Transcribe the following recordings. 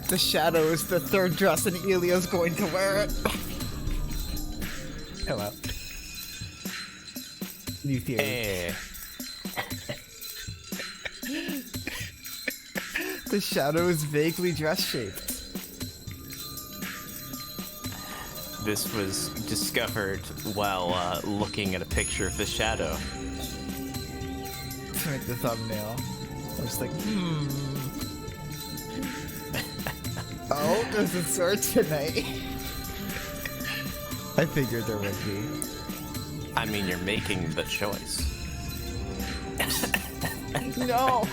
The shadow is the third dress and Elia's going to wear it. Hello. New theory. Eh. The shadow is vaguely dress-shaped. This was discovered while looking at a picture of the shadow. To make the thumbnail. I was like, Oh, there's a sword tonight. I figured there would be. I mean, you're making the choice. No!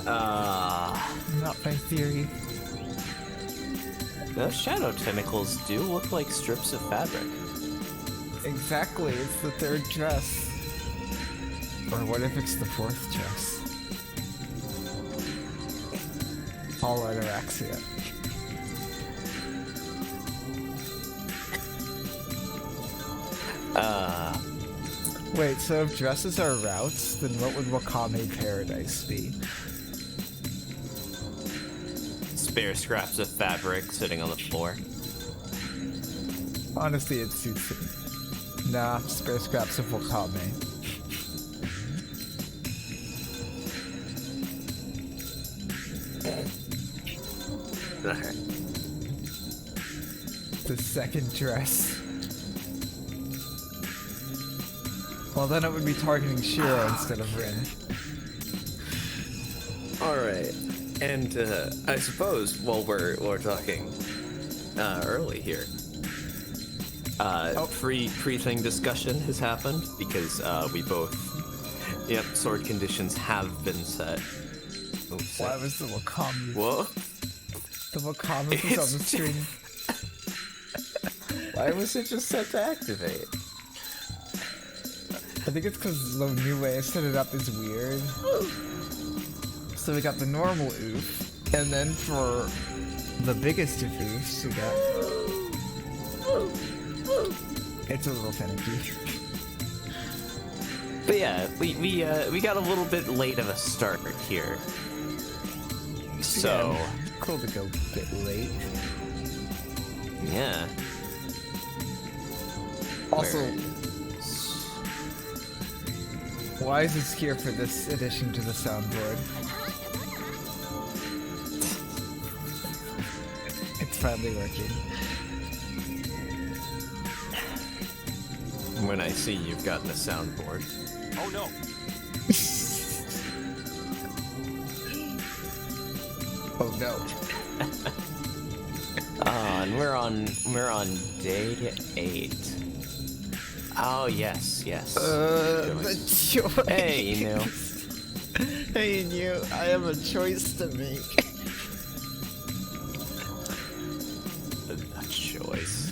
Uh, Not my theory. those shadow tentacles do look like strips of fabric. Exactly, it's the third dress. Or what if it's the fourth dress? All ataraxia. Wait, so if dresses are routes, then what would Wakame Paradise be? Spare scraps of fabric sitting on the floor. Honestly, it suits me. Nah, spare scraps of Wakame. Alright. The second dress. Well, then it would be targeting Shiro instead of Rin. Alright. And I suppose while we're talking early here, pre-thing discussion has happened because we both, sword conditions have been set. Oops, Why was the Wakame? Whoa. The Wakame was on the screen. Why was it just set to activate? I think it's because the new way I set it up is weird. So we got the normal oof, and then for the biggest of oofs, we got... It's a little finicky. But yeah, we got a little bit late of a start here. So Yeah, cool to go a bit late. yeah. Also, Where- why is this here for this addition to the soundboard? It's finally working. When I see you've gotten a soundboard. Oh no! Oh no. And we're on day 8. Oh yes. The choice. Hey, you know. Hey, you. I have a choice to make. A choice.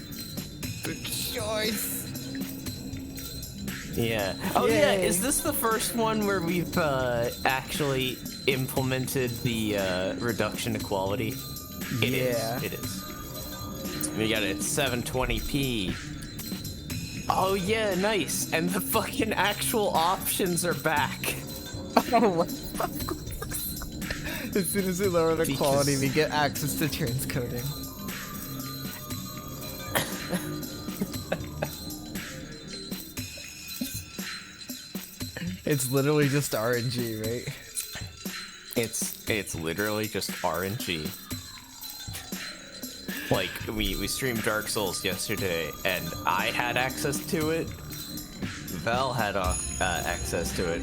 The choice. Yeah. Oh yeah. Yay. Is this the first one where we've actually implemented the reduction to quality? It is. Yeah. It is. We got it at 720p. Oh yeah, nice. And the fucking actual options are back. Oh, what the fuck? As soon as we lower the Because- quality, we get access to transcoding. It's literally just RNG, right? It's literally just RNG. Like we streamed Dark Souls yesterday, and I had access to it. Val had access to it,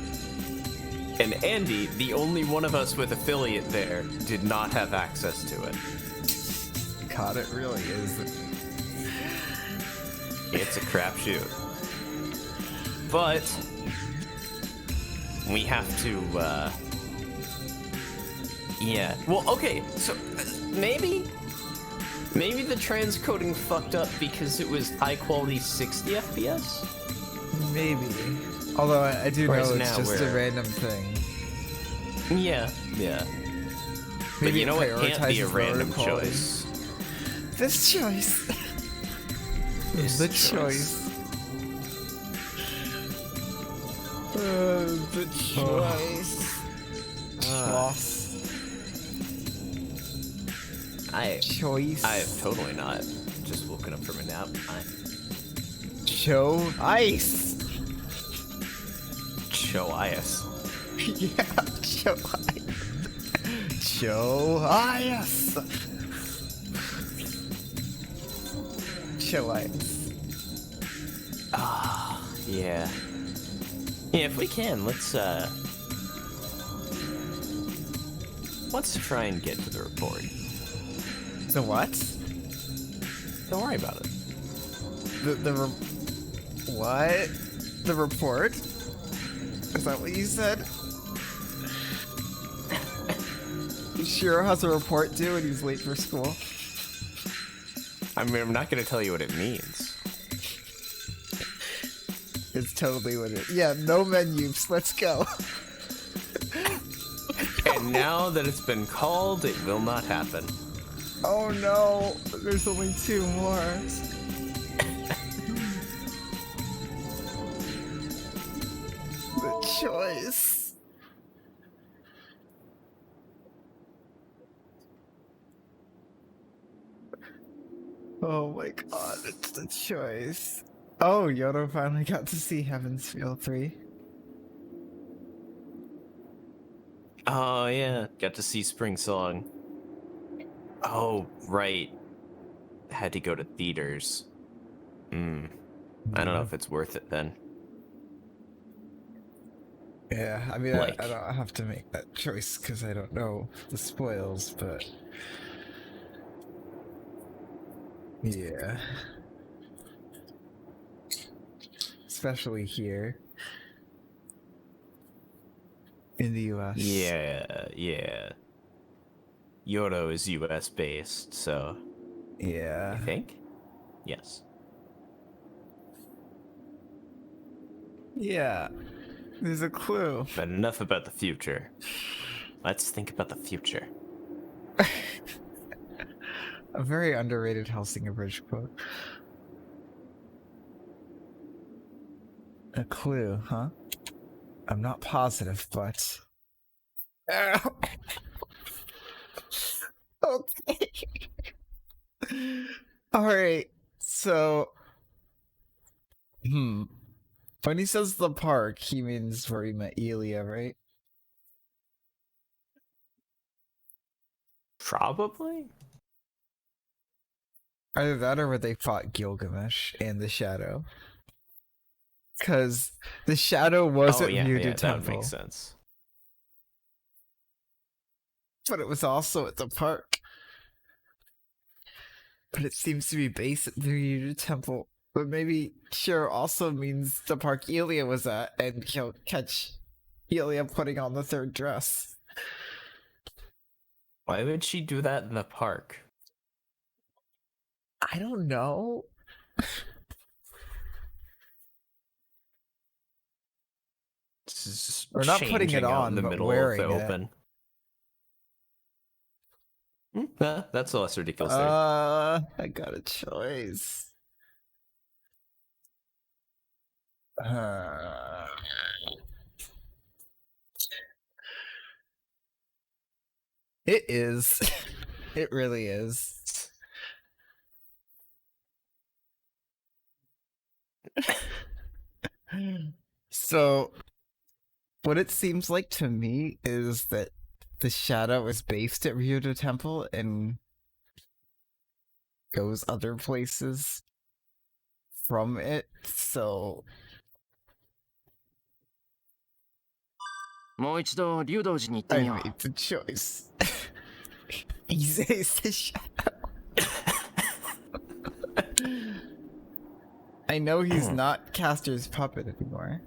and Andy, the only one of us with affiliate there, did not have access to it. God, it really is. It's a crapshoot. But we have to. Yeah. Well, okay. So maybe the transcoding fucked up because it was high quality 60 FPS. Maybe. Although I do know Whereas it's now just a we're- random thing. Yeah. But Maybe you know it what can't be a prioritizes lower random quality. choice? This choice. Is The choice. The choice. Choice. Choice. I have totally not. Just woken up from a nap. Show ice. Choice. Yeah, show ice. Show ice. Show ice. Yeah. Yeah, if we can, let's try and get to the report. The what? Don't worry about it. What? The report? Is that what you said? Shiro has a report due and he's late for school. I mean, I'm not gonna tell you what it means. It's totally what it is. Yeah, no menus. Let's go. And now that it's been called, it will not happen. Oh no, there's only 2 more. The choice. Oh my god, it's the choice. Oh, Yodo finally got to see Heaven's Feel 3. Oh yeah, got to see Spring Song. Oh right, had to go to theaters. I don't know if it's worth it then. Yeah, I mean, Like- I don't have to make that choice because I don't know the spoils, but yeah. Especially here in the US. Yeah. Yodo is US based, so I Yeah. think? Yes. Yeah. There's a clue. But enough about the future. Let's think about the future. A very underrated Helsinger Bridge quote. A clue, huh? I'm not positive, but... Okay. Alright, so... When he says the park, he means where he met Elia, right? Probably? Either that or where they fought Gilgamesh and the Shadow. Because the Shadow wasn't Muda that would Temple, make sense. but it was also at the park. But it seems to be based at the Muda Temple. But maybe Shiro also means the park Elia was at, and he'll catch Elia putting on the 3rd dress. Why would she do that in the park? I don't know. This is just We're not putting it changing out on, in the but middle wearing of the it. open. That's a less ridiculous thing. I got a choice. It is. It really is. So, what it seems like to me is that the Shadow is based at Ryudo Temple and goes other places from it, so... もう一度竜道寺に行って I みよう made the choice. He says the Shadow. I know he's not Castor's puppet anymore.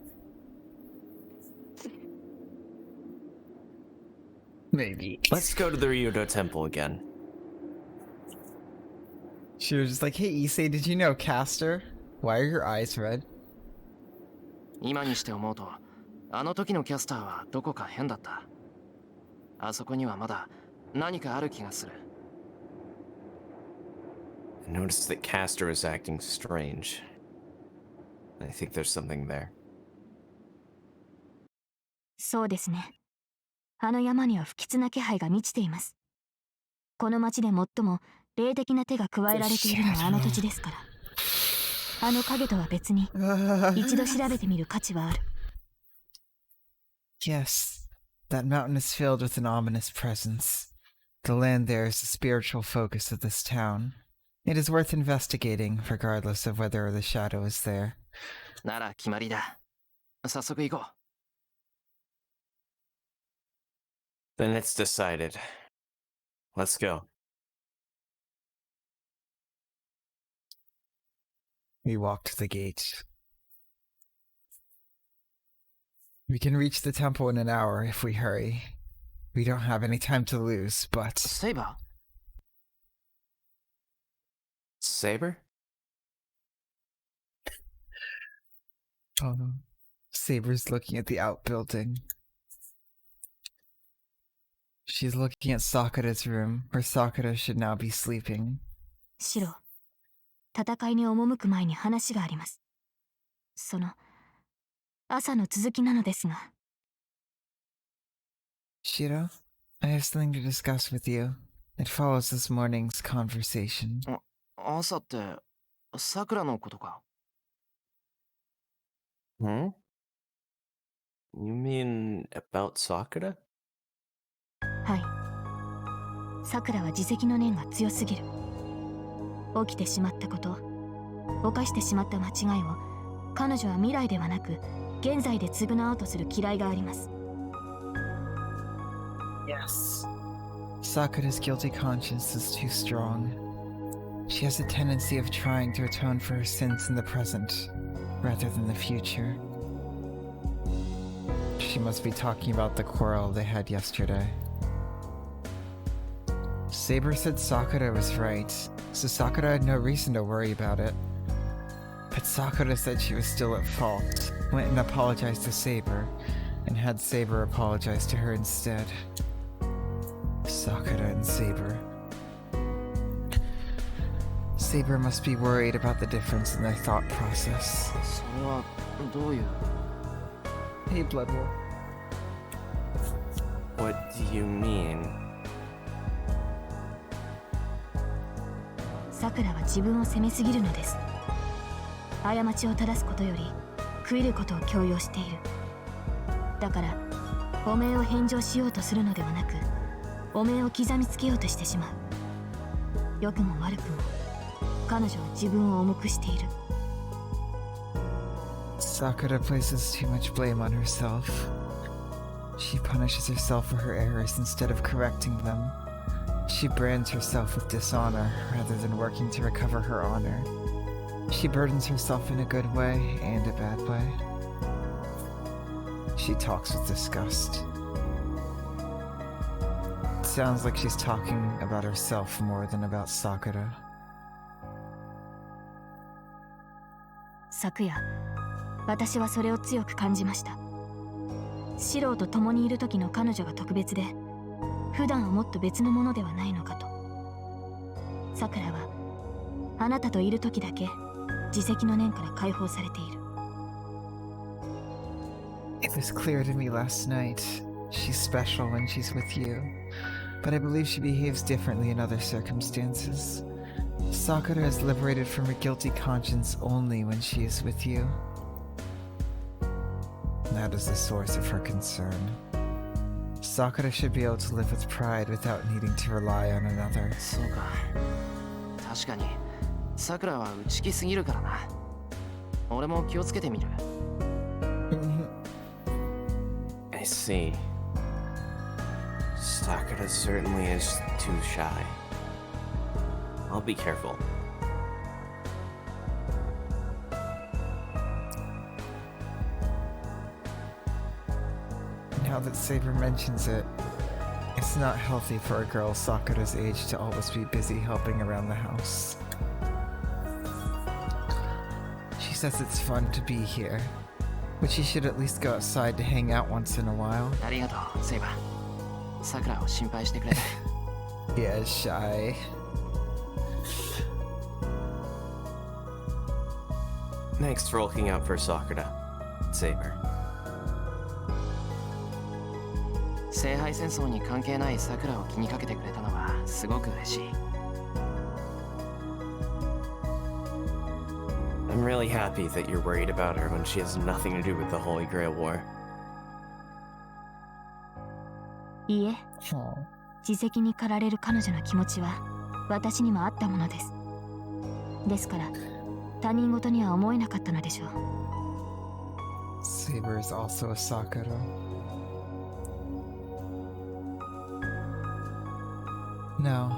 Maybe. Let's go to the Ryudo Temple again. She was just like, hey Issei, did you know Castor? Why are your eyes red? 今にして思うとあの時のキャスターはどこか変だったあそこにはまだ何かある気がする I noticed that Castor is acting strange. I think there's something there. そうですね。あの山には不吉な気配が満ちています。この町で最も霊的な手が加えられているのはあの土地ですから。あの影とは別に一度調べてみる価値はある。Yes, that mountain is filled with an ominous presence. The land there is the spiritual focus of this town. It is worth investigating, regardless of whether the shadow is there. なら決まりだ。早速行こ Then it's decided. Let's go. We walk to the gate. We can reach the temple in an hour if we hurry. We don't have any time to lose, う。 but... セイバ Saber? Oh, Saber's looking at the outbuilding. She's looking at Sakura's room, where Sakura should now be sleeping. シロ、戦いに赴く前に話があります。その朝の続きなのですが。Shiro, I have something to discuss with you. It follows this morning's conversation. ー。朝って、さくらのことか。 Hmm? You mean about Sakura? はい。さくらは自責の念が強すぎる。起きてしまったこと、犯してしまった間違いを、彼女は未来ではなく、現在で償おうとする嫌いがあります。Yes. Sakura's guilty conscience is too strong. She has a tendency of trying to atone for her sins in the present, rather than the future. She must be talking about the quarrel they had yesterday. Saber said Sakura was right, so Sakura had no reason to worry about it. But Sakura said she was still at fault, went and apologized to Saber, and had Saber apologize to her instead. Sakura and Saber. Saber must be worried about the difference in their thought process. それはどういう。 Hey, Bloodwolf. What do you mean? さくらは自分を責めすぎるのです。過ちを正すことより悔いることを強要している。だから汚名を返上しようとするのではなく、汚名を刻みつけようとしてしまう。良くも悪くも彼女は自分を重くしている。 Sakura places too much blame on herself. She punishes herself for her errors instead of correcting them. She brands herself with dishonor rather than working to recover her honor. She burdens herself in a good way and a bad way. She talks with disgust. It sounds like she's talking about herself more than about Sakura. 昨夜、私はそれを強く感じました。シローと共にいる時の彼女が特別で、普段はもっと別のものではないのかと。さくらはあなたといる時だけ自責の念から解放されている。 It was clear to me last night. She's special when she's with you, but I believe she behaves differently in other circumstances. Sakura is liberated from her guilty conscience only when she is with you. That is the source of her concern. Sakura should be able to live with pride without needing to rely on another. そうか。確かに、さくらは内気すぎるからな。俺も気をつけてみる。 I see. Sakura certainly is too shy. I'll be careful. Now that Saber mentions it, it's not healthy for a girl Sakura's age to always be busy helping around the house. She says it's fun to be here, but she should at least go outside to hang out once in a while. ありがとう、セイバー。さくらを心配してくれて。 Yeah, shy. Thanks for looking out for Sakura, Saber. 聖杯戦争に関係ないさくらを気にかけてくれたのはすごく嬉しい。 I'm really happy that you're worried about her when she has nothing to do with the Holy Grail War. いいえ、 Oh. 自責に駆られる彼女の気持ちは私にもあったものです。ですから他人事には思えなかったのでしょう。 Saber is also a Sakura. No,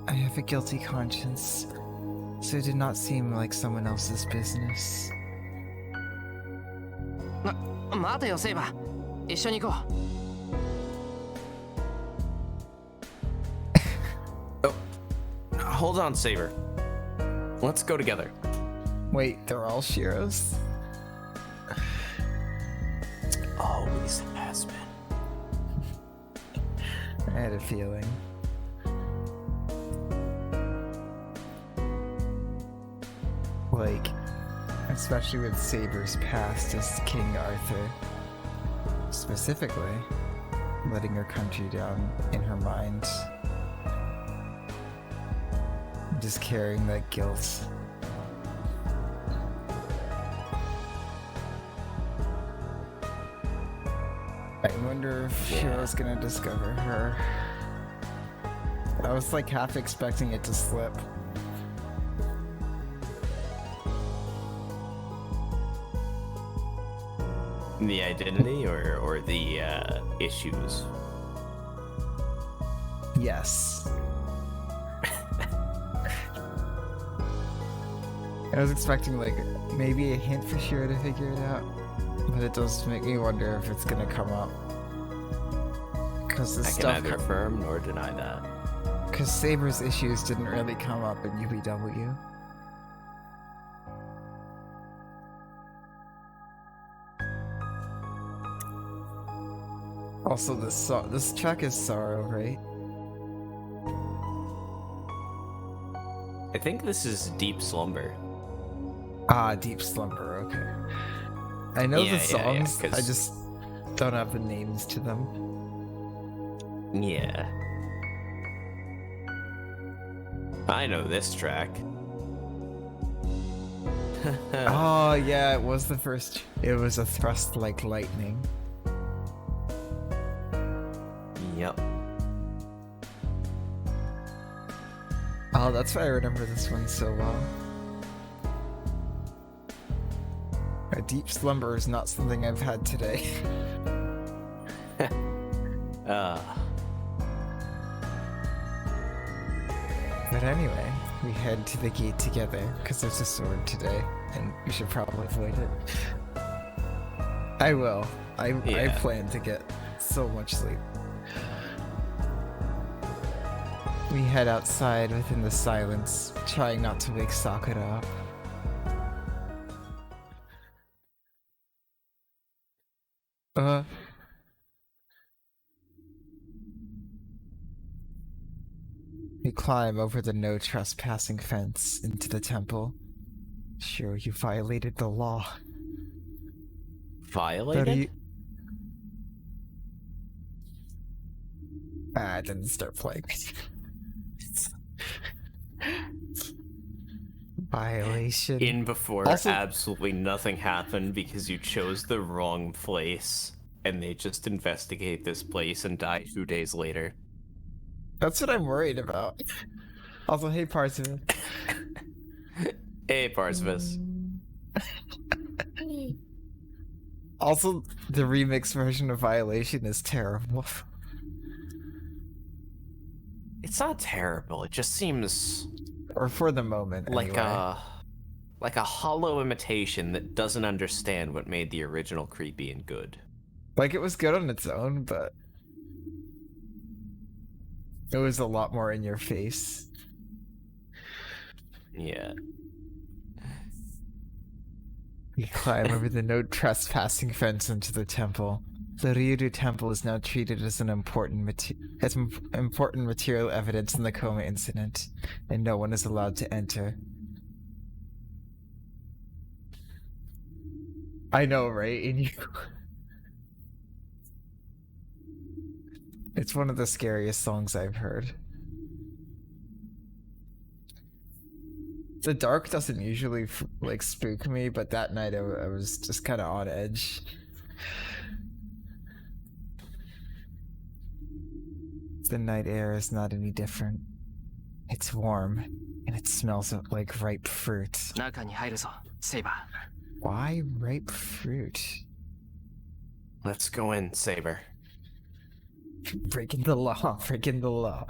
I have a guilty conscience, so it did not seem like someone else's business. 待てよセイバー、一緒に行こう。Hold on, Saber. Let's go together. Wait, they're all Shiros? Always has been. I had a feeling. Like, especially with Saber's past as King Arthur. Specifically, letting her country down in her mind. Just carrying that guilt. I wonder if Shiro's gonna discover her. I was like half expecting it to slip. The identity or the issues? Yes. I was expecting like maybe a hint for Shiro to figure it out, but it does make me wonder if it's gonna come up. Because the I can stuff, neither affirm nor deny that. because Saber's issues didn't really come up in UBW. Also, this track is Sorrow, right? I think this is Deep Slumber. Ah, Deep Slumber, okay. I know Yeah, the yeah, songs, 'cause- I just don't have the names to them. Yeah. I know this track. Oh, yeah, it was the first. It was a thrust like lightning. Yep. Oh, that's why I remember this one so well. A deep slumber is not something I've had today. But anyway, we head to the gate together because there's a sword today, and we should probably avoid it. I will. I Yeah. plan to get so much sleep. We head outside within the silence, trying not to wake Sakura up. We climb over the no trespassing fence into the temple. Sure, you violated the law. Violated? I didn't start playing. Violation. In before Also- absolutely nothing happened because you chose the wrong place and they just investigate this place and die 2 days later. That's what I'm worried about. Also, hey Parzival. Hey, Parsivus. Also, the remix version of Violation is terrible. It's not terrible. It just seems Or for the moment, like anyway. a hollow imitation that doesn't understand what made the original creepy and good. Like, it was good on its own, but it was a lot more in your face. Yeah. We climb over the no trespassing fence into the temple. The Ryuru Temple is now treated as an important material evidence in the Coma incident, and no one is allowed to enter. I know, right? And you... It's one of the scariest songs I've heard. The dark doesn't usually like spook me, but that night I was just kind of on edge. The night air is not any different. It's warm, and it smells like ripe fruit. 中に入るぞ、セイバー。 Why ripe fruit? Let's go in, Saber. Breaking the law, breaking the law.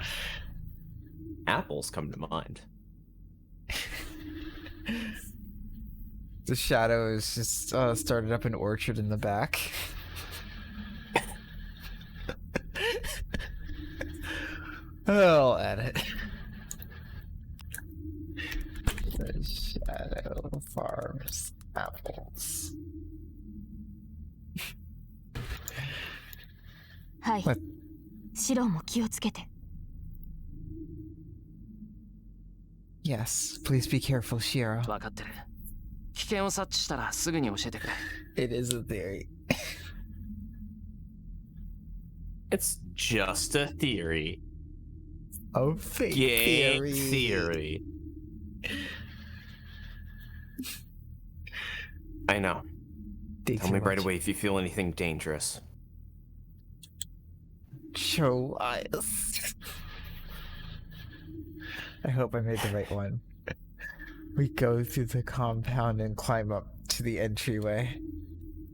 Apples come to mind. The shadow is just started up an orchard in the back. I'll edit. The shadow farms apples. はい What? シロも気をつけて Yes, please be careful, Shiro. 分かってる。危険を察知したらすぐに教えてくれ。 It is a theory. It's just a theory. A fake Gay theory. theory. I know. Tell me right away if you feel anything dangerous. Show us. I hope I made the right one. We go through the compound and climb up to the entryway.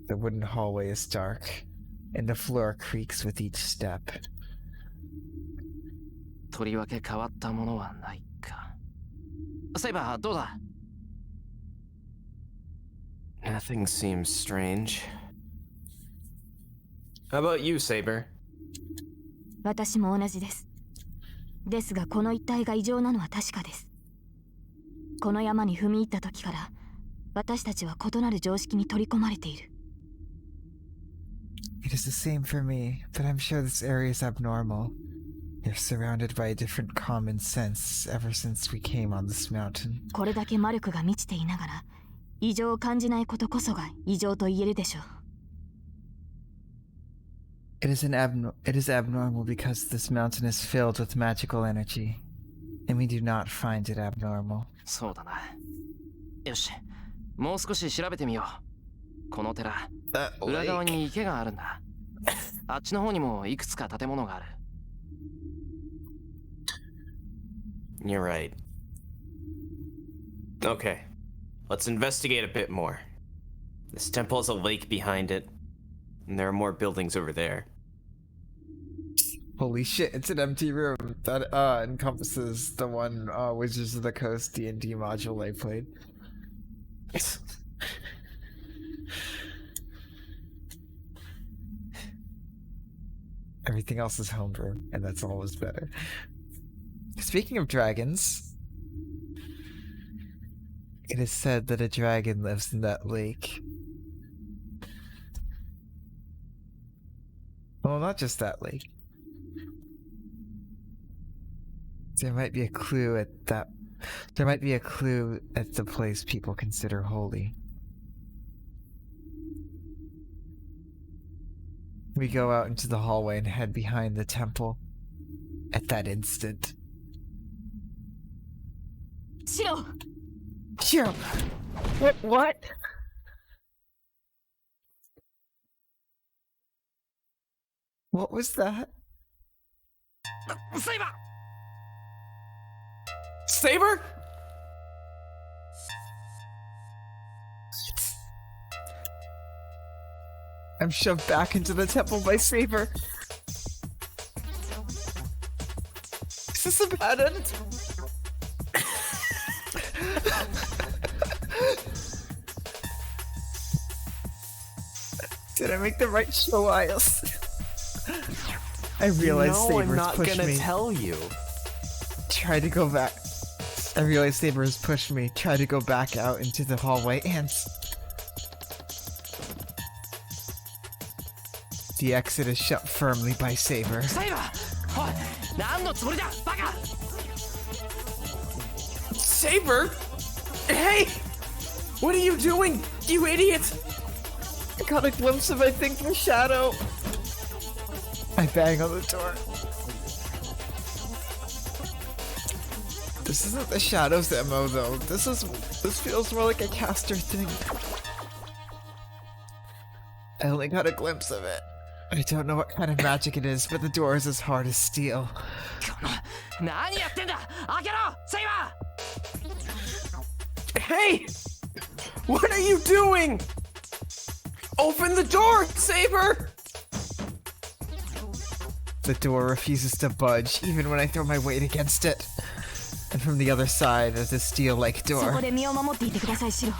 The wooden hallway is dark, and the floor creaks with each step. とりわけ変わったものはないか。セイバー、どうだ？ Nothing seems strange. How about you, Saber? 私も同じです。ですがこの一帯が異常なのは確かです。この山に踏み入った時から私たちは異なる常識に取り込まれている。It is the same for me, but I'm sure this area is abnormal. You're surrounded by a different common sense ever since we came on this mountain. これだけ魔力が満ちていながら異常を感じないことこそが異常と言えるでしょう。It is abnormal because this mountain is filled with magical energy, and we do not find it abnormal. そうだな。よし、もう少し調べてみよう。この寺、裏側に池があるんだ。あっちの方にもいくつか建物がある。You're right. Okay, let's investigate a bit more. This temple has a lake behind it, and there are more buildings over there. Holy shit, it's an empty room that encompasses the one Wizards of the Coast D&D module I played. Everything else is homebrew, and that's always better. Speaking of dragons, it is said that a dragon lives in that lake. Well, not just that lake. There might be a clue at that. There might be a clue at the place people consider holy. We go out into the hallway and head behind the temple. At that instant. Shiro! Shiro! What? What was that? Saber! Saber? I'm shoved back into the temple by Saber. Is this a bad end? Did I make the right choice? I realized Saber's pushed me. Tell you. Try to go back. I realized Saber has pushed me. Try to go back out into the hallway and... The exit is shut firmly by Saber. Saber! おい、何のつもりだ、バカ! Saber? Hey! What are you doing, you idiot? I got a glimpse of, I think, the shadow. I bang on the door. This isn't the Shadows MO though. This feels more like a caster thing. I only got a glimpse of it. I don't know what kind of magic it is, but the door is as hard as steel. 何やってんだ開けろセイバ Hey! What are you doing? Open the door, Saber! The door refuses to budge, even when I throw my weight against it. And from the other side, there's a steel-like そこ door. で身を守っていてくださいシロ。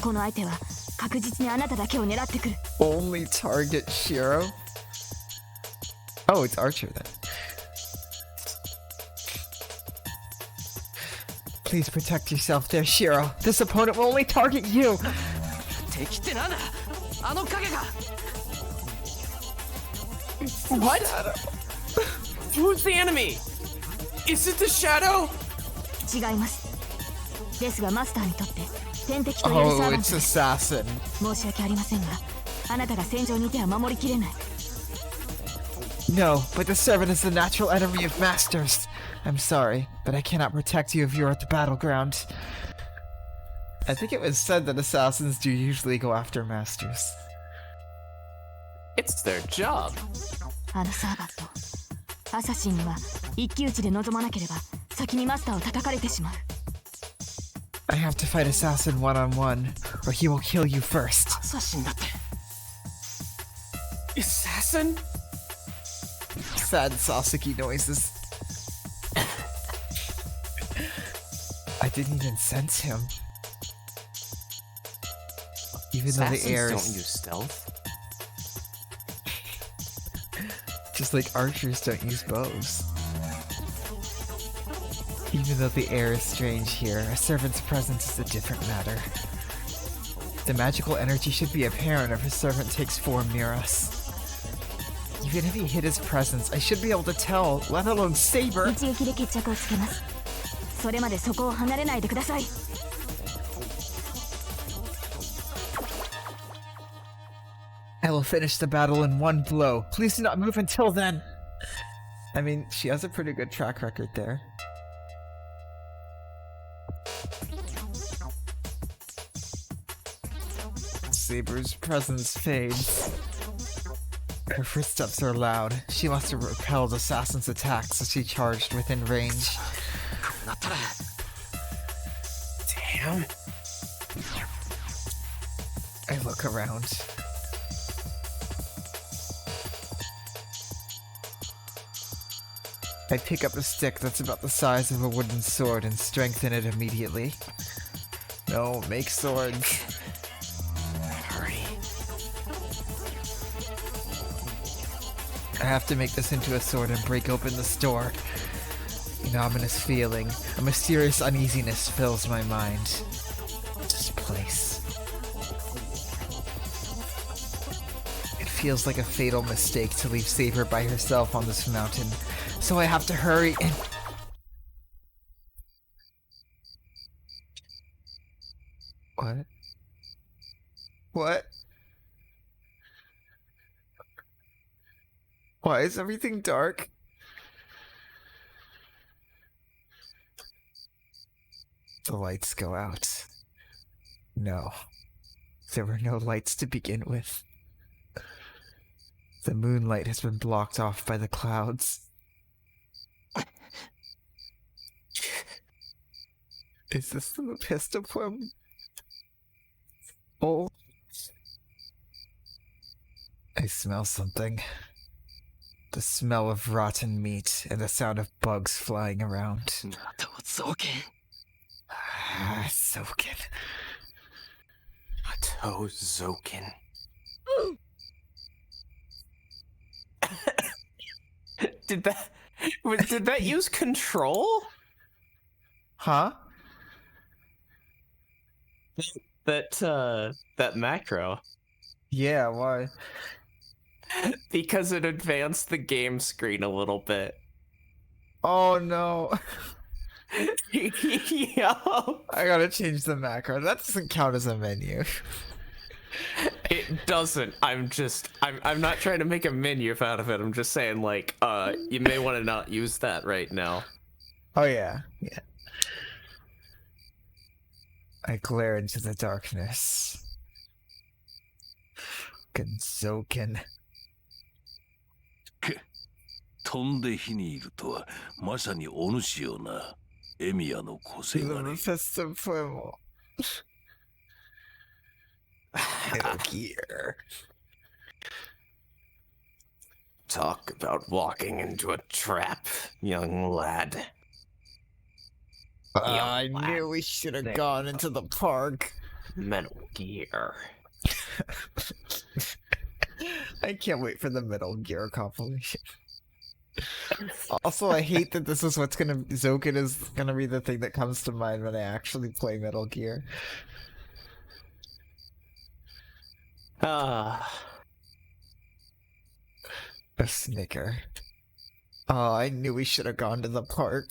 この相手は確実にあなただけを狙ってくる。 Only target Shiro? Oh, it's Archer then. Please protect yourself there, Shiro. This opponent will only target you. 敵ってなんだあの影か What? Who's the enemy? Is it the Shadow? 違います。ですがマスターにとって天敵と言えるサー Oh, バン it's トです。 Assassin. 申し訳ありませんが、あなたが戦場にいては守りきれない。 No, but the servant is the natural enemy of masters. I'm sorry, but I cannot protect you if you're at the battleground. I think it was said that assassins do usually go after masters. It's their job. あのサーバント、アサシンには一騎打ちで臨まなければ先にマスターを叩かれてしまう。 I have to fight Assassin one-on-one, or he will kill you first. アサシンだって Assassin? Sad Sasuke noises. I didn't even sense him. Even though the Assassins air don't is use stealth. just like archers don't use bows. Even though the air is strange here, a servant's presence is a different matter. The magical energy should be apparent if a servant takes form near us. Even if he hid his presence, I should be able to tell, let alone Saber! 一撃で決着をつけます。それまでそこを離れないでください。 I will finish the battle in one blow. Please do not move until then. I mean, she has a pretty good track record there. Saber's presence fades. Her footsteps are loud. She must have repelled Assassin's attacks as she charged within range. なったら Damn. I look around. I pick up a stick that's about the size of a wooden sword and strengthen it immediately. No, make swords. Hurry. I have to make this into a sword and break open the store. An ominous feeling, a mysterious uneasiness fills my mind. This place. It feels like a fatal mistake to leave Saber by herself on this mountain, so I have to hurry and... What? What? Why is everything dark? The lights go out. No. There were no lights to begin with. The moonlight has been blocked off by the clouds. Is this the Mephistoplum? Oh. I smell something. The smell of rotten meat and the sound of bugs flying around. NATO造剣 Ah, Soken. Nato Zoken. Did that use control? Huh? That macro. Yeah, why? Because it advanced the game screen a little bit. Oh no. Yo. I gotta change the macro. That doesn't count as a menu. It doesn't. I'm not trying to make a menu out of it. I'm just saying, like, you may want to not use that right now. Oh yeah, yeah. I glare into the darkness. Genzoken. 飛んで火にいるとはまさにお主よな。エミヤの個性 The がね。 Mephisto Fuego. Metal Gear. Talk about walking into a trap, young lad. I knew we should have gone into the park. Metal Gear. I can't wait for the Metal Gear compilation. Also, I hate that this is what's gonna... Zoken is gonna be the thing that comes to mind when I actually play Metal Gear. Ah. A snicker. Oh, I knew we should have gone to the park.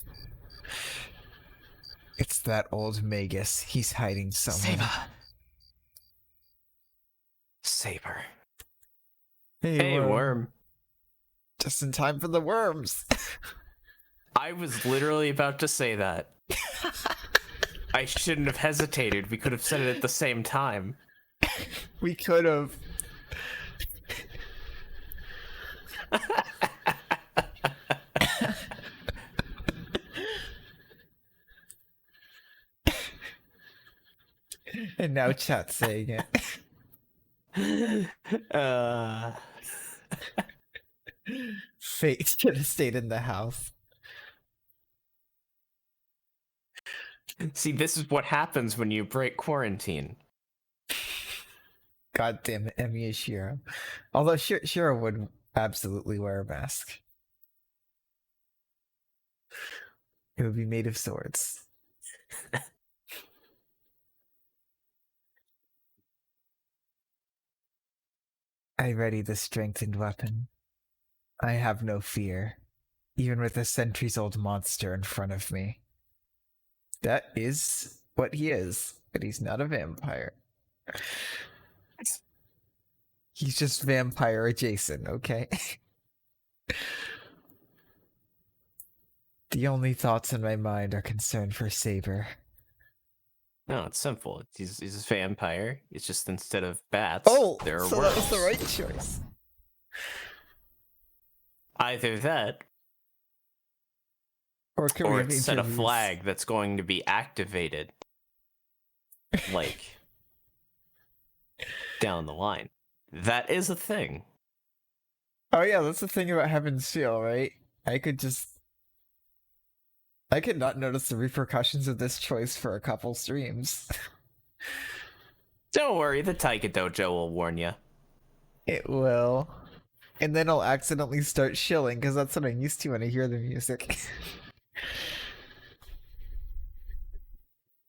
It's that old Magus. He's hiding somewhere. Saber. Hey, Hey, worm. Just in time for the worms. I was literally about to say that. I shouldn't have hesitated. We could have said it at the same time. We could have. And now chat's saying it. Fate should have stayed in the house. See, this is what happens when you break quarantine. God damn it, Emi Shiro. Although Shiro would absolutely wear a mask. It would be made of swords. I ready the strengthened weapon. I have no fear, even with a centuries-old monster in front of me. That is what he is, but he's not a vampire. He's just vampire adjacent, okay? The only thoughts in my mind are concern for Saber. No, it's simple. He's a vampire. It's just instead of bats, there are so worms. that was the right choice. Either that, Or can we or have it's set a interviews? flag that's going to be activated, like, down the line. That is a thing. Oh yeah, that's the thing about Heaven's Feel, right? I could not notice the repercussions of this choice for a couple streams. Don't worry, the Taika Dojo will warn you. It will. And then I'll accidentally start shilling, because that's what I'm used to when I hear the music.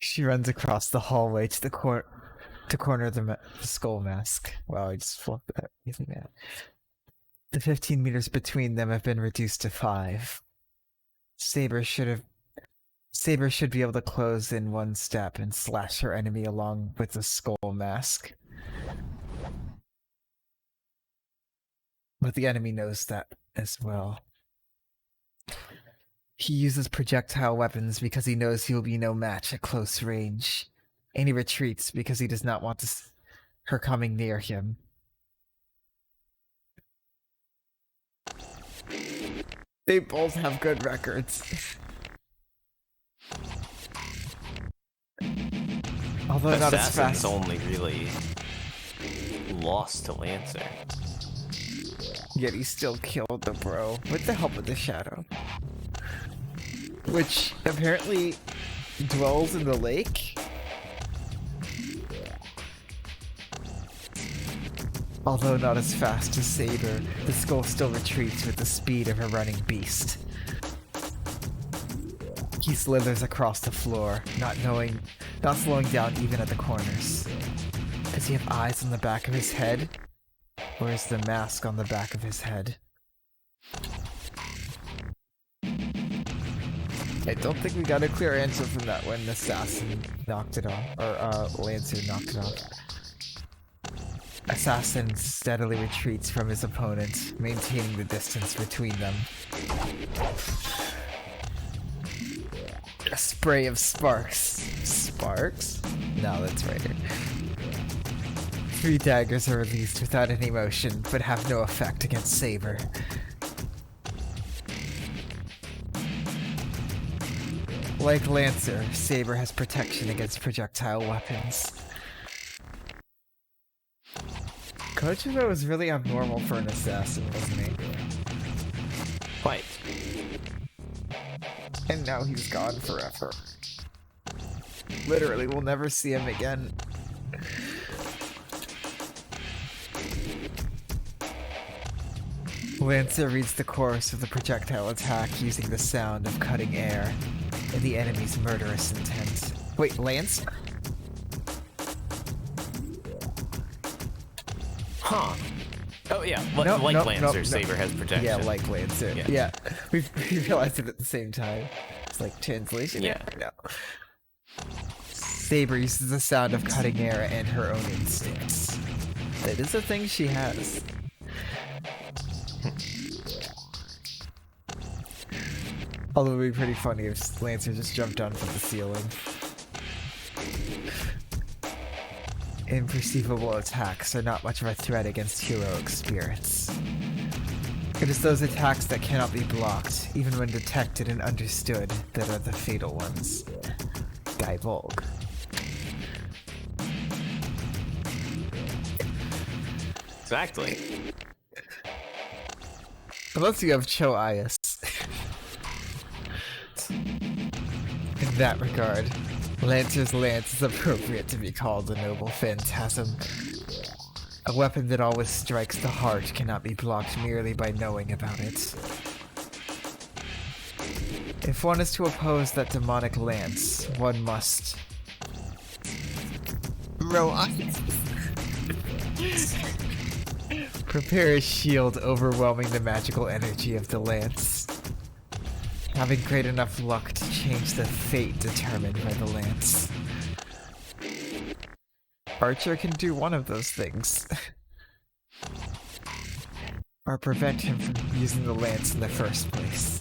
She runs across the hallway to the corner of the skull mask. Wow, I just flipped that really bad. The 15 meters between them have been reduced to 5. Saber should be able to close in one step and slash her enemy along with the skull mask. But the enemy knows that as well. He uses projectile weapons because he knows he will be no match at close range. And he retreats because he does not want her coming near him. They both have good records. Although not as Assassin's fast. only really lost to Lancer. Yet he still killed the bro with the help of the Shadow. Which apparently dwells in the lake. Although not as fast as Saber, the skull still retreats with the speed of a running beast. He slithers across the floor, not slowing down even at the corners. Does he have eyes on the back of his head? Or is the mask on the back of his head? I don't think we got a clear answer from that when the assassin knocked it off, or Lancer knocked it off. Assassin steadily retreats from his opponent, maintaining the distance between them. A spray of sparks. Sparks? No, that's right. 3 daggers are released without any motion, but have no effect against Saber. Like Lancer, Saber has protection against projectile weapons. Kochiro was really abnormal for an assassin, wasn't he? Quite. And now he's gone forever. Literally, we'll never see him again. Lancer reads the chorus of the projectile attack using the sound of cutting air and the enemy's murderous intent. Wait, Lance? Huh. Oh yeah, Nope, like nope, Lancer, nope, Saber nope. has protection. Yeah, like Lancer. Yeah. Yeah. We realized it at the same time. It's like translation. Yeah. No. Saber uses the sound of cutting air and her own instincts. That is a thing she has. Although it would be pretty funny if Lancer just jumped onto the ceiling. Imperceivable attacks are not much of a threat against heroic spirits. It is those attacks that cannot be blocked, even when detected and understood, that are the fatal ones. Divulge. Exactly. Unless you have Cho Ayas. In that regard, Lancer's lance is appropriate to be called a noble phantasm. A weapon that always strikes the heart cannot be blocked merely by knowing about it. If one is to oppose that demonic lance, one must... prepare a shield overwhelming the magical energy of the lance. Having great enough luck to change the fate determined by the lance. Archer can do one of those things. Or prevent him from using the lance in the first place.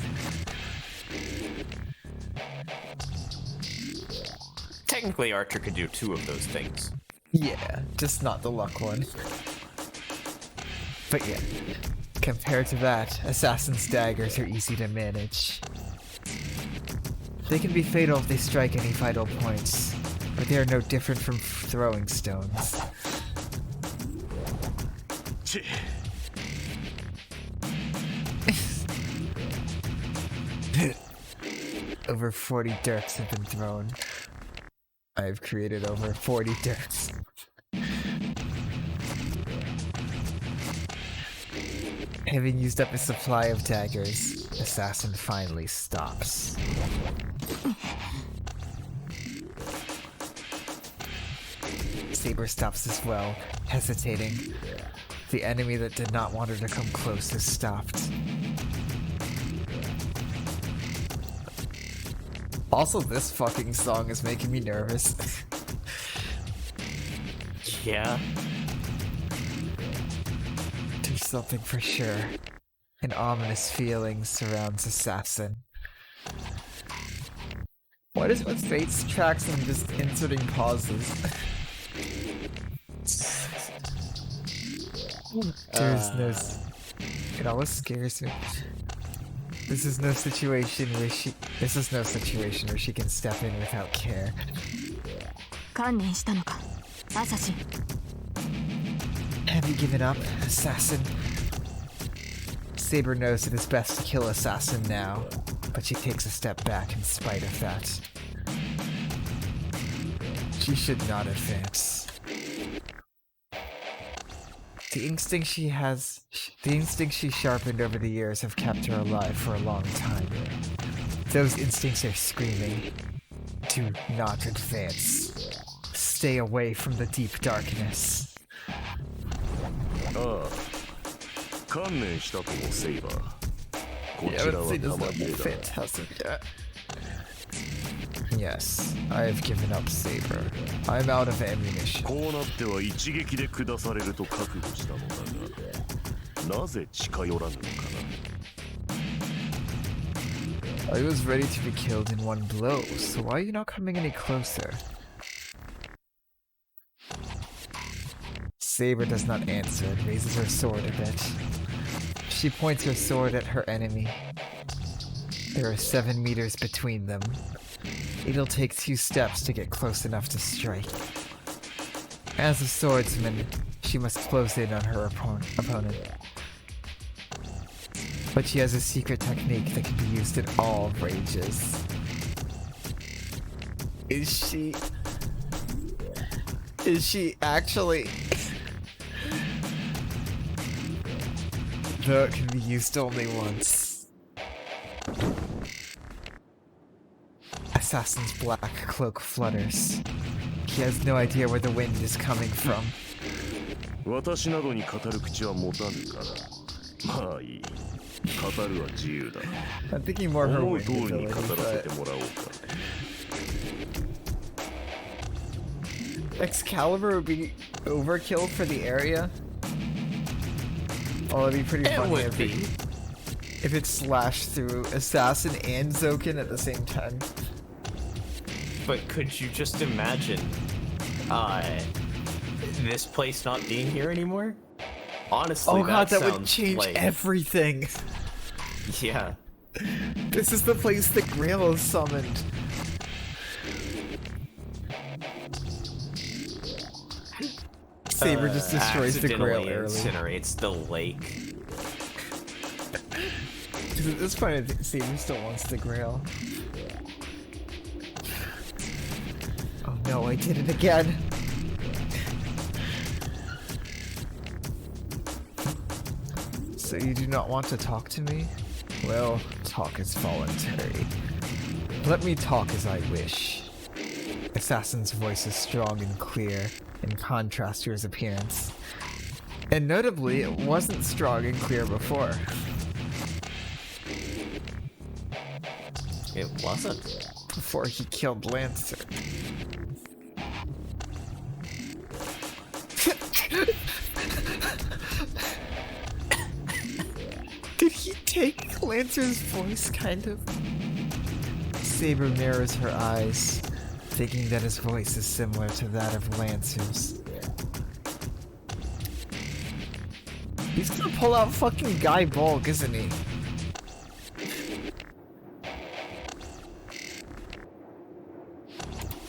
Technically, Archer could do 2 of those things. Yeah, just not the luck one. But yeah, compared to that, Assassin's daggers are easy to manage. They can be fatal if they strike any vital points, but they are no different from throwing stones. Over 40 dirks have been thrown. I've created over 40 dirks. Having used up his supply of daggers, Assassin finally stops. Saber stops as well, hesitating. The enemy that did not want her to come close has stopped. Also, this fucking song is making me nervous. Yeah. There's something for sure. An ominous feeling surrounds Assassin. What is with Fate's tracks and just inserting pauses? There's no... It always scares me. This is no situation where she can step in without care. 観念したのか、アサシン。 Have you given up, Assassin? Saber knows it is best to kill Assassin now, but she takes a step back in spite of that. She should not advance. The instinct she sharpened over the years have kept her alive for a long time. Those instincts are screaming, do not advance. Stay away from the deep darkness. ああ、観念したともセイバー。こ Yeah, ちら let's は see this 玉 level 切れだ。 phantasm. Yes, I have given up Saber. I'm out of ammunition. こうなっては一撃で下されると覚悟したのだが、なぜ近寄らぬのかな。I was ready to be killed in one blow, so why are you not coming any closer? Saber does not answer and raises her sword a bit. She points her sword at her enemy. There are 7 meters between them. It'll take 2 steps to get close enough to strike. As a swordsman, she must close in on her opponent. But she has a secret technique that can be used in all ranges. Is she actually... Though it can be used only once. Assassin's black cloak flutters. He has no idea where the wind is coming from. 私などに語る口は持たぬから。まあいい。語るは自由だ。I'm thinking more her 思う wind 通りに ability, 語らせて but もらおうか。 Excalibur would be overkill for the area. Oh, it'd be pretty It funny would be. if it slashed through Assassin and Zokin at the same time. But could you just imagine this place not being here anymore? Honestly, Oh god, that would sounds change like, everything. Yeah. This is the place the Grail is summoned. Saber just destroys the Grail accidentally early. incinerates the lake. Because at this point, I think Saber still wants the Grail. Oh no, I did it again. So you do not want to talk to me? Well, talk is voluntary. Let me talk as I wish. Assassin's voice is strong and clear, in contrast to his appearance. And notably, it wasn't strong and clear before. It wasn't. Before he killed Lancer. Did he take Lancer's voice, kind of? Saber mirrors her eyes, thinking that his voice is similar to that of Lancer's. He's gonna pull out fucking Guy Bulk, isn't he?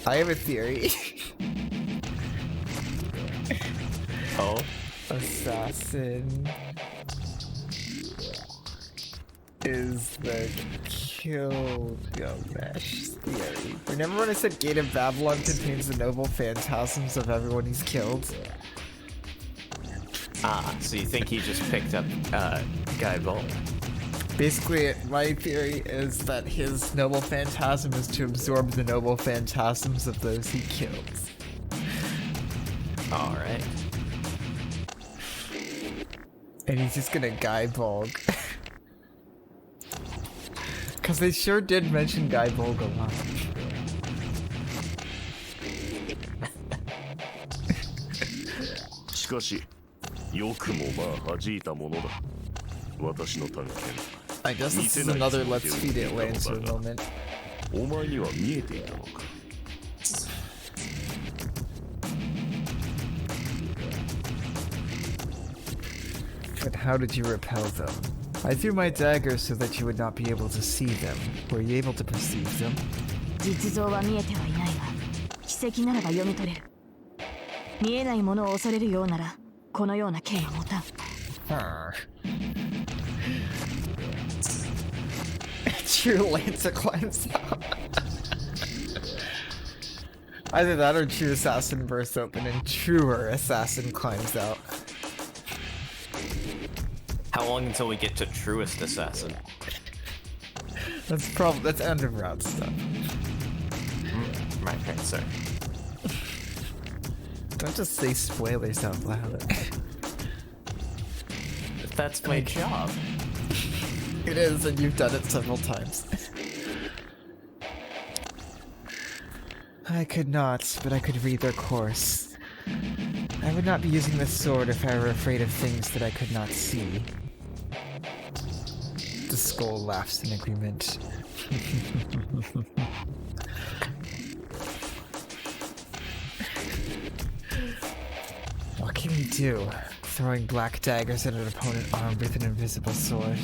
I have a theory. Oh? Assassin is the Gilgamesh theory. Remember when I said Gate of Babylon contains the noble phantasms of everyone he's killed? Ah, so you think he just picked up Guy Bolt? Basically, my theory is that his noble phantasm is to absorb the noble phantasms of those he kills. Alright. And he's just gonna Guy Bulg. Cause they sure did mention Guy Bulg a lot. I guess this is another let's feed it Lancer moment. お前には見えていたのか。But how did you repel them? I threw my dagger so that you would not be able to see them. Were you able to perceive them? 実像は見えてはいないが、奇跡ならば読み取れる。見えないものを恐れるようなら、このような剣は持たん。True Lancer climbs out. Either that or True Assassin bursts open and truer Assassin climbs out. How long until we get to Truest Assassin? That's end of route stuff. Right, sorry. Don't just say spoilers out loud. That's my job. It is, and you've done it several times. I could not, but I could read their course. I would not be using this sword if I were afraid of things that I could not see. The skull laughs in agreement. What can he do? Throwing black daggers at an opponent armed with an invisible sword.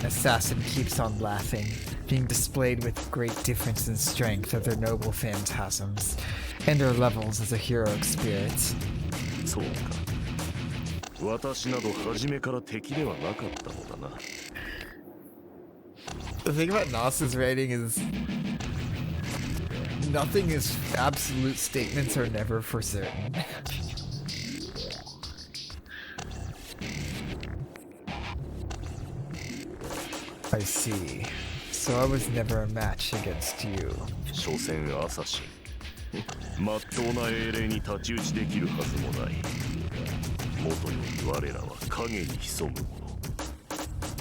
Assassin keeps on laughing, being displayed with great difference in strength of their noble phantasms, and their levels as a heroic spirit. そうか。私など初めから敵ではなかったのだな。The thing about Nas's writing is nothing is absolute statements are never for certain. I see. So I was never a match against you. 所詮アサシン。まっとうな英霊に太刀打ちできるはずもない。もとより我らは影に潜む者。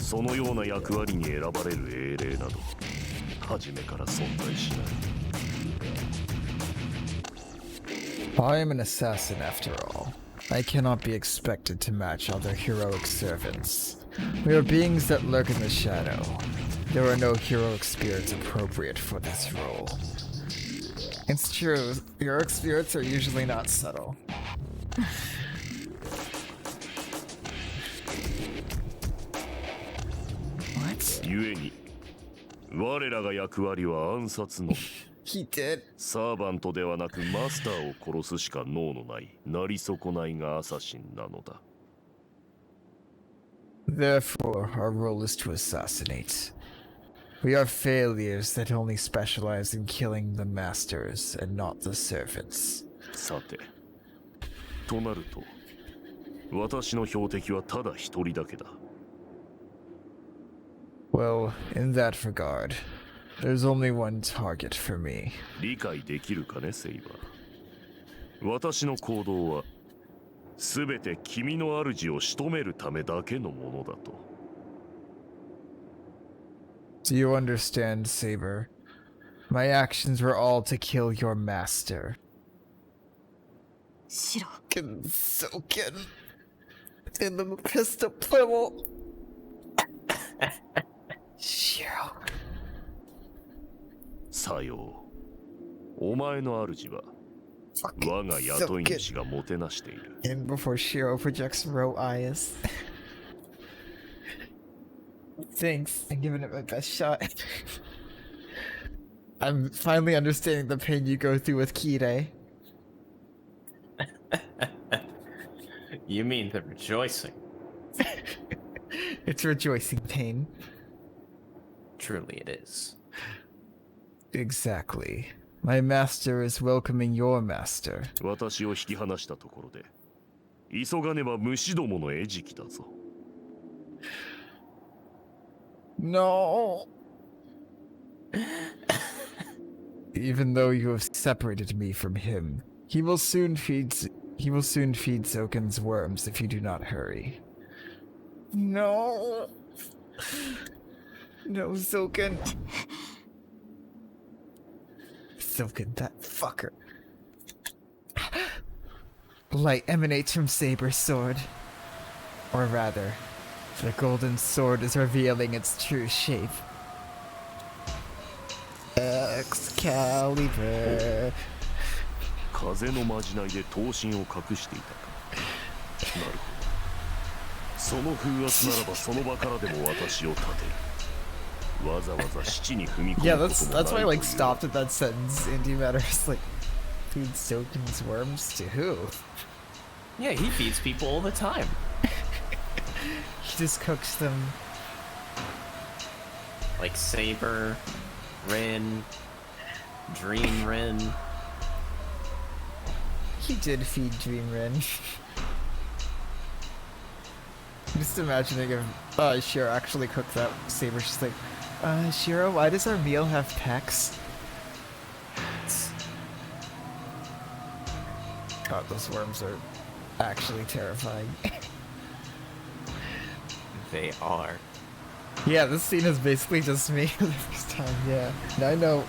そのような役割に選ばれる英霊など初めから存在しない。I am an assassin after all. I cannot be expected to match other heroic servants. We are beings that lurk in the shadow. There are no heroic spirits appropriate for this role. It's true, heroic spirits are usually not subtle. What? 故に我らが役割は暗殺のみ。He did. サーバントではなくマスターを殺すしか能のないなり損ないがアサシンなのだ。Therefore, our role is to assassinate. We are failures that only specialize in killing the masters and not the servants. さて、となると、私の標的はただ一人だけだ。Well, in that regard, there's only one target for me. 理解できるかね、セイバー。私の行動は、すべて君の主を仕留めるためだけのものだと。Do you understand, Saber? My actions were all to kill your master. シロ Soken in the pistol pummel. Shiro. さよう。お前の主は、我が雇い主がもてなしている。And before Shiro projects raw eyes. Thanks, I'm giving it my best shot. I'm finally understanding the pain you go through with Kirei. You mean the rejoicing? It's rejoicing pain. Truly it is. Exactly. My master is welcoming your master. 私を引き離したところで、急がねば虫どもの餌食だぞ。No. Even though you have separated me from him, he will soon feed Zoken's worms if you do not hurry. No. No, Zoken. Zoken, that fucker. Light emanates from Saber's sword. Or rather, the golden sword is revealing its true shape. Excalibur. 風のまじないで刀身を隠していたか。なるほど。その風圧ならばその場からでも私を立てる。わざわざ七に踏み込むこともない。 Yeah, that's why I like stopped at that sentence. Indie Matters like feed Zoken's worms to who? Yeah, he feeds people all the time. He just cooks them. Like Saber, Rin, Dream Rin. He did feed Dream Rin. Just imagining if Shiro actually cooked that Saber. She's like, Shiro, why does our meal have pecs? God, those worms are actually terrifying. They are. Yeah, this scene is basically just me for the first time, yeah. And I know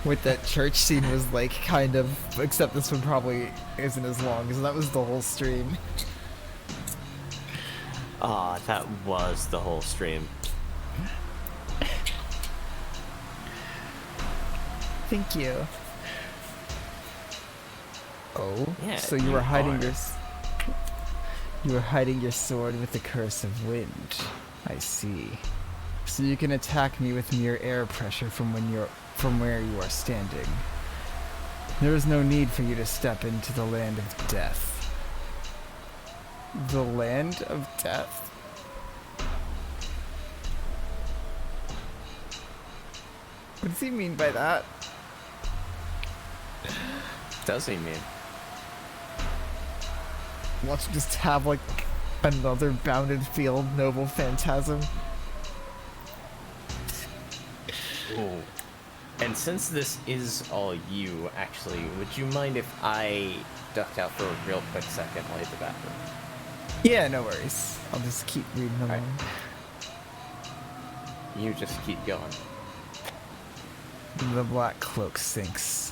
What that church scene was like, kind of, except this one probably isn't as long, because that was the whole stream. Ah, that was the whole stream. Thank you. Oh, Yeah, so you were hiding are. you were hiding your sword with the curse of wind. I see. So you can attack me with mere air pressure from where you are standing. There is no need for you to step into the land of death. The land of death? What does he mean by that? Does he mean? Let's just have like another bounded field noble phantasm. Oh. And since this is all you, actually, would you mind if I ducked out for a real quick second while I hit the bathroom? Yeah, no worries. I'll just keep reading along. You just keep going. The black cloak sinks.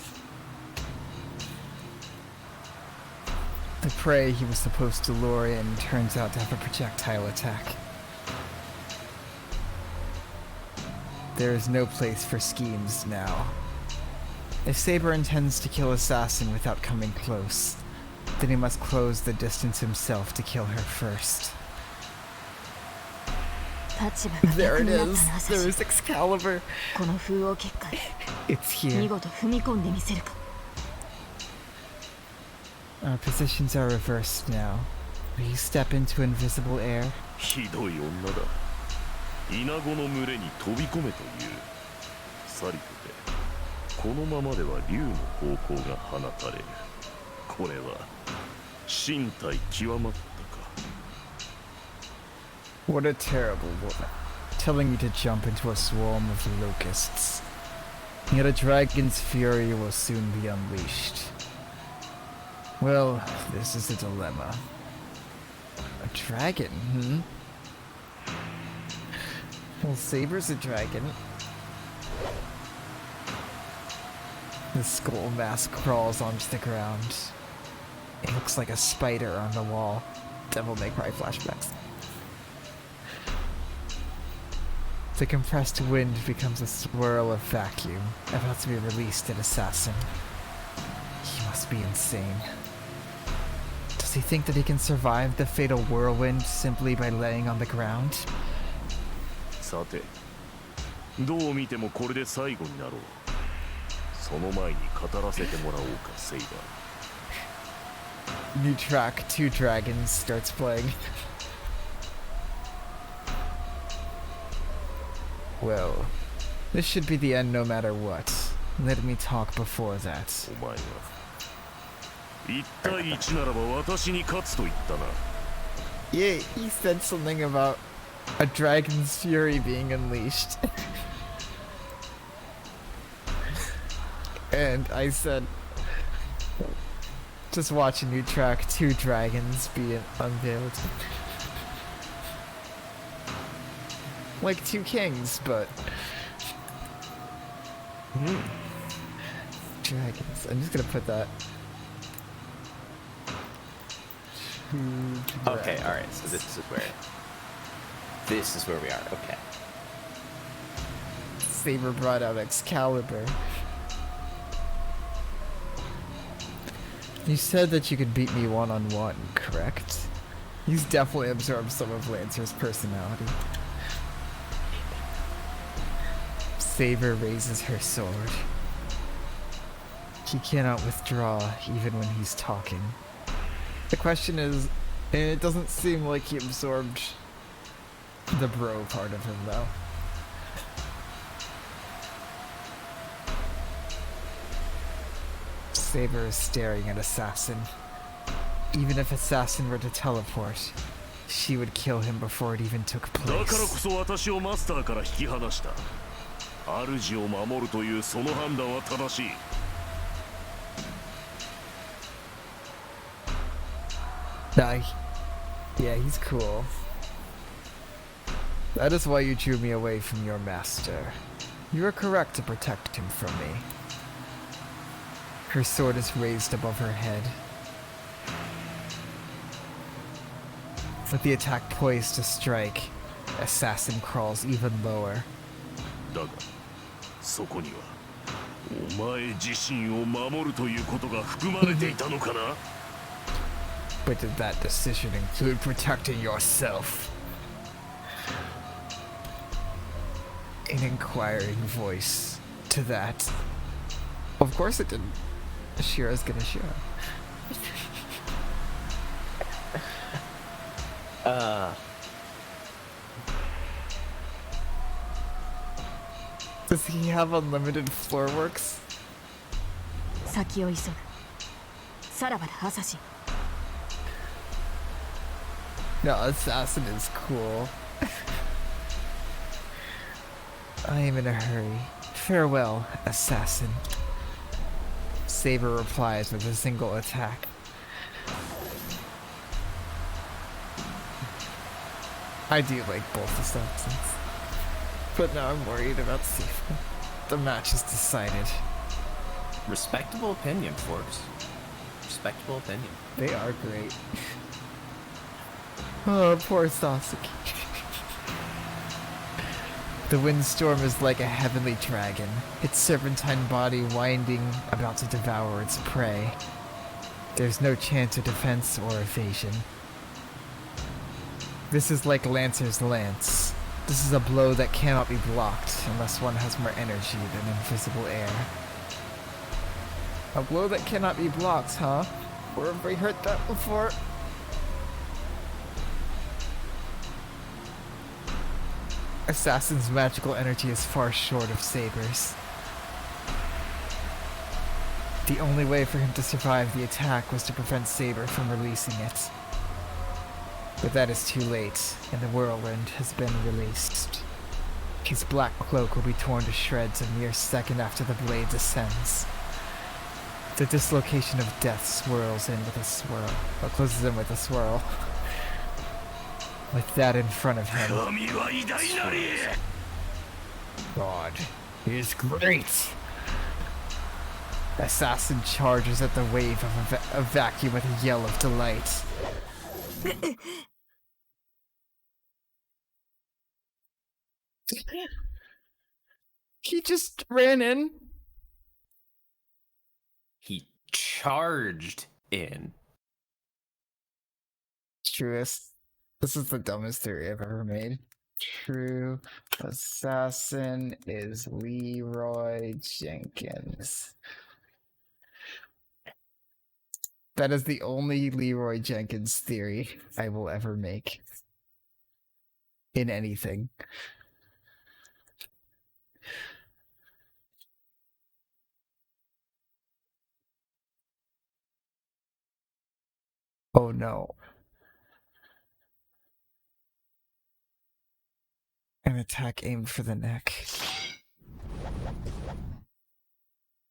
The prey he was supposed to lure in turns out to have a projectile attack. There is no place for schemes now. If Saber intends to kill Assassin without coming close, then he must close the distance himself to kill her first. There it is. There is Excalibur. It's here. Our positions are reversed now. Will you step into invisible air? ひどい女だ。イナゴの群れに飛び込めという。さりとて、このままでは竜の方向が放たれる。これは身体極まったか。 What a terrible woman. Telling you to jump into a swarm of locusts. Yet a dragon's fury will soon be unleashed. Well, this is a dilemma. A dragon, hmm? Well, Saber's a dragon. The skull mask crawls onto the ground. It looks like a spider on the wall. Devil May Cry flashbacks. The compressed wind becomes a swirl of vacuum, about to be released at Assassin. He must be insane. Does he think that he can survive the fatal whirlwind simply by laying on the ground? さて、どう見てもこれで最後になろう。その前に語らせてもらおうか、セイバー。 New track, Two Dragons starts playing. Well, this should be the end no matter what. Let me talk before that. お前が1対1ならば私に勝つと言ったな。 Yeah, he said something about a dragon's fury being unleashed. And I said, just watch a new track, Two Dragons be unveiled. Like two kings, but... Dragons. I'm just gonna put that. Okay, alright, so this is where we are, okay. Saber brought out Excalibur. You said that you could beat me one-on-one, correct? He's definitely absorbed some of Lancer's personality. Saber raises her sword. He cannot withdraw even when he's talking. The question is, it doesn't seem like he absorbed the bro part of him though. Saber is staring at Assassin. Even if Assassin were to teleport, she would kill him before it even took だからこ place. そ私をマスターから引き離した。主を守るというその判断は正しい。 Nah, yeah, he's cool. That is why you drew me away from your master. You were correct to protect him from me. Her sword is raised above her head. With the attack poised to strike, Assassin crawls even lower. だがそこにはお前自身を守るということが含まれていたのかな But did that decision include protecting yourself? An inquiring voice to that. Of course it didn't. Shira's gonna show. Does he have unlimited floorworks? 先を急ぐ。さらばだ、アサシン。 No, Assassin is cool. I am in a hurry. Farewell, Assassin. Saber replies with a single attack. I do like both Assassins. But now I'm worried about Sifu. The match is decided. Respectable opinion, Forbes. Respectable opinion. They are great. Oh, poor Sasuke. The windstorm is like a heavenly dragon, its serpentine body winding, about to devour its prey. There's no chance of defense or evasion. This is like Lancer's lance. This is a blow that cannot be blocked unless one has more energy than invisible air. A blow that cannot be blocked, huh? Where have we heard that before? Assassin's magical energy is far short of Saber's. The only way for him to survive the attack was to prevent Saber from releasing it. But that is too late, and the whirlwind has been released. His black cloak will be torn to shreds a mere second after the blade descends. The dislocation of death swirls in with a swirl, or closes in with a swirl. With that in front of him. God, he is great! Assassin charges at the wave of a vacuum with a yell of delight. He just ran in. He charged in. Truest. This is the dumbest theory I've ever made. True assassin is Leroy Jenkins. That is the only Leroy Jenkins theory I will ever make. In anything. Oh no. An attack aimed for the neck.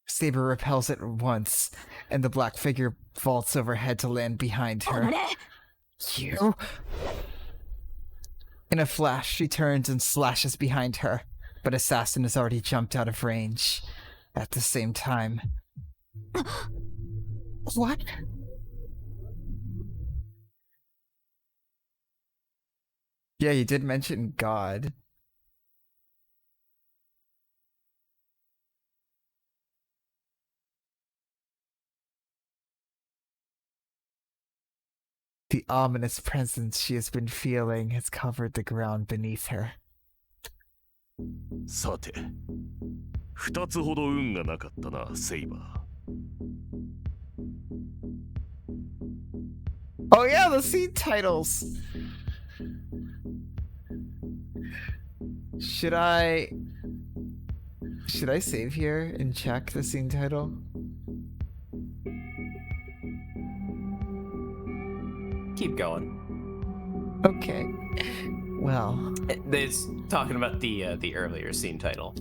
Saber repels it once, and the black figure vaults overhead to land behind her. You? In a flash, she turns and slashes behind her, but Assassin has already jumped out of range. At the same time. What? Yeah, you did mention God. The ominous presence she has been feeling has covered the ground beneath her. さて、2つほど運がなかったな、セイバー。Oh yeah, the scene titles! Should I save here and check the scene title? Keep going. Okay. Well, It's talking about the earlier scene title.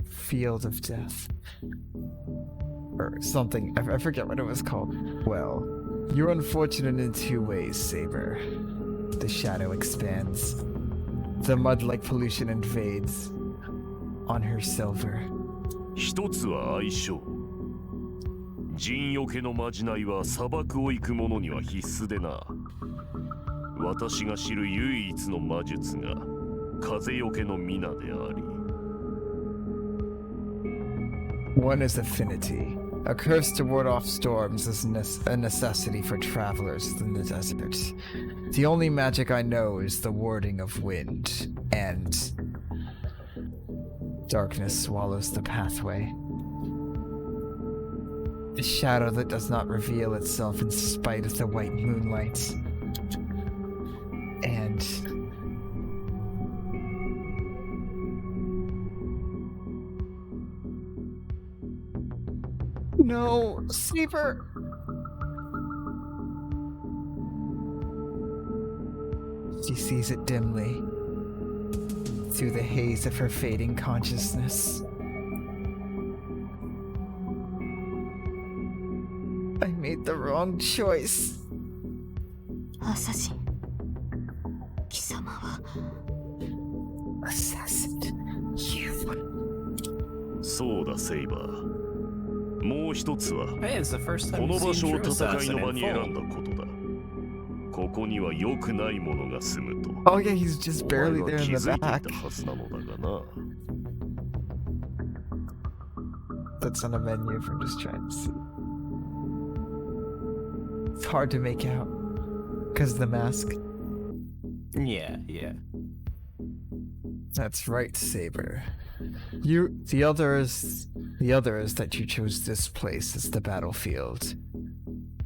Field of Death. Or something. I forget what it was called. Well, you're unfortunate in two ways, Saber. The shadow expands. The mud-like pollution invades. On her silver. 一つは相性。陣よけのまじないは砂漠を行く者には必須でな。私が知る唯一の魔術が風よけの皆であり。One is affinity. A curse to ward off storms is a necessity for travelers in the desert. The only magic I know is the warding of wind, and darkness swallows the pathway. The shadow that does not reveal itself in spite of the white moonlight. And no, Saber! She sees it dimly, through the haze of her fading consciousness. I made the wrong choice. アサシン貴様は Assassin, you. そうだセイバー。もう一つは Hey, it's the first こ time の we've 場所 seen を True 戦い Assassin の場 in に選 full. んだことだ。ここには良くないものが住むと。 Oh yeah, he's just お前 barely は there 気 in づ the いてい back. たはずなのだがな。 That's on a menu if I'm just trying to see. It's hard to make out because of the mask. Yeah, yeah. That's right, Saber. The other is that you chose this place as the battlefield.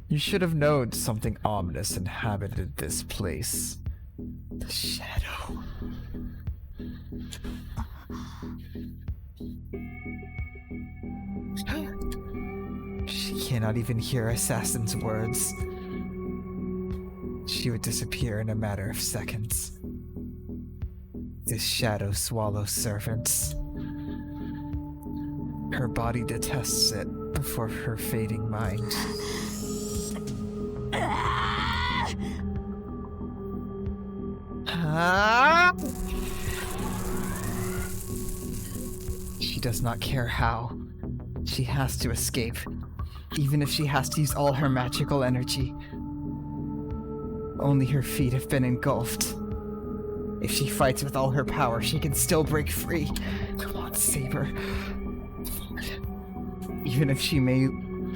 You should have known something ominous inhabited this place. The shadow. She cannot even hear Assassin's words. She would disappear in a matter of seconds. This shadow swallows servants. Her body detests it before her fading mind. Ah! She does not care how. She has to escape, even if she has to use all her magical energy. Only her feet have been engulfed. If she fights with all her power, she can still break free. Come on, Saber. Even if she may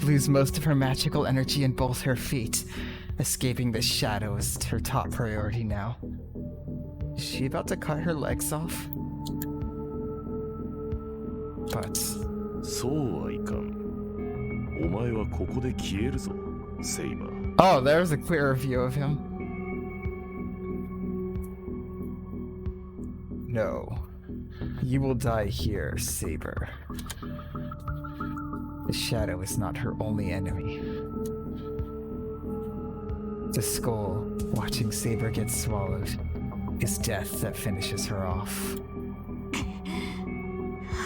lose most of her magical energy in both her feet, escaping the shadow is her top priority now. Is she about to cut her legs off? But そうはいかん。お前はここで消えるぞ、セイバー。 oh, there's a clearer view of him. No. You will die here, Saber. The shadow is not her only enemy. The skull, watching Saber get swallowed, is death that finishes her off.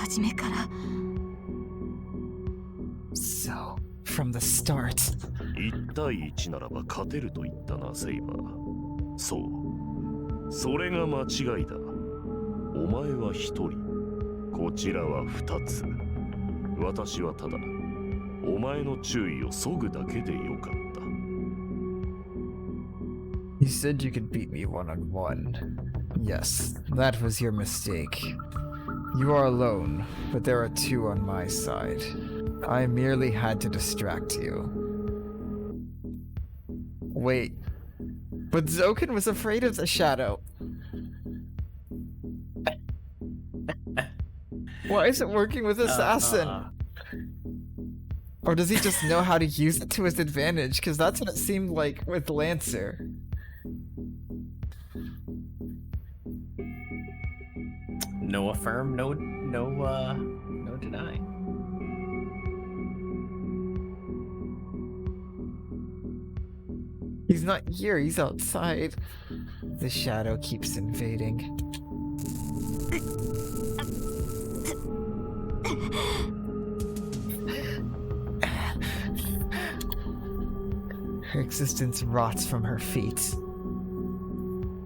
初めから So, from the start, 1対1ならば勝てると言ったな、セイバー。そう。それが間違いだ。お前は1人。こちらは2つ。私はただ、お前の注意を削ぐだけでよかった。you said you could beat me one-on-one. Yes, that was your mistake. You are alone, but there are two on my side. I merely had to distract you. Wait, but Zoken was afraid of the shadow. Why is it working with Assassin? Or does he just know how to use it to his advantage? Because that's what it seemed like with Lancer. No affirm, no deny. He's not here, he's outside. The shadow keeps invading. Her existence rots from her feet.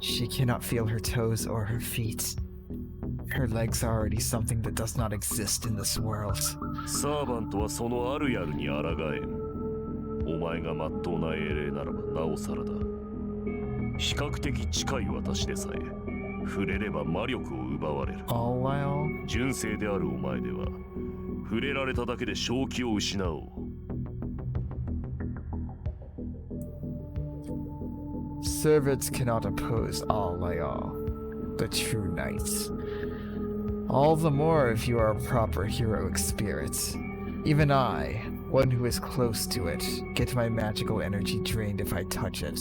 She cannot feel her toes or her feet. Her legs are already something that does not exist in this world. サーバントはそのあるやるに抗えん。お前が真っ当な英霊ならばなおさらだ。比較的近い私でさえ触れれば魔力を奪われる。 All while 純正であるお前では触れられただけで正気を失おう。 servants cannot oppose All, the true knight. All the more if you are a proper heroic spirit. Even I, one who is close to it, get my magical energy drained if I touch it.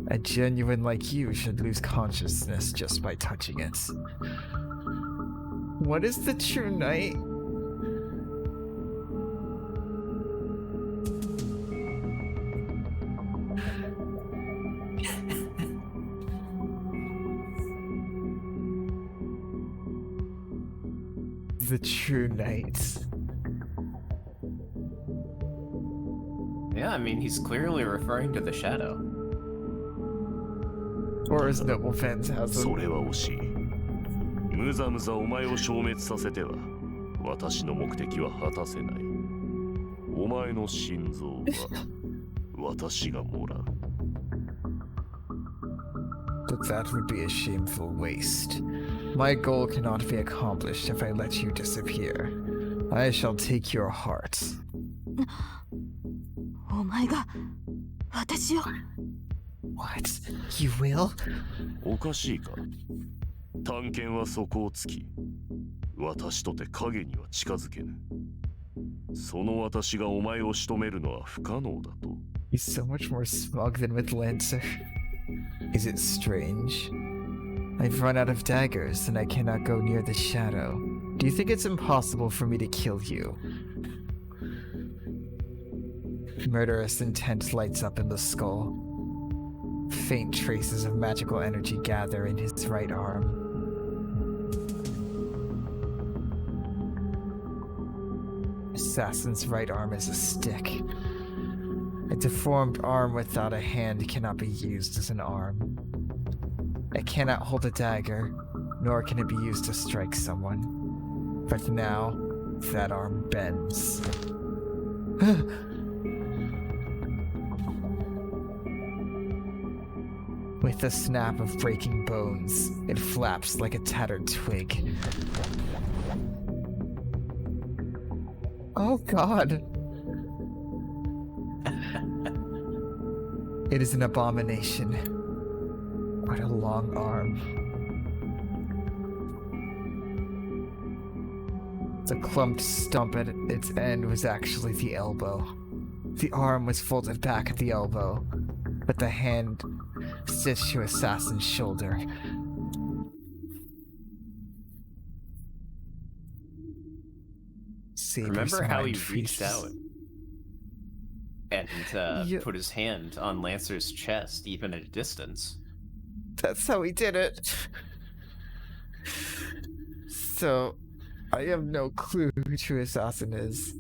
A genuine like you should lose consciousness just by touching it. What is the true knight? The true knight. Yeah, I mean, he's clearly referring to the shadow. Or as Noble そ Phantasm. れは惜しい。むざむざお前を消滅させては私の目的は果たせない。お前の心臓は私がもらう。 But that would be a shameful waste. My goal cannot be accomplished if I let you disappear. I shall take your heart. お前が私を What? You will? おかしいか。探検は底をつき、私とて影には近づけぬ。その私がお前を仕留めるのは不可能だと。 He's so much more smug than with Lancer. Is it strange? I've run out of daggers and I cannot go near the shadow. Do you think it's impossible for me to kill you? Murderous intent lights up in the skull. Faint traces of magical energy gather in his right arm. Assassin's right arm is a stick. A deformed arm without a hand cannot be used as an arm. It cannot hold a dagger, nor can it be used to strike someone. But now, that arm bends. With a snap of breaking bones, it flaps like a tattered twig. Oh god! It is an abomination. What a long arm. The clumped stump at its end was actually the elbow. The arm was folded back at the elbow, but the hand stitched to Assassin's shoulder. Saber's Remember how he mind reached freezes. out and Yeah. put his hand on Lancer's chest, even at a distance? That's how he did it. So, I have no clue who True Assassin is.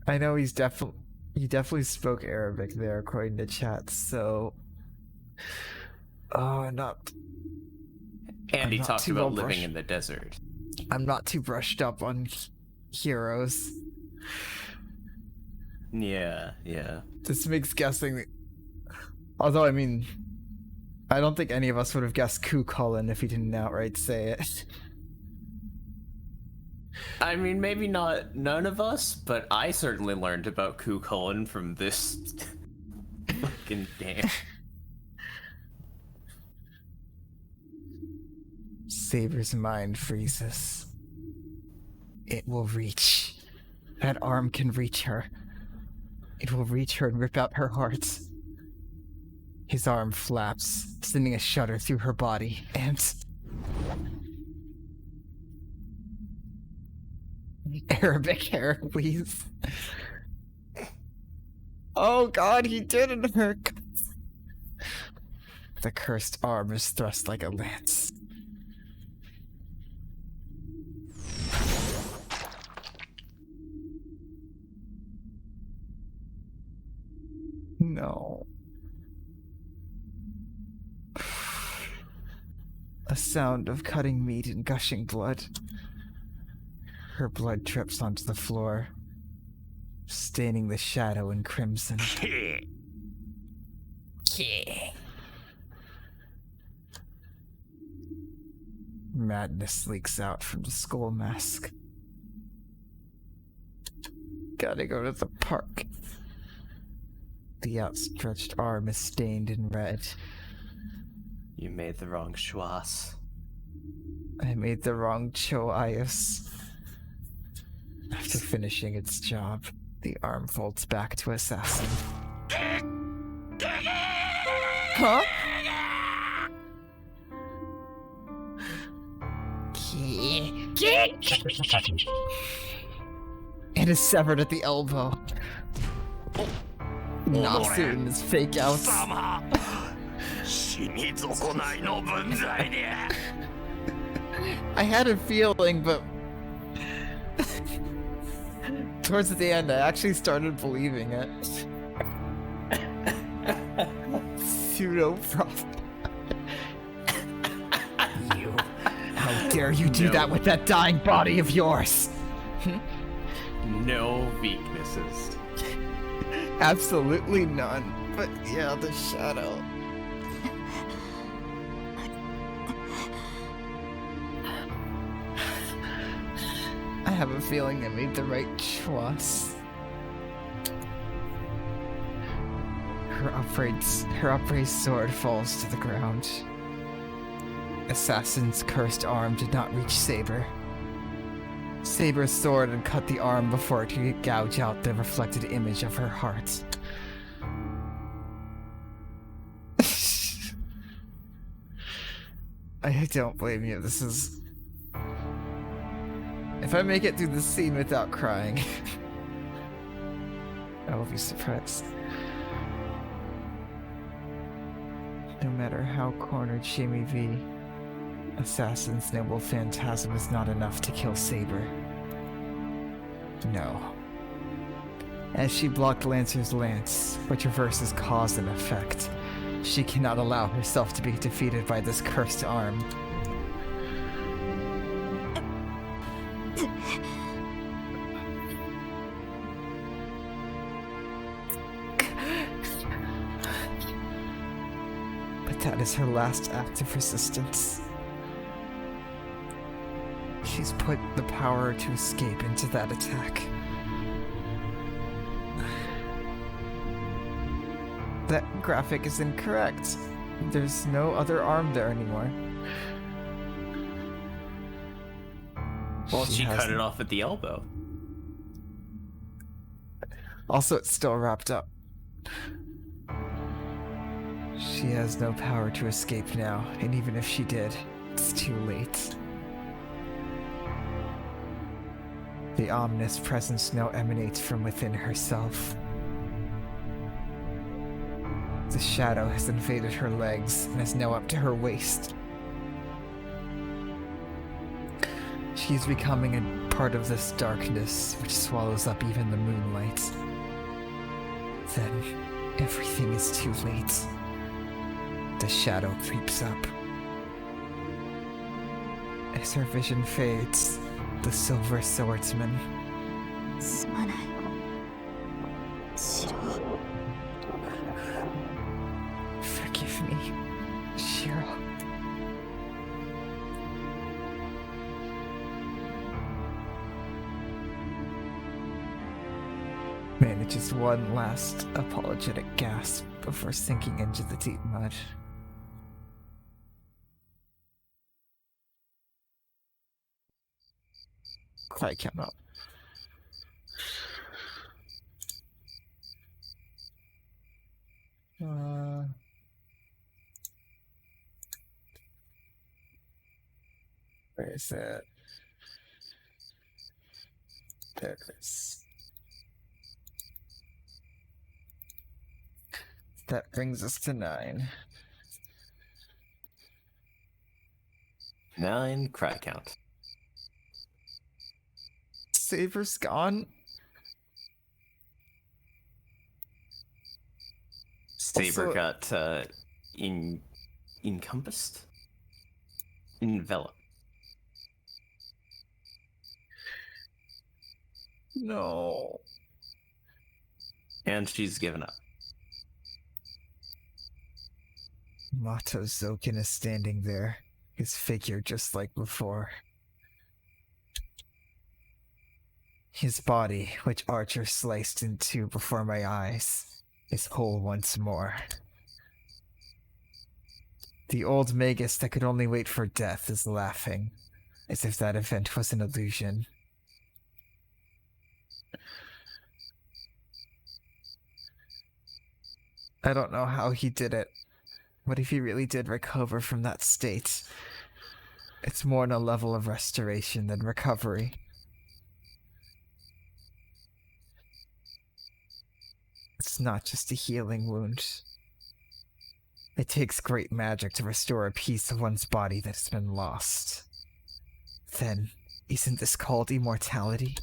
I know he definitely spoke Arabic there, according to chat. So, not. And he not talked too about well living brushed. in the desert. I'm not too brushed up on heroes. Yeah, yeah. This makes guessing. Although, I mean, I don't think any of us would have guessed Ku Cullen if he didn't outright say it. I mean, maybe not none of us, but I certainly learned about Ku Cullen from this fucking game. Saber's mind freezes. It will reach. That arm can reach her. It will reach her and rip out her heart. His arm flaps, sending a shudder through her body, and... Arabic Heracles. Oh god, he did it, her. The cursed arm is thrust like a lance. No. A sound of cutting meat and gushing blood. Her blood drips onto the floor, staining the shadow in crimson. Madness leaks out from the skull mask. Gotta go to the park. The outstretched arm is stained in red. You made the wrong choice. I made the wrong choice. After finishing its job, the arm folds back to Assassin. Huh? It is severed at the elbow. Nasu and his fake outs. I had a feeling, but towards the end, I actually started believing it. Pseudo prophet. How dare you do that with that dying body of yours? No weaknesses. Absolutely none. But yeah, the shadow. I have a feeling I made the right choice. Her upraised sword falls to the ground. Assassin's cursed arm did not reach Saber. Saber's sword had cut the arm before it could gouge out the reflected image of her heart. I don't blame you. This is... If I make it through this scene without crying, I will be surprised. No matter how cornered she may be, Assassin's noble phantasm is not enough to kill Saber. No. As she blocked Lancer's lance, which reverses cause and effect, she cannot allow herself to be defeated by this cursed arm. But that is her last act of resistance. She's put the power to escape into that attack. That graphic is incorrect. There's no other arm there anymore. Well, she cut it off at the elbow. Also, it's still wrapped up. She has no power to escape now, and even if she did, it's too late. The ominous presence now emanates from within herself. The shadow has invaded her legs and is now up to her waist. She's becoming a part of this darkness which swallows up even the moonlight. Then, everything is too late. The shadow creeps up. As her vision fades, the Silver Swordsman. すまない。シロ。 Forgive me, Shiro. Manages one last apologetic gasp before sinking into the deep mud. Cry count up. Where is it? There it is. That brings us to 9. 9 cry count. Saber's gone. Saber Also- got encompassed? Enveloped. No. And she's given up. Mato Zoken is standing there, his figure just like before. His body, which Archer sliced in two before my eyes, is whole once more. The old Magus that could only wait for death is laughing, as if that event was an illusion. I don't know how he did it, but if he really did recover from that state, it's more on a level of restoration than recovery. It's not just a healing wound. It takes great magic to restore a piece of one's body that has been lost. Then, isn't this called immortality?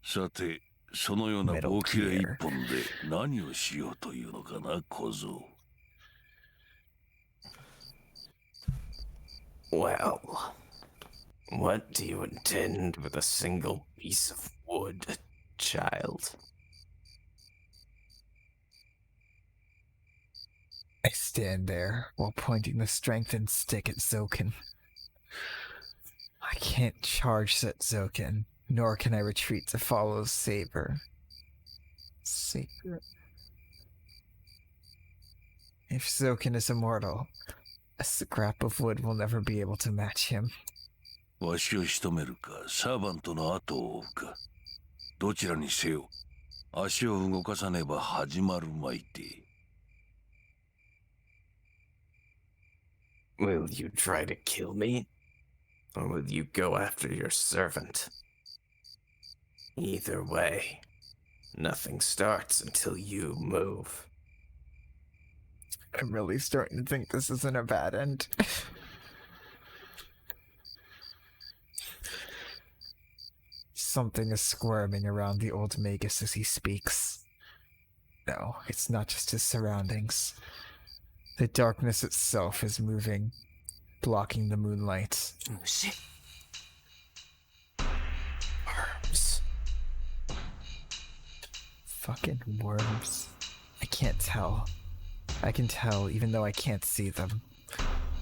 さて、そのような棒切れ一本で何をしようというのかな、小僧。Well, what do you intend with a single piece of wood, child? I stand there while pointing the strengthened stick at Zoken. I can't charge at Zoken, nor can I retreat to follow Saber. Saber? If Zoken is immortal, a scrap of wood will never be able to match him. わしを仕留めるか、サーバントの後を追うか。どちらにせよ、足を動かさねば始まるまいて。Will you try to kill me? Or will you go after your servant? Either way, nothing starts until you move. I'm really starting to think this isn't a bad end. Something is squirming around the old Magus as he speaks. No, it's not just his surroundings. The darkness itself is moving, blocking the moonlight. Oh, shit. Worms. Fucking worms. I can't tell. I can tell even though I can't see them.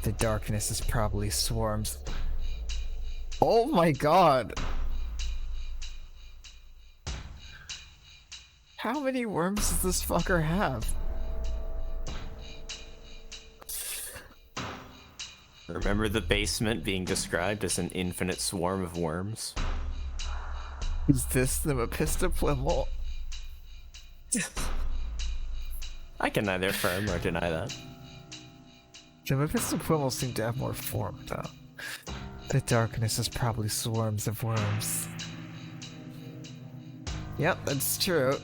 The darkness is probably swarms. Oh my god! How many worms does this fucker have? Remember the basement being described as an infinite swarm of worms? Is this the Mephistophelimal? I can neither affirm or deny that. The Mephistophelimal seem to have more form, though. The darkness is probably swarms of worms. Yep, that's true.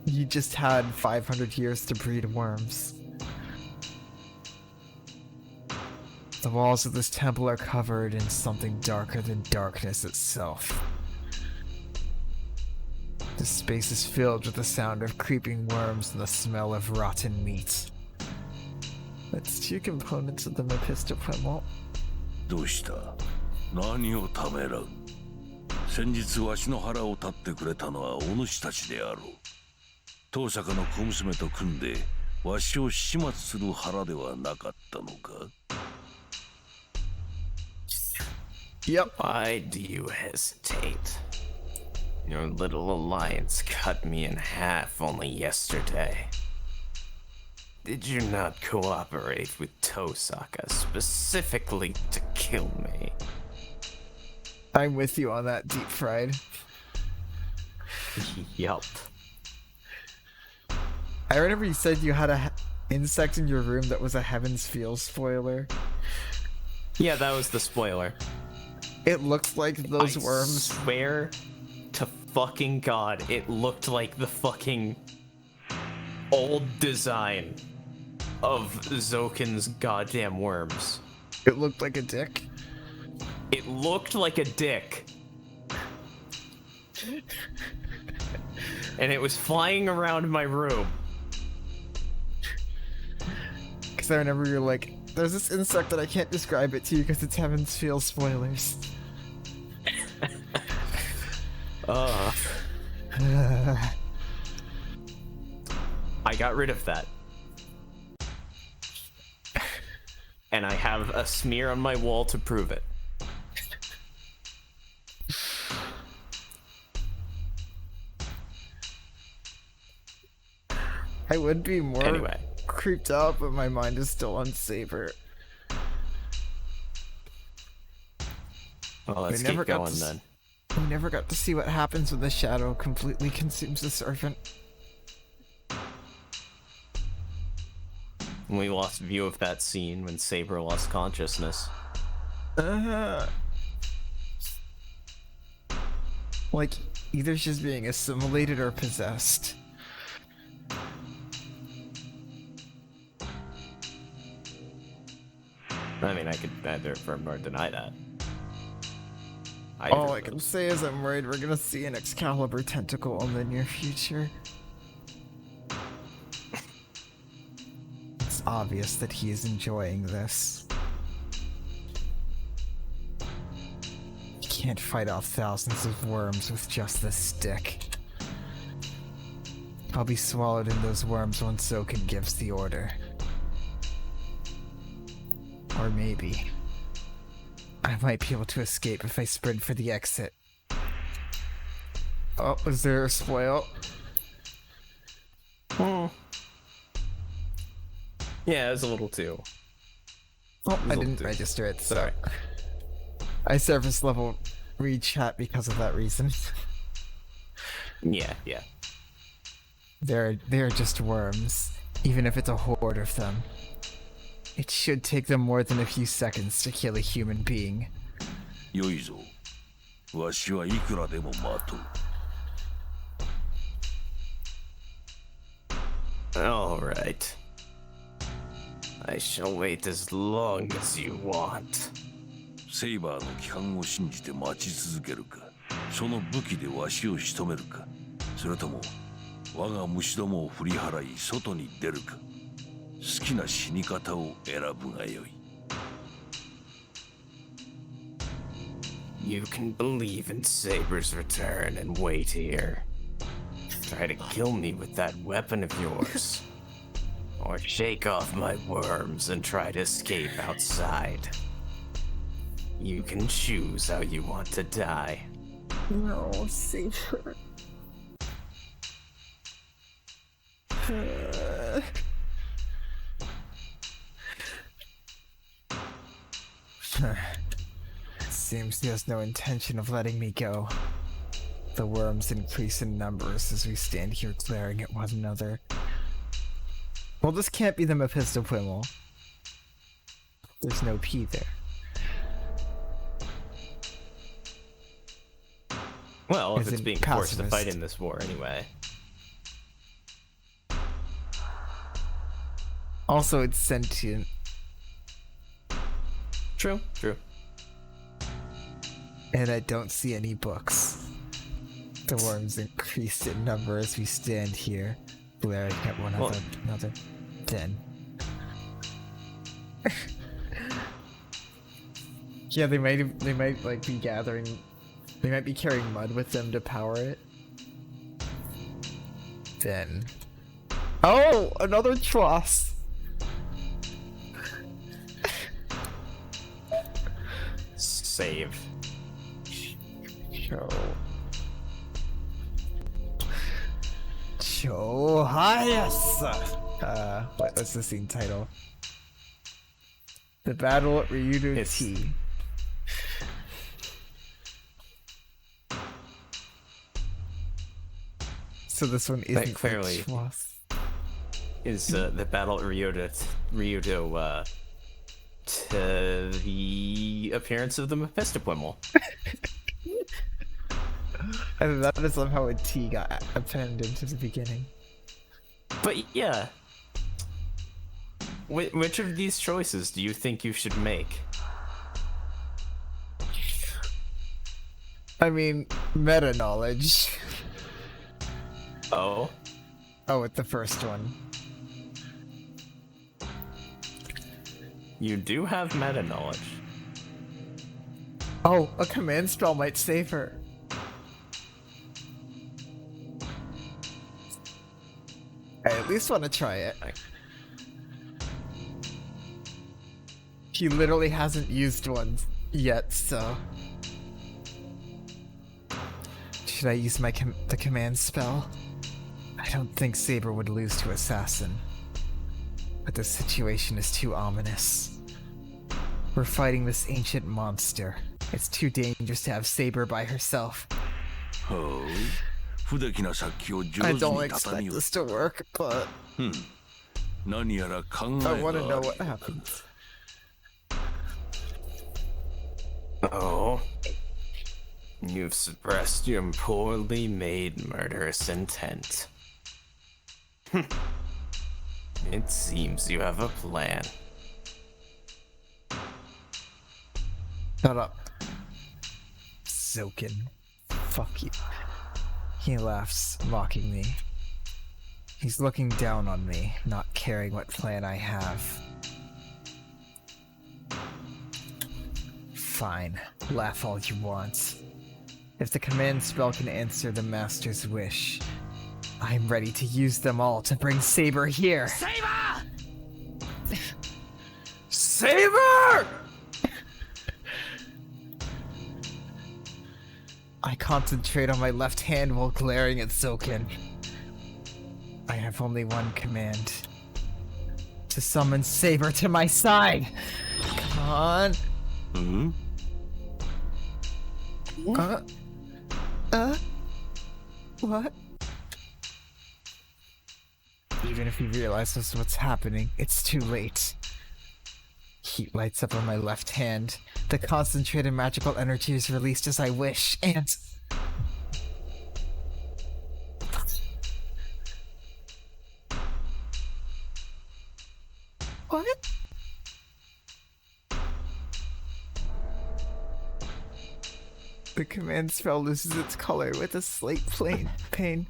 You just had 500 years to breed worms. The walls of this temple are covered in something darker than darkness itself. The space is filled with the sound of creeping worms and the smell of rotten meat. That's two components of the Mephistophelimal. どうした？何をためらう？先日わしの腹を立ってくれたのはお主たちであろう。当坂の小娘と組んでわしを始末する腹ではなかったのか？ Yep. Why do you hesitate? Your little alliance cut me in half only yesterday. Did you not cooperate with Tosaka specifically to kill me? I'm with you on that, Deep Fried. Yup. I remember you said you had a insect in your room that was a Heaven's Feel spoiler. Yeah, that was the spoiler. It looked like those worms. Swear to fucking God, it looked like the fucking old design of Zoken's goddamn worms. It looked like a dick. It looked like a dick. And it was flying around my room. Because I remember you're like, there's this insect that I can't describe it to you because it's Heaven's Feel spoilers. I got rid of that. And I have a smear on my wall to prove it. I would be more Anyway. creeped out, but my mind is still on Saber. Well, let's We never keep got going to then. We never got to see what happens when the shadow completely consumes the servant. We lost view of that scene when Saber lost consciousness. Like, either she's being assimilated or possessed. I mean, I could neither affirm nor deny that. All I can say is I'm worried we're gonna see an Excalibur tentacle in the near future. It's obvious that he is enjoying this. You can't fight off thousands of worms with just this stick. I'll be swallowed in those worms once Zoken gives the order. Or maybe I might be able to escape if I sprint for the exit. Oh, is there a spoil? Yeah, it was a little too. Oh, I Little didn't too. register it, so Sorry. I surface level read chat because of that reason. Yeah. They're just worms, even if it's a horde of them. It should take them more than a few seconds to kill a human being. よいぞ。わしはいくらでも待とう。 Alright. I shall wait as long as you want. セイバーの帰還を信じて待ち続けるか、その武器でわしを仕留めるか、それとも我が虫どもを振り払い外に出るか、好きな死に方を選ぶがよい。 You can believe in Saber's return and wait here. Try to kill me with that weapon of yours. Or shake off my worms and try to escape outside. You can choose how you want to die. No, Saber. Seems he has no intention of letting me go. The worms increase in numbers as we stand here glaring at one another. Well, this can't be the Mephistophilem. There's no P there. Well, if As it's in being forced to pacifist. fight in this war anyway. Also, it's sentient. True. And I don't see any books. The worms increase in number as we stand here, glaring at one Well- another. Then. Yeah, they might like be gathering. They might be carrying mud with them to power it. Then. Oh, another Tross. Save. Cho Hayasa. What's the scene title? The Battle at Ryudo It's- T. So this one isn't clearly- Tross. Is the battle at Ryudo to the appearance of the Mephistophilem. And that is somehow a T got appended to the beginning. But yeah, which of these choices do you think you should make? I mean, meta knowledge. Oh, Oh, with the first one. you do have meta knowledge. Oh, a command spell might save her. at least want to try it. He literally hasn't used one yet, so... Should I use my the command spell? I don't think Saber would lose to Assassin. But the situation is too ominous. We're fighting this ancient monster. It's too dangerous to have Saber by herself. Oh, I don't expect this to work, but... I want to know what happens. Oh. You've suppressed your poorly made murderous intent. It seems you have a plan. Shut up. Zoken. Fuck you. He laughs, mocking me. He's looking down on me, not caring what plan I have. Fine. Laugh all you want. If the command spell can answer the Master's wish, I'm ready to use them all to bring Saber here! Saber! Saber! I concentrate on my left hand while glaring at Zoken. I have only one command. To summon Saber to my side! Come on! What? Even if he realizes what's happening, it's too late. Heat lights up on my left hand. The concentrated magical energy is released as I wish, and... What? The command spell loses its color with a slight pain.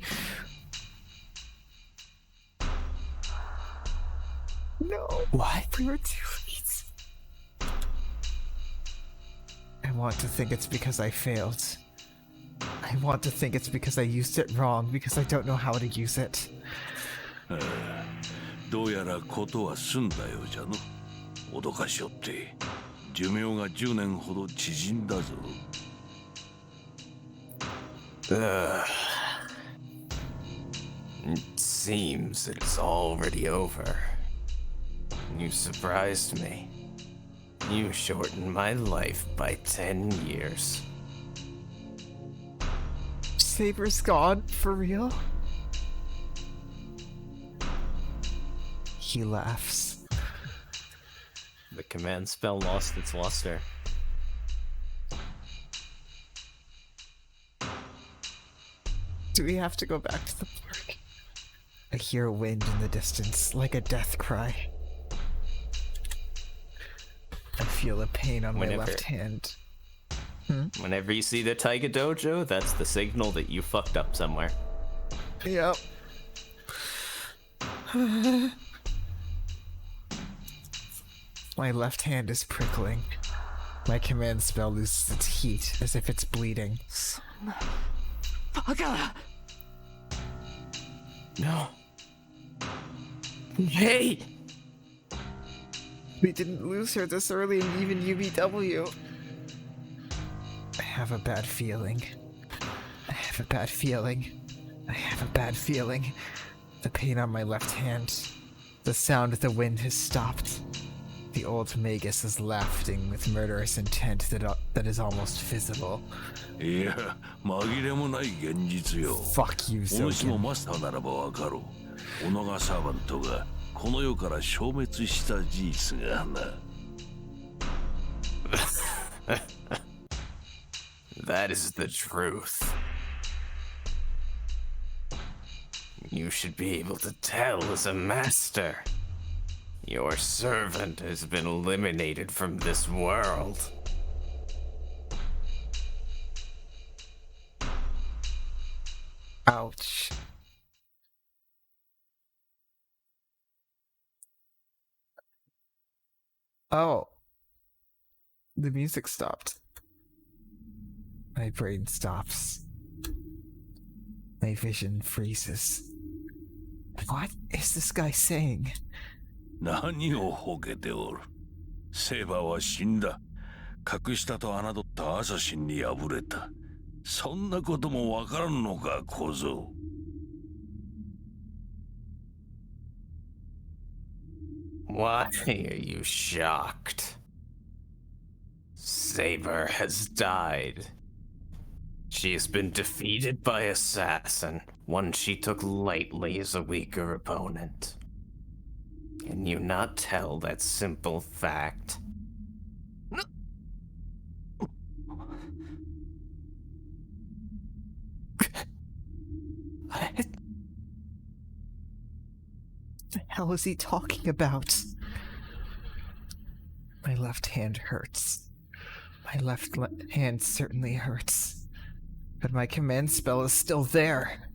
No. What? We were too late. I want to think it's because I failed. I want to think it's because I used it wrong, because I don't know how to use it. どうやらことは済んだようじゃの。脅かしおって、寿命が10年ほど縮んだぞ。It seems it's already over. You surprised me. You shortened my life by 10 years. Saber's gone? For real? He laughs. The command spell lost its luster. Do we have to go back to the park? I hear a wind in the distance, like a death cry. I feel a pain on my left hand. Whenever you see the Taiga Dojo, that's the signal that you fucked up somewhere. Yep. My left hand is prickling. My command spell loses its heat, as if it's bleeding. No. Hey! We didn't lose her this early in even UBW. I have a bad feeling. I have a bad feeling. I have a bad feeling. The pain on my left hand. The sound of the wind has stopped. The old Magus is laughing with murderous intent that is almost visible. いや、紛れもない現実よ。 Fuck you, お主も Zoken. マスターならばわかろう。オノガサーバントがこの世から消滅した事実がな。That is the truth. You should be able to tell as a master. Your servant has been eliminated from this world. Ouch. Oh. The music stopped. My brain stops. My vision freezes. What is this guy saying? 何をほけておる。セーバーは死んだ。格下と侮ったアサシンに敗れた。そんなこともわからんのか、小僧。Why are you shocked? Saber has died. She has been defeated by Assassin, one she took lightly as a weaker opponent. Can you not tell that simple fact? What the hell is he talking about? My left hand hurts. My left hand certainly hurts. But my command spell is still there.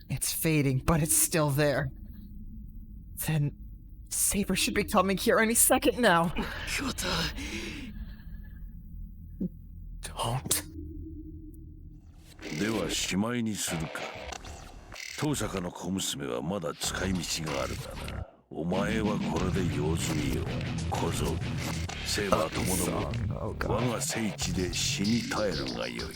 It's fading, but it's still there. Then Saber should be coming here any second now. Don't. ではしまいにするか。当坂の小娘はまだ使い道があるがな。お前はこれで用済みよ、小僧。セーバーともども我が聖地で死に絶えるがよい。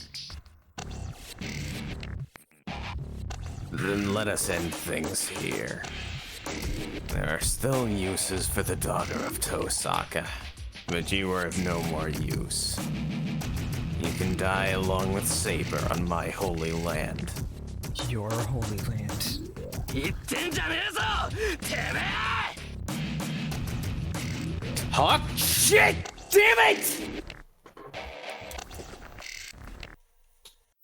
Then let us end things here. There are still uses for the daughter of Tosaka, but you are of no more use. You can die along with Saber on my holy land. Your holy land. 言ってんじゃねえぞてめえ Talk shit! Damn it!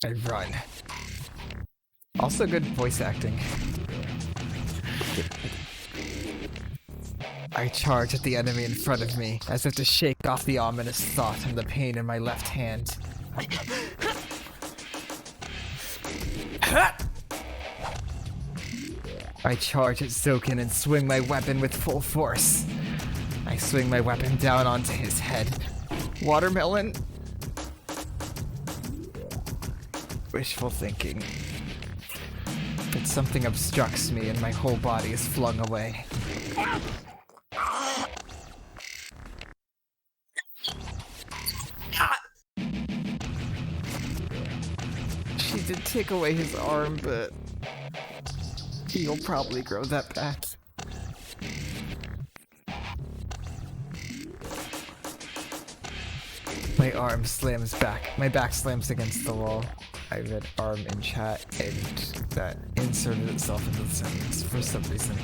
I run. Also good voice acting. I charge at the enemy in front of me, as if to shake off the ominous thought and the pain in my left hand. I charge at Zoken and swing my weapon with full force. I swing my weapon down onto his head. Watermelon? Wishful thinking. But something obstructs me and my whole body is flung away. She did take away his arm, but he'll probably grow that back. My arm slams back. My back slams against the wall. I read arm in chat and that inserted itself into the sentence for some reason.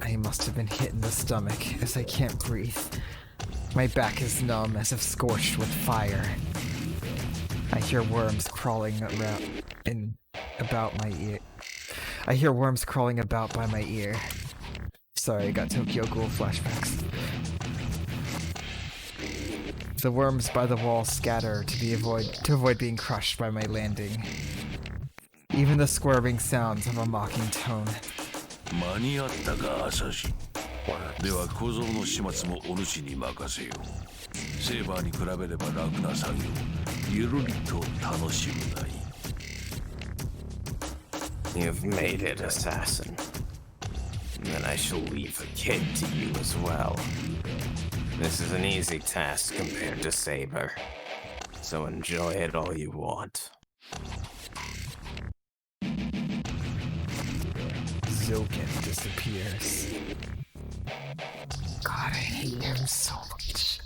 I must have been hit in the stomach as I can't breathe. My back is numb as if scorched with fire. I hear worms crawling around about my ear. I hear worms crawling about by my ear. Sorry, I got Tokyo Ghoul flashbacks. The worms by the wall scatter to avoid being crushed by my landing. Even the squirming sounds have a mocking tone. 間に合ったか、アサシン。では小僧の始末もお主に任せよう。セーバーに比べれば楽な作業。ゆるりと楽しむがいい。 You've made it, assassin. Then I shall leave the kid to you as well. This is an easy task compared to Saber, so enjoy it all you want. Zoken disappears. God, I hate him so much.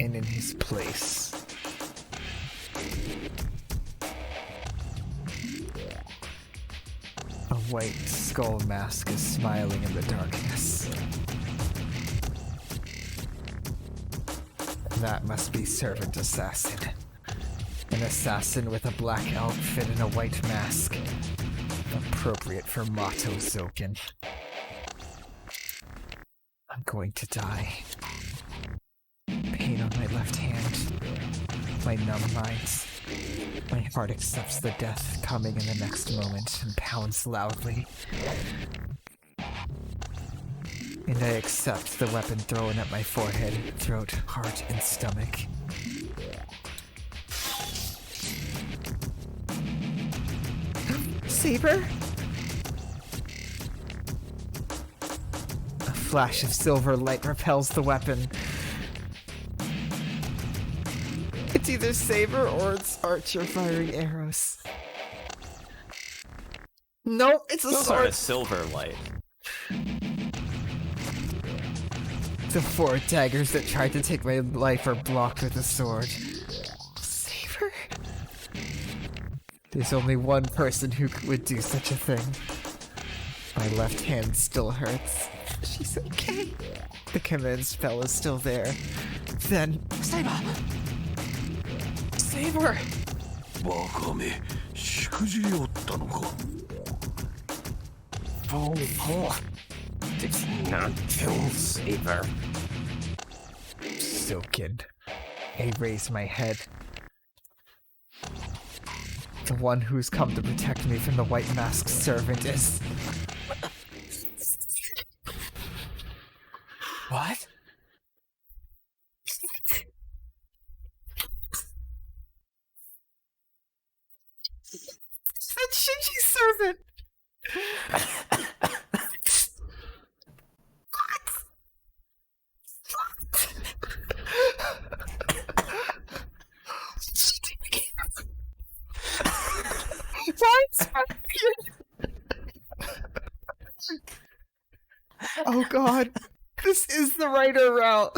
And in his place, a white skull mask is smiling in the darkness. That must be Servant Assassin. An assassin with a black outfit and a white mask. Appropriate for Mato Zoken. I'm going to die. Pain on my left hand. My numb mind. My heart accepts the death coming in the next moment and pounds loudly. And I accept the weapon thrown at my forehead, throat, heart, and stomach. saber? A flash of silver light repels the weapon. It's either saber or it's Archer firing arrows. Nope, it's a Those sword. aren't a silver light. The 4 daggers that tried to take my life are blocked with a sword. Saber? There's only one person who would do such a thing. My left hand still hurts. She's okay. The command spell is still there. Then... Saber! Saber! バカめ、しくじりおったのか。Oh, did not kill Saber. Zokin. I raise my head. The one who's come to protect me from the white masked servant is... What? That Shinji servant! Oh god, this is the Rider route.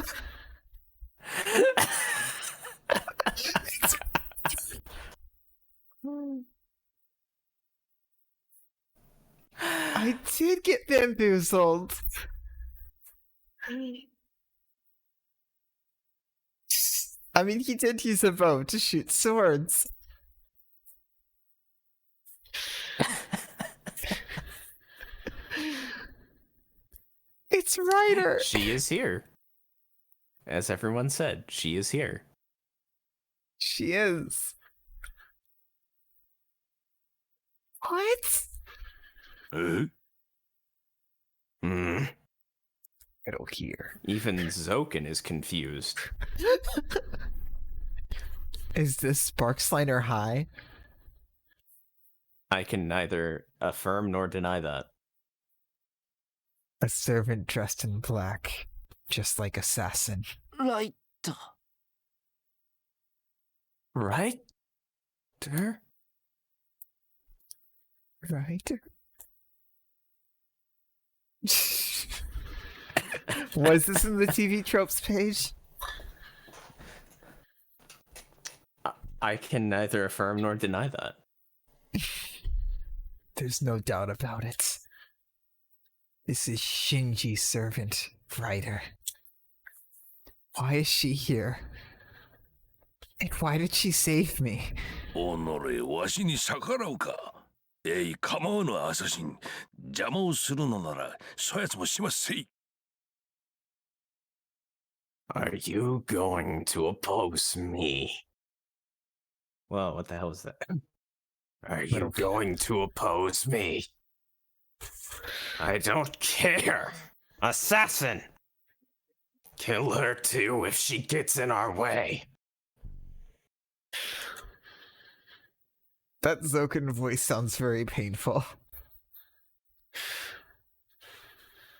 I did get bamboozled. I mean, he did use a bow to shoot swords. It's Rider. She is here. As everyone said, she is here. She is. What? え Hmm. I don't hear. Even Zokin is confused. Is this Sparksliner high? I can neither affirm nor deny that. A servant dressed in black, just like Assassin. ライト。 Right? There? Right? Was this in the TV tropes page? I can neither affirm nor deny that. There's no doubt about it. This is Shinji's servant, Rider. Why is she here? And why did she save me? おのれ、わしに逆らうか。えい、構わぬアサシン。邪魔をするのなら、そやつもしますせい。Are you going to oppose me? Well, what the hell is that? Are you going to oppose me? I don't care. Assassin! Kill her too if she gets in our way. That Zokin voice sounds very painful.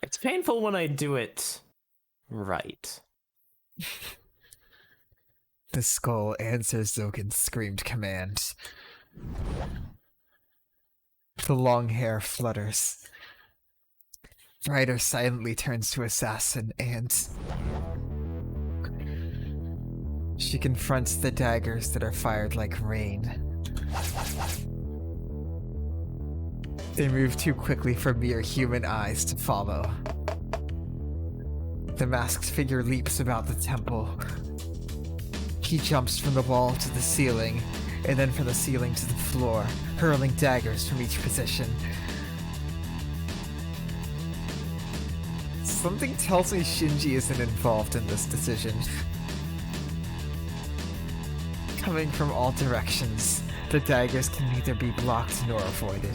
It's painful when I do it right. The skull answers Zokin's screamed command. The long hair flutters. Rider silently turns to Assassin and... she confronts the daggers that are fired like rain. They move too quickly for mere human eyes to follow. The masked figure leaps about the temple. He jumps from the wall to the ceiling, and then from the ceiling to the floor, hurling daggers from each position. Something tells me Shinji isn't involved in this decision. Coming from all directions, the daggers can neither be blocked nor avoided.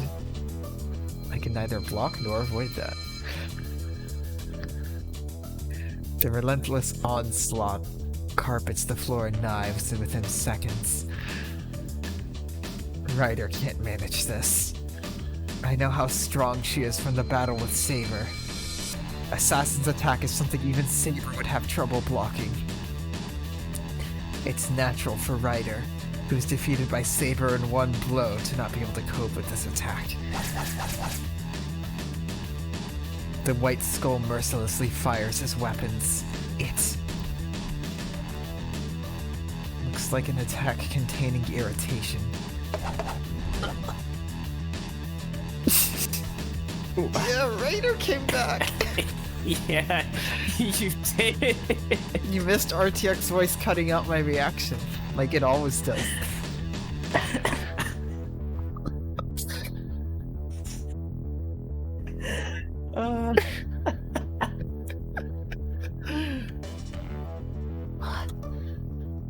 I can neither block nor avoid that. The relentless onslaught carpets the floor in knives within seconds. Rider can't manage this. I know how strong she is from the battle with Saber. Assassin's attack is something even Saber would have trouble blocking. It's natural for Ryder, who's defeated by Saber in one blow, to not be able to cope with this attack. The White Skull mercilessly fires his weapons. It looks like an attack containing irritation. Yeah, Ryder came back! Yeah, you did. You missed RTX voice cutting out my reaction, like it always does.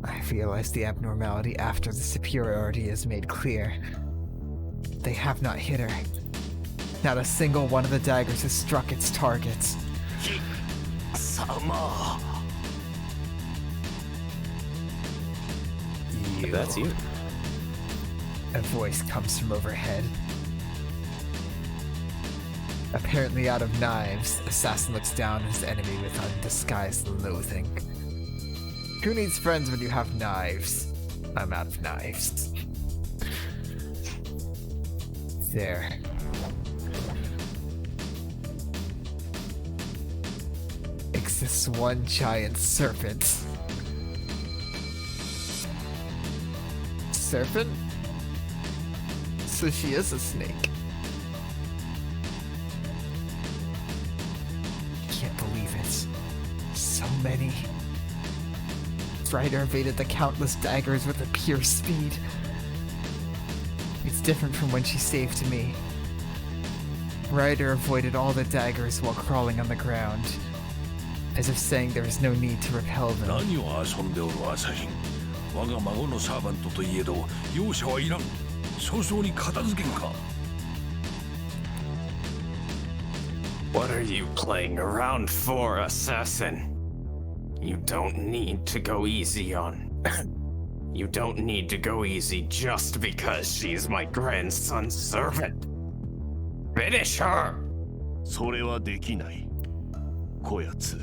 I realized the abnormality after the superiority is made clear. They have not hit her. Not a single one of the daggers has struck its targets. Sama. That's you. A voice comes from overhead. Apparently out of knives, Assassin looks down at his enemy with undisguised loathing. Who needs friends when you have knives? I'm out of knives. There. Exists one giant serpent. Serpent? So she is a snake. Can't believe it. So many. Ryder evaded the countless daggers with a pure speed. It's different from when she saved me. Ryder avoided all the daggers while crawling on the ground, as if saying there was no need to repel them. 何を遊んでおる朝日。我が孫のサーバントといえど容赦はいらん。早々に片付けんか。What are you playing around for, Assassin? You don't need to go easy on... You don't need to go easy just because she's my grandson's servant. Finish her! それはできない。こやつ、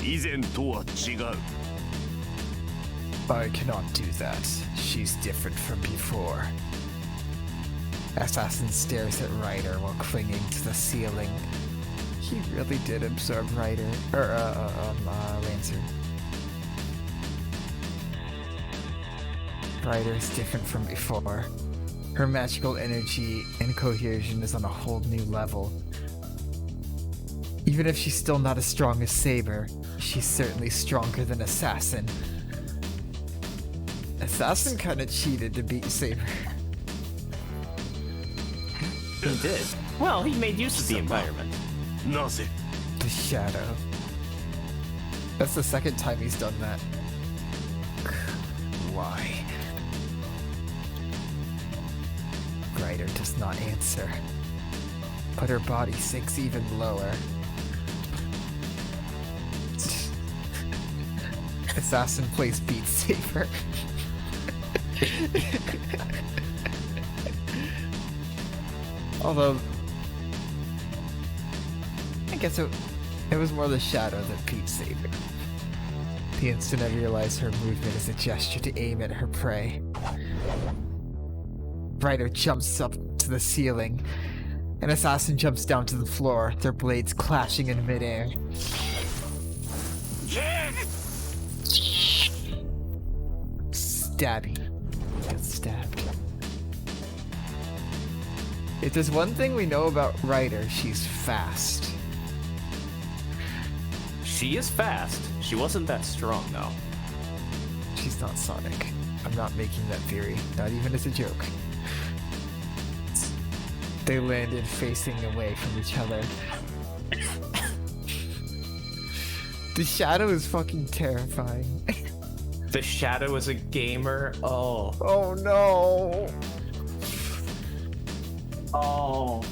以前とは違う。I cannot do that. She's different from before. Assassin stares at Ryder while clinging to the ceiling. He really did absorb Ryder, Lancer. Ryder is different from before. Her magical energy and cohesion is on a whole new level. Even if she's still not as strong as Saber, she's certainly stronger than Assassin. Assassin kinda cheated to beat Saber. He did. Well, he made use of the environment. なぜ The Shadow. That's the second time he's done that. Why? Ryder does not answer, but her body sinks even lower. Assassin plays Beat Saber. Although, I guess it was more the Shadow than Beat Saber. The instant I realized her movement is a gesture to aim at her prey. Ryder jumps up to the ceiling, and Assassin jumps down to the floor, their blades clashing in midair. Stabby. Gets stabbed. If there's one thing we know about Ryder, she's fast. She is fast. She wasn't that strong, though. She's not Sonic. I'm not making that theory, not even as a joke. They landed facing away from each other. The Shadow is fucking terrifying. The Shadow is a gamer? Oh. Oh no! Oh.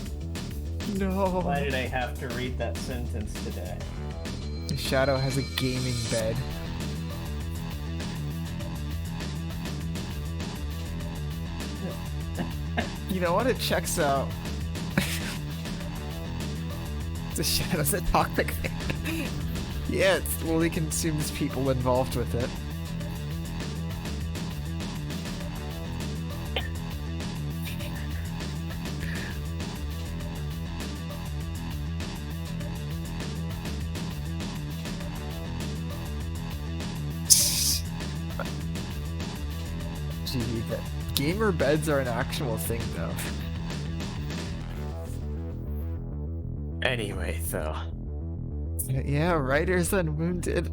No. Why did I have to read that sentence today? The Shadow has a gaming bed. You know what? It checks out. The shadow's a toxic thing. Yeah, it slowly consumes people involved with it. Gee, that gamer beds are an actual thing, though. Anyway, though. Yeah, Ryder's unwounded.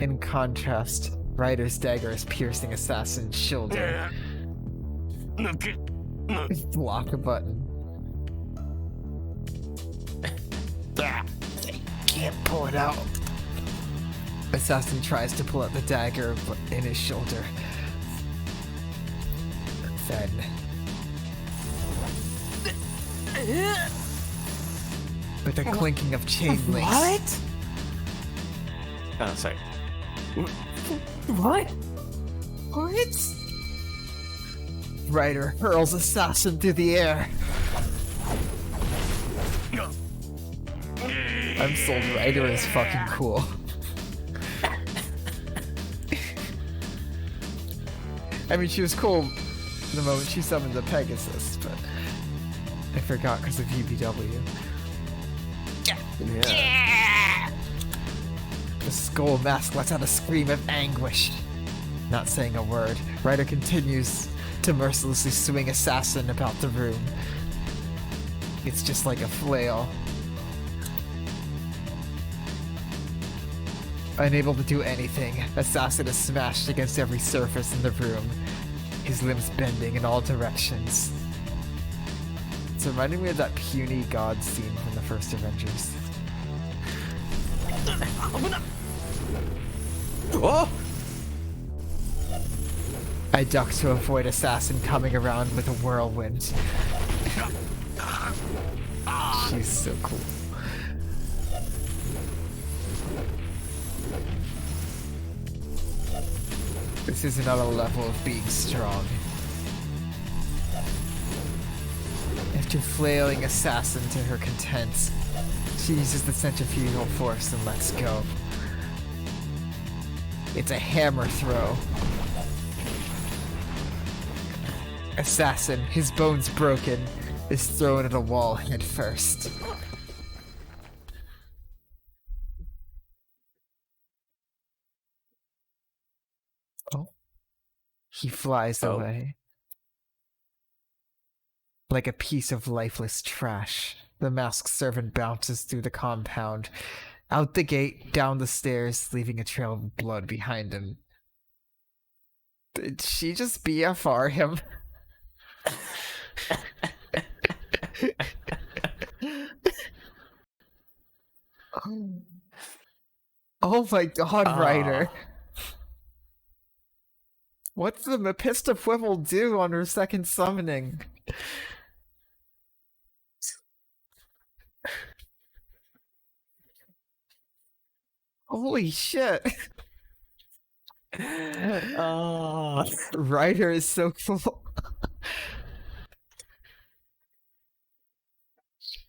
In contrast, Ryder's dagger is piercing Assassin's shoulder. Block a button. Can't pull it out. Assassin tries to pull out the dagger but in his shoulder. Then... with a clinking of chain links. What? Oh, sorry. What? What? Ryder hurls Assassin through the air. I'm sold. Ryder is fucking cool. I mean, she was cool the moment she summoned the Pegasus, but I forgot because of UBW. Yeah. The skull mask lets out a scream of anguish. Not saying a word, Ryder continues to mercilessly swing Assassin about the room. It's just like a flail. Unable to do anything, Assassin is smashed against every surface in the room, his limbs bending in all directions. It's reminding me of that puny god scene from the first Avengers. Oh! I duck to avoid Assassin coming around with a whirlwind. She's so cool. This is another level of being strong. After flailing Assassin to her content, she uses the centrifugal force and lets go. It's a hammer throw. Assassin, his bones broken, is thrown at a wall head first. Oh. He flies away. Like a piece of lifeless trash, the masked servant bounces through the compound, out the gate, down the stairs, leaving a trail of blood behind him. Did she just BFR him? Oh my god, Ryder. What did Mephistophwibble do on her second summoning? Holy shit. Ryder is so cool.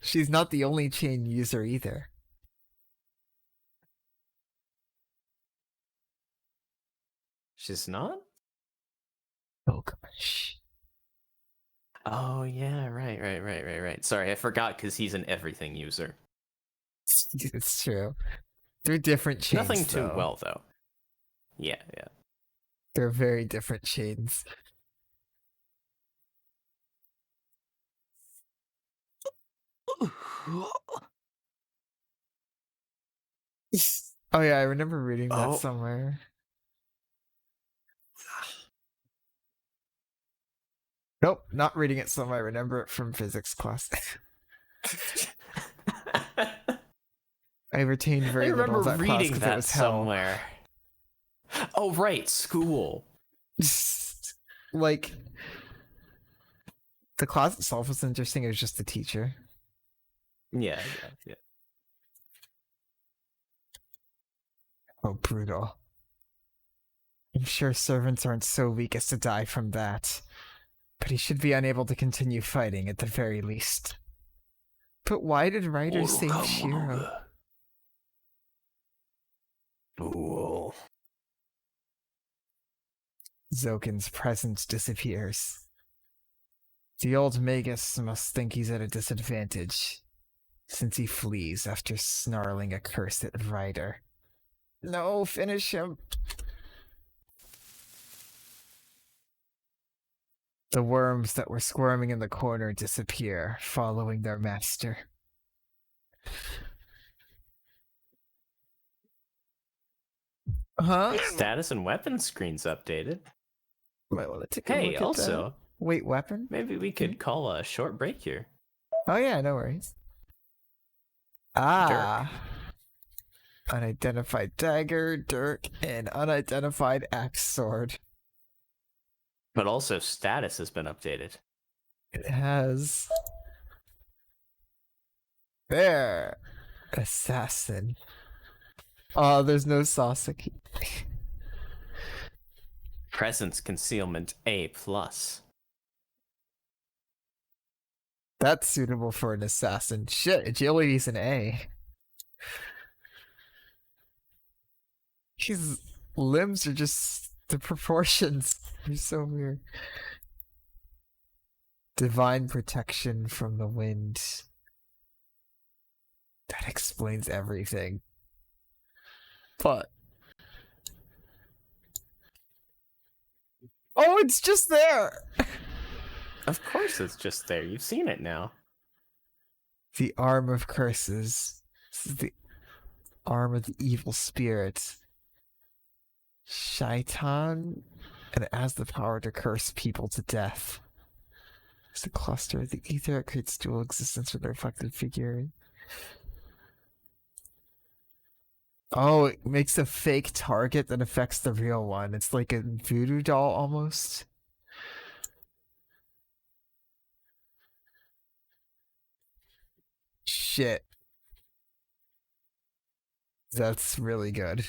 She's not the only chain user either. She's not? Oh gosh. Oh yeah, right. Sorry, I forgot because he's an everything user. It's true. They're different chains. Nothing too though. well though. Yeah. They're very different chains. Oh yeah, I remember reading that somewhere. Nope, not reading it somewhere. I remember it from physics class. I retained very little of that class reading because that it was hell. somewhere. Oh right, school. Like, the class itself was interesting. It was just the teacher. Yeah. Oh, brutal. I'm sure servants aren't so weak as to die from that. But he should be unable to continue fighting at the very least. But why did Ryder 愚 save か者 Shiro? が Fool. Zokin's presence disappears. The old Magus must think he's at a disadvantage, since he flees after snarling a curse at Ryder. No, finish him. The worms that were squirming in the corner disappear, following their master. Huh? Status and weapon screens updated. Might want to take a Hey, look at also, that. Wait, weapon? maybe we could call a short break here. Oh yeah, no worries. Ah. Unidentified dagger, dirk, and unidentified axe sword. But also, status has been updated. It has. There. Assassin. Oh, there's no Sasaki. Presence concealment A+. That's suitable for an assassin. Shit, agility's an A. His limbs are just... the proportions are so weird. Divine protection from the wind. That explains everything. But... oh, it's just there! Of course it's just there. You've seen it now. The arm of curses. This is the arm of the evil spirit. Shaitan, and it has the power to curse people to death. It's a cluster of the ether that creates dual existence with a reflected figure. Oh, it makes a fake target that affects the real one. It's like a voodoo doll almost. Shit. That's really good.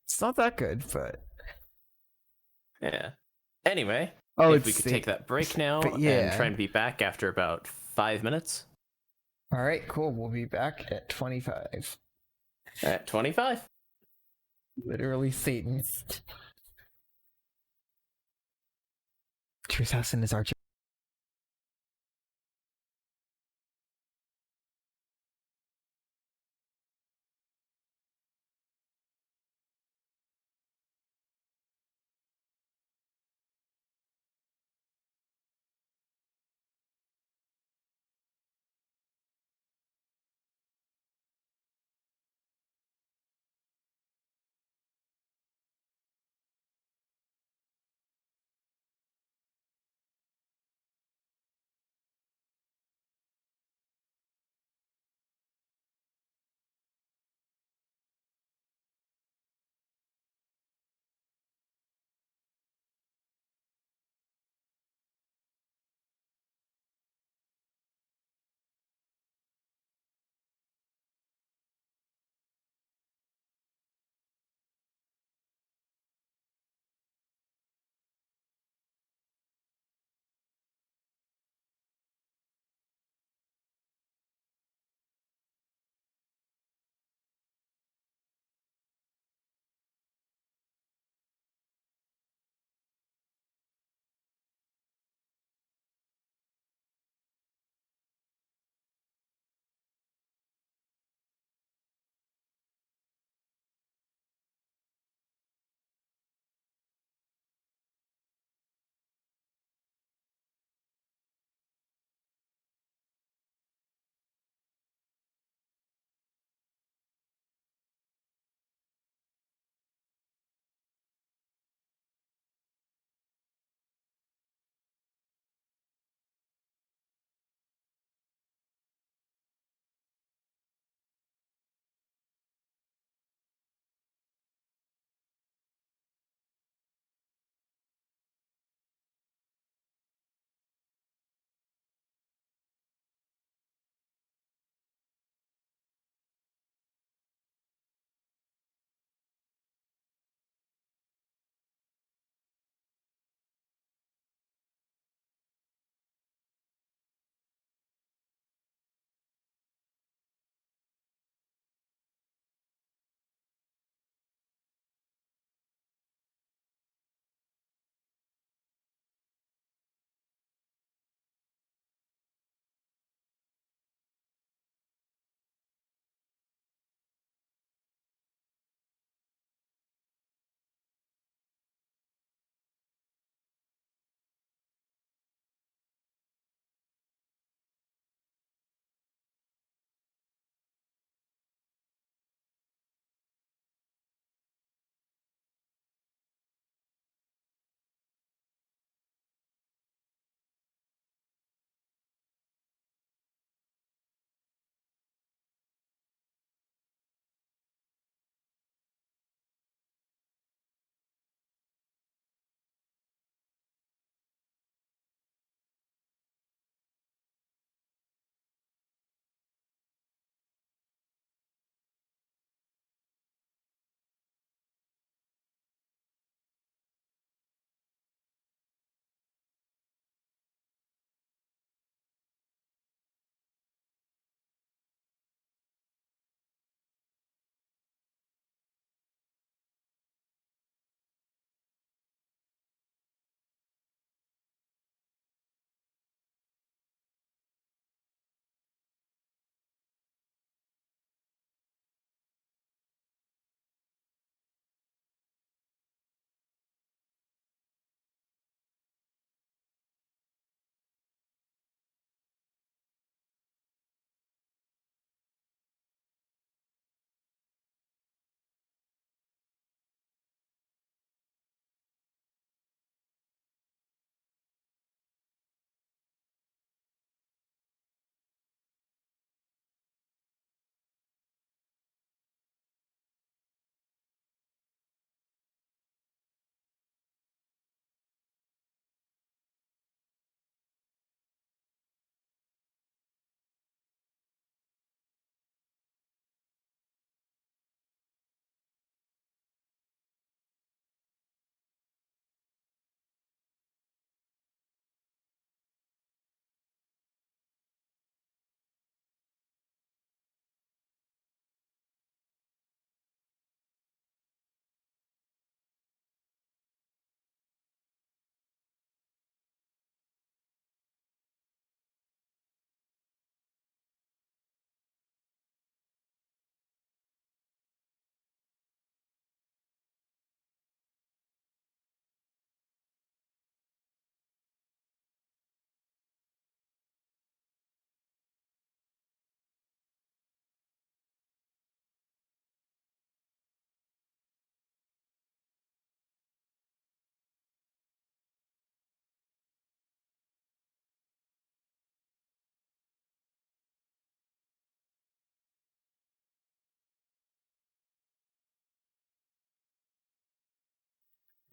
It's not that good, but... Yeah. Anyway, oh, if we it's could take that break now but yeah. and try and be back after about 5 minutes. Alright, cool. We'll be back at 25. At 25. Literally Satan. True Assassin is our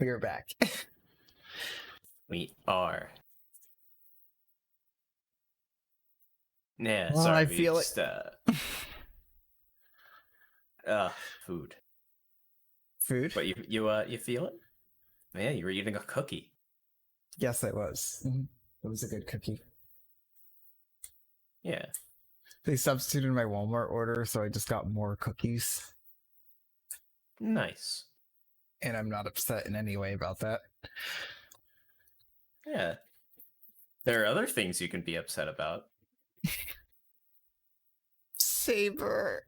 We're back. We are. Yeah, Well, sorry. I we feel just, food. Food? But you feel it? Yeah, you were eating a cookie. Yes, I was. It was a good cookie. Yeah. They substituted my Walmart order, so I just got more cookies. Nice. And I'm not upset in any way about that. Yeah. There are other things you can be upset about. Saber.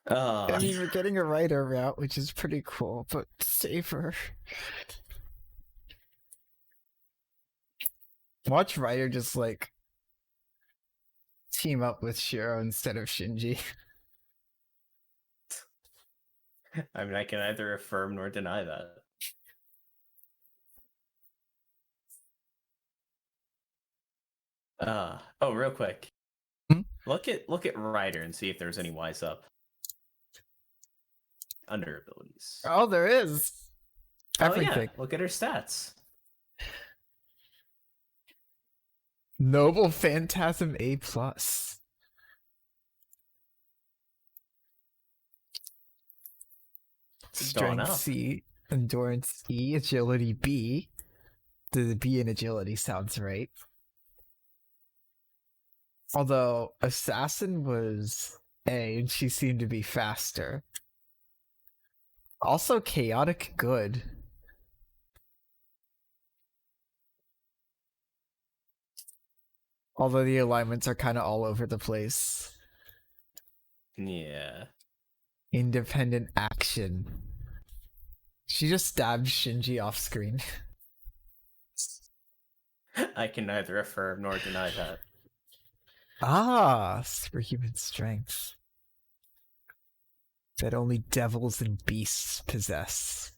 Oh. I mean, we're getting a writer route, which is pretty cool, but Saber. Watch Ryder just like team up with Shiro instead of Shinji. I mean, I can neither affirm nor deny that. Oh, real quick. Look at Ryder and see if there's any wise up. Under abilities. Oh, there is. Everything. Oh, yeah. Look at her stats. Noble Phantasm A+. Strength C, Endurance E, Agility B. The B in Agility sounds right. Although Assassin was A and she seemed to be faster. Also Chaotic Good. Although the alignments are kind of all over the place. Yeah. Independent Action. She just stabbed Shinji off screen. I can neither affirm nor deny that. Ah, superhuman strength. That only devils and beasts possess.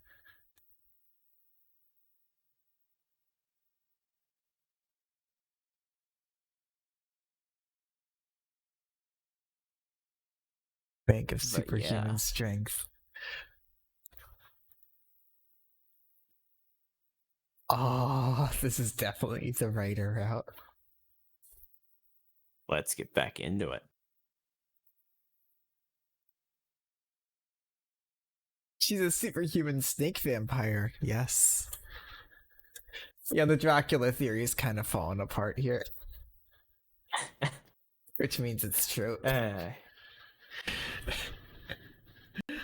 Bank of superhuman strength. Oh, this is definitely the writer route. Let's get back into it. She's a superhuman snake vampire, yes. Yeah, the Dracula theory is kind of falling apart here. Which means it's true.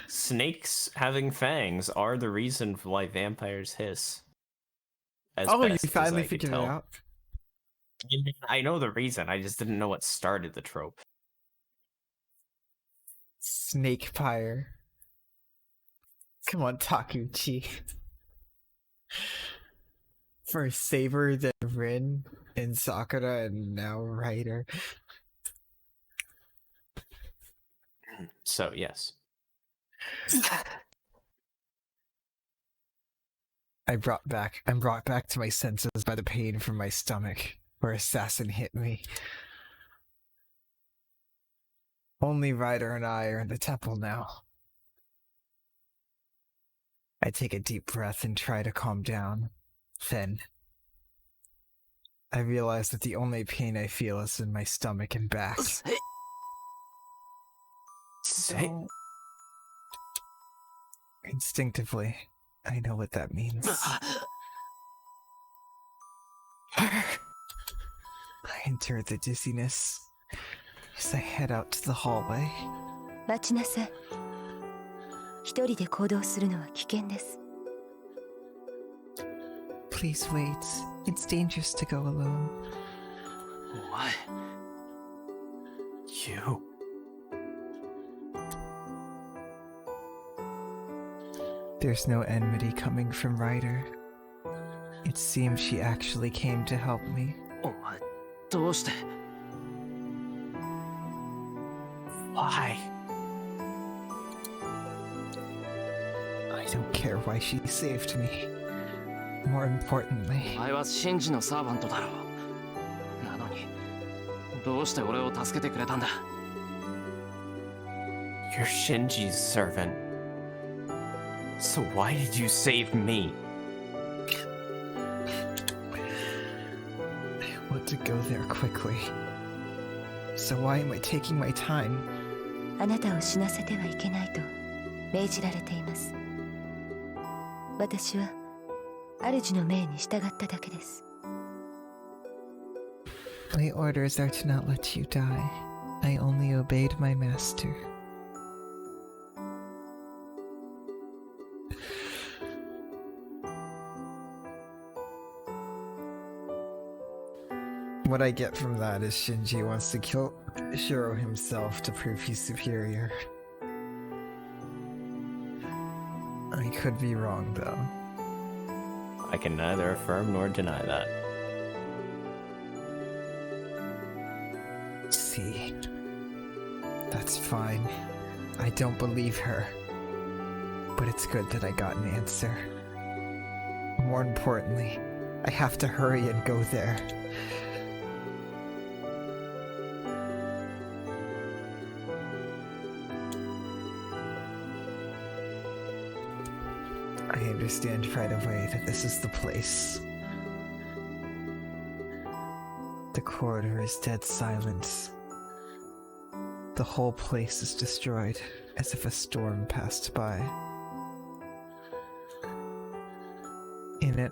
Snakes having fangs are the reason why vampires hiss. You finally figured it out? I know the reason, I just didn't know what started the trope. Snake pyre. Come on, Takuchi. First Saber, then Rin, and Sakura, and now Ryder. So, yes. I'm brought back to my senses by the pain from my stomach, where Assassin hit me. Only Ryder and I are in the temple now. I take a deep breath and try to calm down. Then, I realize that the only pain I feel is in my stomach and back. Instinctively, I know what that means. I enter the dizziness as I head out to the hallway. 待ちなさい。一人で行動するのは危険です。Please wait. It's dangerous to go alone. What? You? There's no enmity coming from Ryder. It seems she actually came to help me. お前、どうして Why? I don't care why she saved me. More importantly, お前はシンジのサーバントだろう。なのに、どうして俺を助けてくれたんだ You're Shinji's servant. So why did you save me? I want to go there quickly. So why am I taking my time? あなたを死なせてはいけないと命じられています。私は主の命に従っただけです。My orders are to not let you die. I only obeyed my master. What I get from that is Shinji wants to kill Shiro himself to prove he's superior. I could be wrong, though. I can neither affirm nor deny that. See, that's fine. I don't believe her. But it's good that I got an answer. More importantly, I have to hurry and go there. I understand right away that this is the place. The corridor is dead silent. The whole place is destroyed, as if a storm passed by. In it,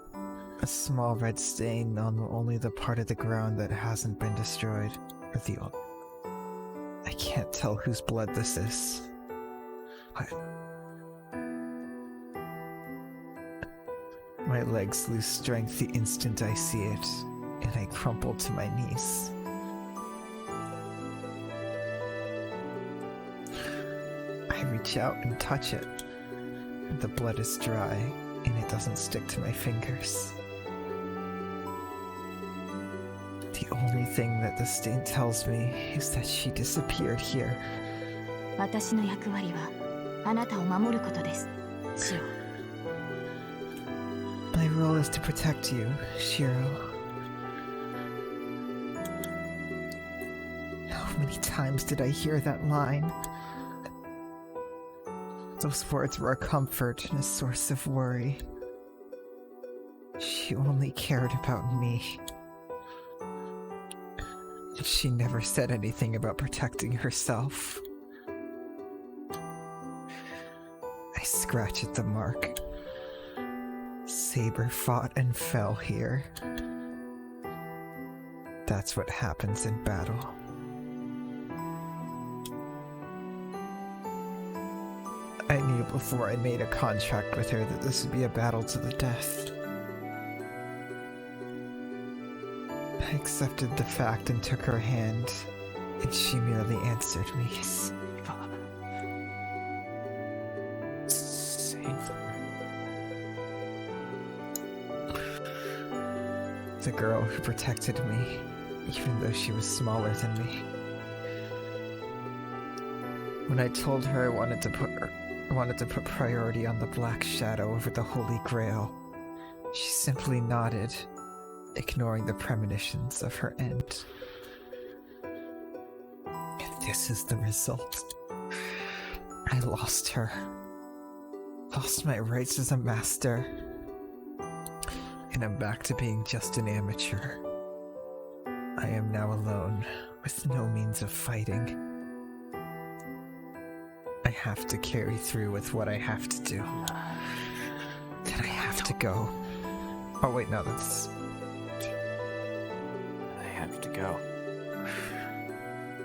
a small red stain on only the part of the ground that hasn't been destroyed. I can't tell whose blood this is. My legs lose strength the instant I see it, and I crumple to my knees. I reach out and touch it. The blood is dry, and it doesn't stick to my fingers. The only thing that the stain tells me is that she disappeared here. 私の役割はあなたを守ることです、シロ。My role is to protect you, Shiro. How many times did I hear that line? Those words were a comfort and a source of worry. She only cared about me. Yet she never said anything about protecting herself. I scratch at the mark. Saber fought and fell here. That's what happens in battle. I knew before I made a contract with her that this would be a battle to the death. I accepted the fact and took her hand, and she merely answered me. The girl who protected me, even though she was smaller than me. When I told her I wanted to put priority on the Black Shadow over the Holy Grail, she simply nodded, ignoring the premonitions of her end. And this is the result. I lost her. Lost my rights as a master. And I'm back to being just an amateur. I am now alone, with no means of fighting. I have to carry through with what I have to do. Then I have to go. Oh wait, no, that's... I have to go.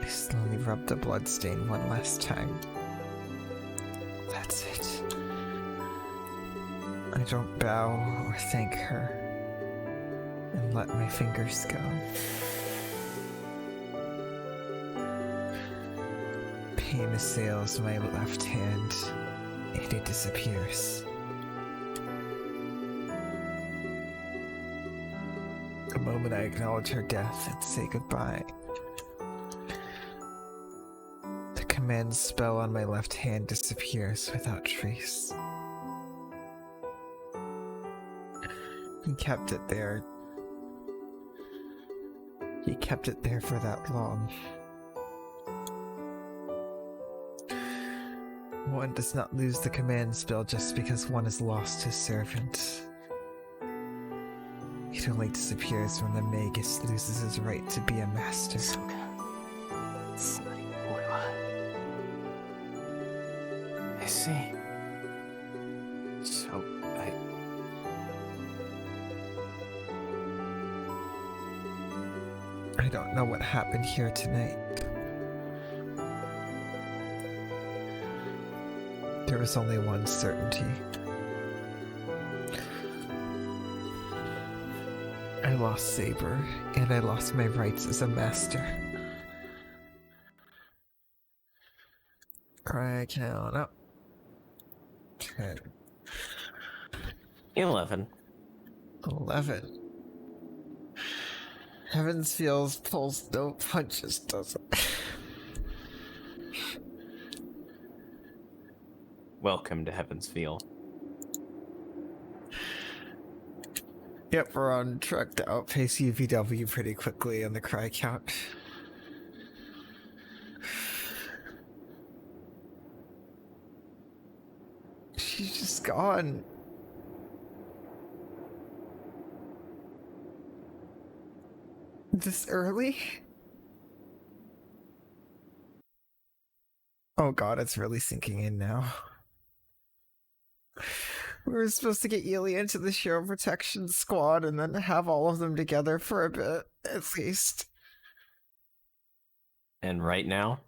I slowly rub the bloodstain one last time. That's it. I don't bow or thank her, and let my fingers go. Pain assails my left hand, and it disappears. The moment I acknowledge her death and say goodbye, the command spell on my left hand disappears without trace. He kept it there. He kept it there for that long. One does not lose the command spell just because one has lost his servant. It only disappears when the magus loses his right to be a master. そうか。つまり俺は。I see. So I don't know what happened here tonight. There was only one certainty. I lost Saber, and I lost my rights as a master. I count up. 10, 11. 11. Heavens feels pulls no punches, does it? Welcome to Heaven's Feel. Yep, we're on track to outpace UVW pretty quickly on the cry count. She's just gone. This early? Oh god, it's really sinking in now. We were supposed to get Yuli into the Shiro Protection Squad and then have all of them together for a bit, at least. And right now,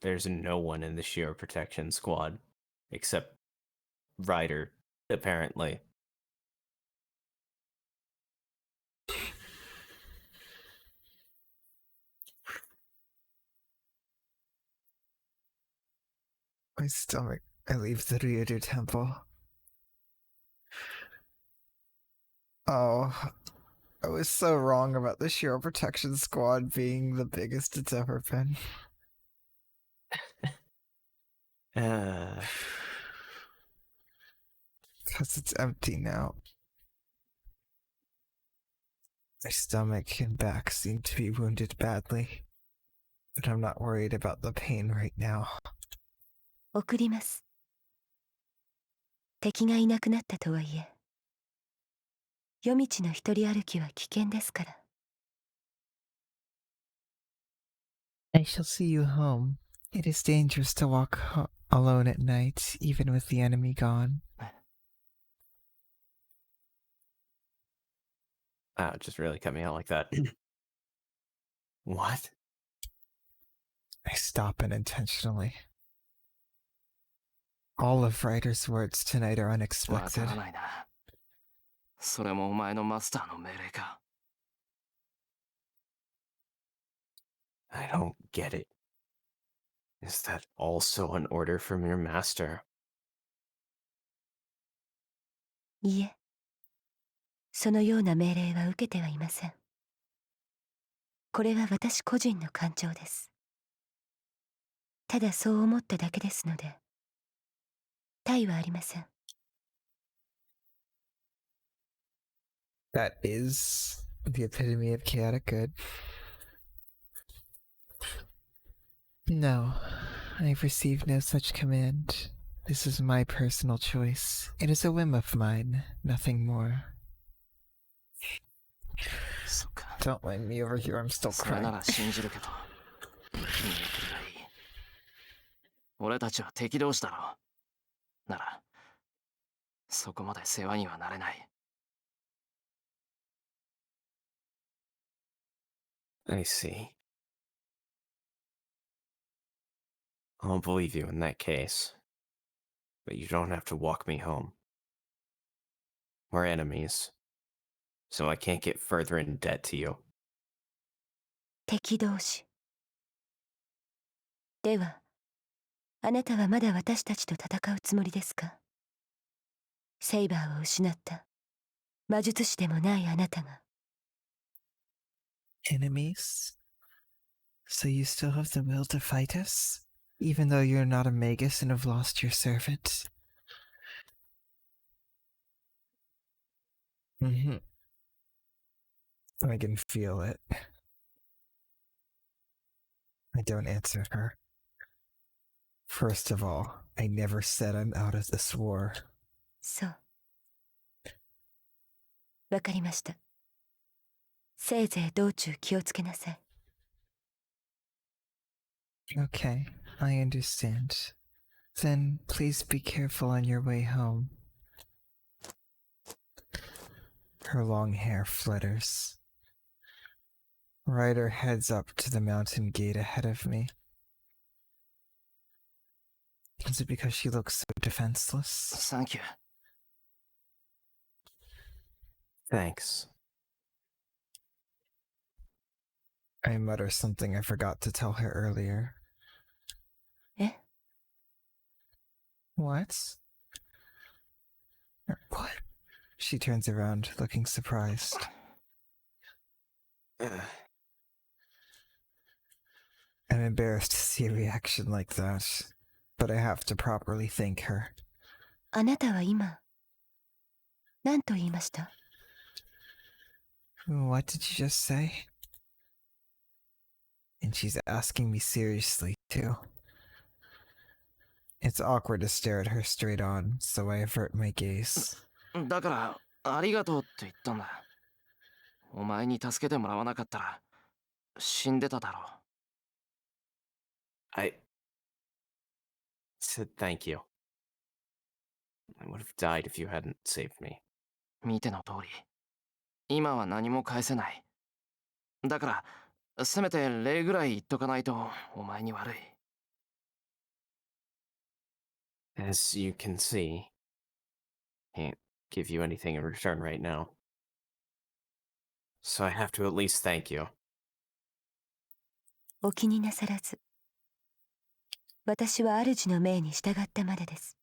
there's no one in the Shiro Protection Squad except Ryder, apparently. My stomach. I leave the Ryudu Temple. Oh, I was so wrong about the Shiro Protection Squad being the biggest it's ever been. Because it's empty now. My stomach and back seem to be wounded badly, but I'm not worried about the pain right now. 送ります。敵がいなくなったとはいえ、夜道の一人歩きは危険ですから。I shall see you home. It is dangerous to walk alone at night, even with the enemy gone. Wow, it just really cut me out like that. What? I stop unintentionally. All of Ryder's words tonight are わ unexpected. からないな。それもお前のマスターの命令か。I don't get it. Is that also an order from your master? いえ、そのような命令は受けてはいません。これは私個人の感情です。ただそう思っただけですので、他はありません。That is the epitome of chaotic good. No, I've received no such command. This is my personal choice. It is a whim of mine, nothing more. そっか。 Don't mind me over here, I'm still それな crying. ら信じるけど。君の国がいい。俺たちは敵同士だろう。なら、そこまで世話にはなれない。I see. I'll believe you in that case. But you don't have to walk me home. We're enemies. So I can't get further in debt to you. 敵同士。では、あなたはまだ私たちと戦うつもりですか？セイバーを失った魔術師でもないあなたが。Enemies? So you still have the will to fight us? Even though you're not a magus and have lost your servant? Mm-hmm. I can feel it. I don't answer her. First of all, I never said I'm out of this war. そう。わかりました。せいぜい道中気をつけなさい。Okay, I understand. Then please be careful on your way home. Her long hair flutters. Ryder heads up to the mountain gate ahead of me. Is it because she looks so defenseless? Thank you. Thanks. I mutter something I forgot to tell her earlier. え？ What? What? She turns around, looking surprised. I'm embarrassed to see a reaction like that, but I have to properly thank her. あなたは今、何と言いました？ What did you just say? And she's asking me seriously, too. It's awkward to stare at her straight on, so I avert my gaze. だから、ありがとうって言ったんだ。お前に助けてもらわなかったら、死んでただろう。I said thank you. I would have died if you hadn't saved me. 見ての通り、今は何も返せない。だから、せめて礼ぐらい言っとかないと、お前に悪い。As you can see, can't give you anything in return right now. So I have to at least thank you. お気になさらず。私は主の命に従ったまでです。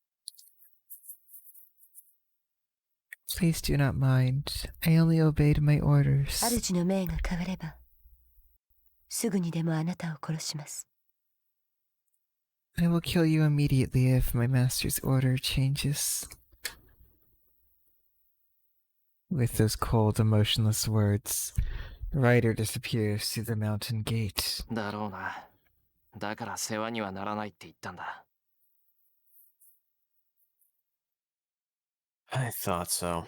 Please do not mind. I only obeyed my orders. 主の命が変われば、すぐにでもあなたを殺します。I will kill you immediately if my master's order changes. With those cold, emotionless words, Ryder disappears through the mountain gate. だろうな。だから世話にはならないって言ったんだ。I thought so.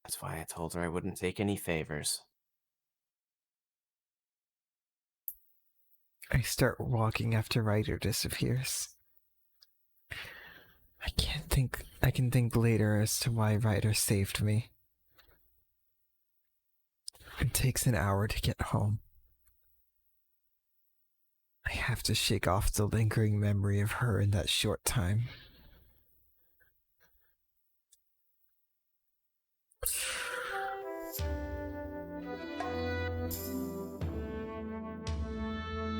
That's why I told her I wouldn't take any favors. I start walking after Ryder disappears. I can think later as to why Ryder saved me. It takes an hour to get home. I have to shake off the lingering memory of her in that short time.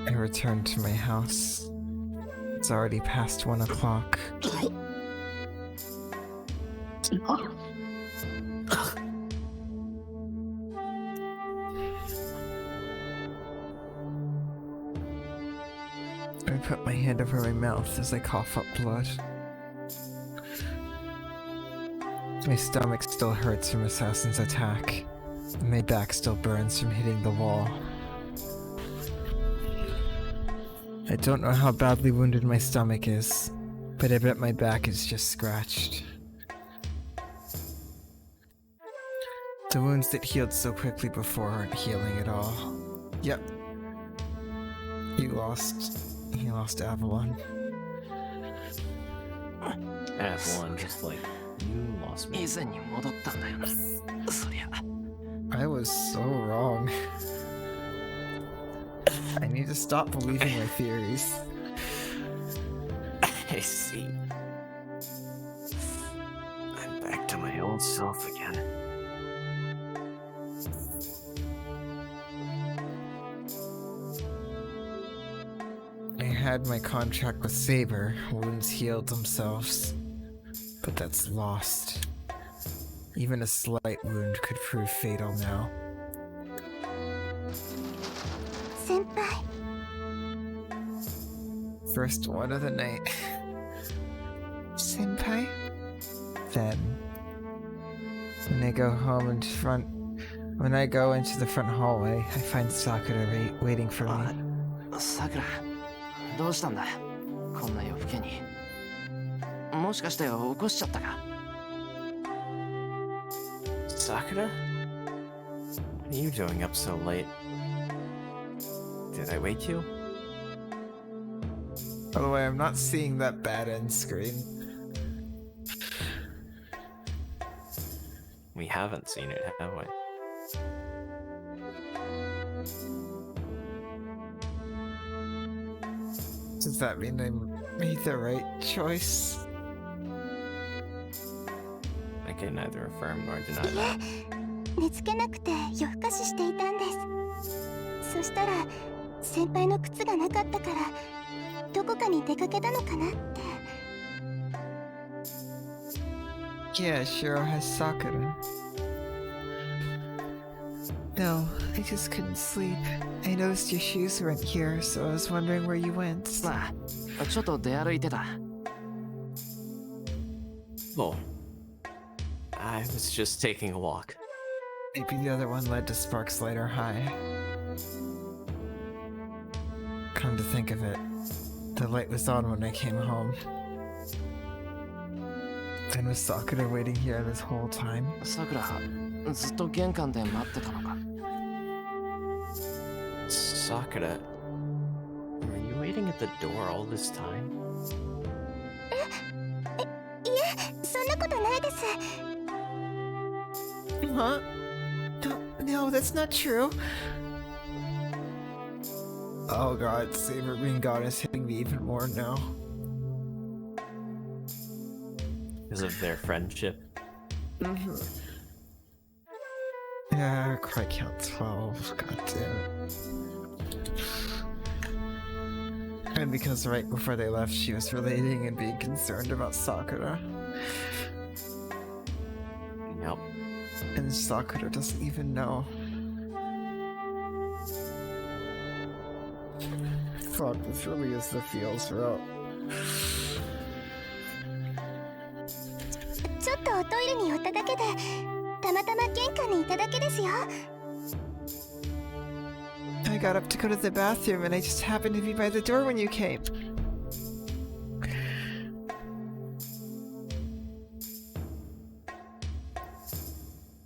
I return to my house. It's already past 1 o'clock. I put my hand over my mouth as I cough up blood. My stomach still hurts from Assassin's attack, and my back still burns from hitting the wall. I don't know how badly wounded my stomach is, but I bet my back is just scratched. The wounds that healed so quickly before aren't healing at all. Yep. He lost Avalon. Avalon, just like, you lost me. 以前に戻ったんだよな。そりゃ。I was so wrong. I need to stop believing my theories. I see. I'm back to my old self again. I had my contract with Saber, wounds healed themselves. But that's lost. Even a slight wound could prove fatal now. Senpai. First one of the night. Senpai? Then, when I go into the front hallway, I find Sakura waiting for me. さくら、どうしたんだこんな夜更けに。もしかして起こしちゃったか？ Sakura? What are you doing up so late? Did I wake you? By the way, I'm not seeing that bad end screen. We haven't seen it, have we? Does that mean I made the right choice? I can neither affirm nor deny that. 寝つけなくて夜更かししていたんです。そしたら先輩の靴がなかったからどこかに出かけたのかなって。 Yeah, Shiro has Sakura. No, I just couldn't sleep. I noticed your shoes weren't here, so I was wondering where you went. まあ、ちょっと出歩いてた。Oh. I was just taking a walk. Maybe the other one led to Sparks Lighter High. Come to think of it, the light was on when I came home. And was Sakura waiting here this whole time? さくら、ずっと玄関で待ってたのか。Sakura, were you waiting at the door all this time? いえ、そんなことないです。 Huh? No, that's not true. Oh god, Saber being gone is hitting me even more now. Because of their friendship? Yeah, cry count 12, god damn it. And because right before they left she was relating and being concerned about Sakura. Yep. And Sakura doesn't even know. Fuck, this really is the feels route. ちょっとおトイレに寄っただけで、たまたま玄関にいただけですよ。 I got up to go to the bathroom and I just happened to be by the door when you came.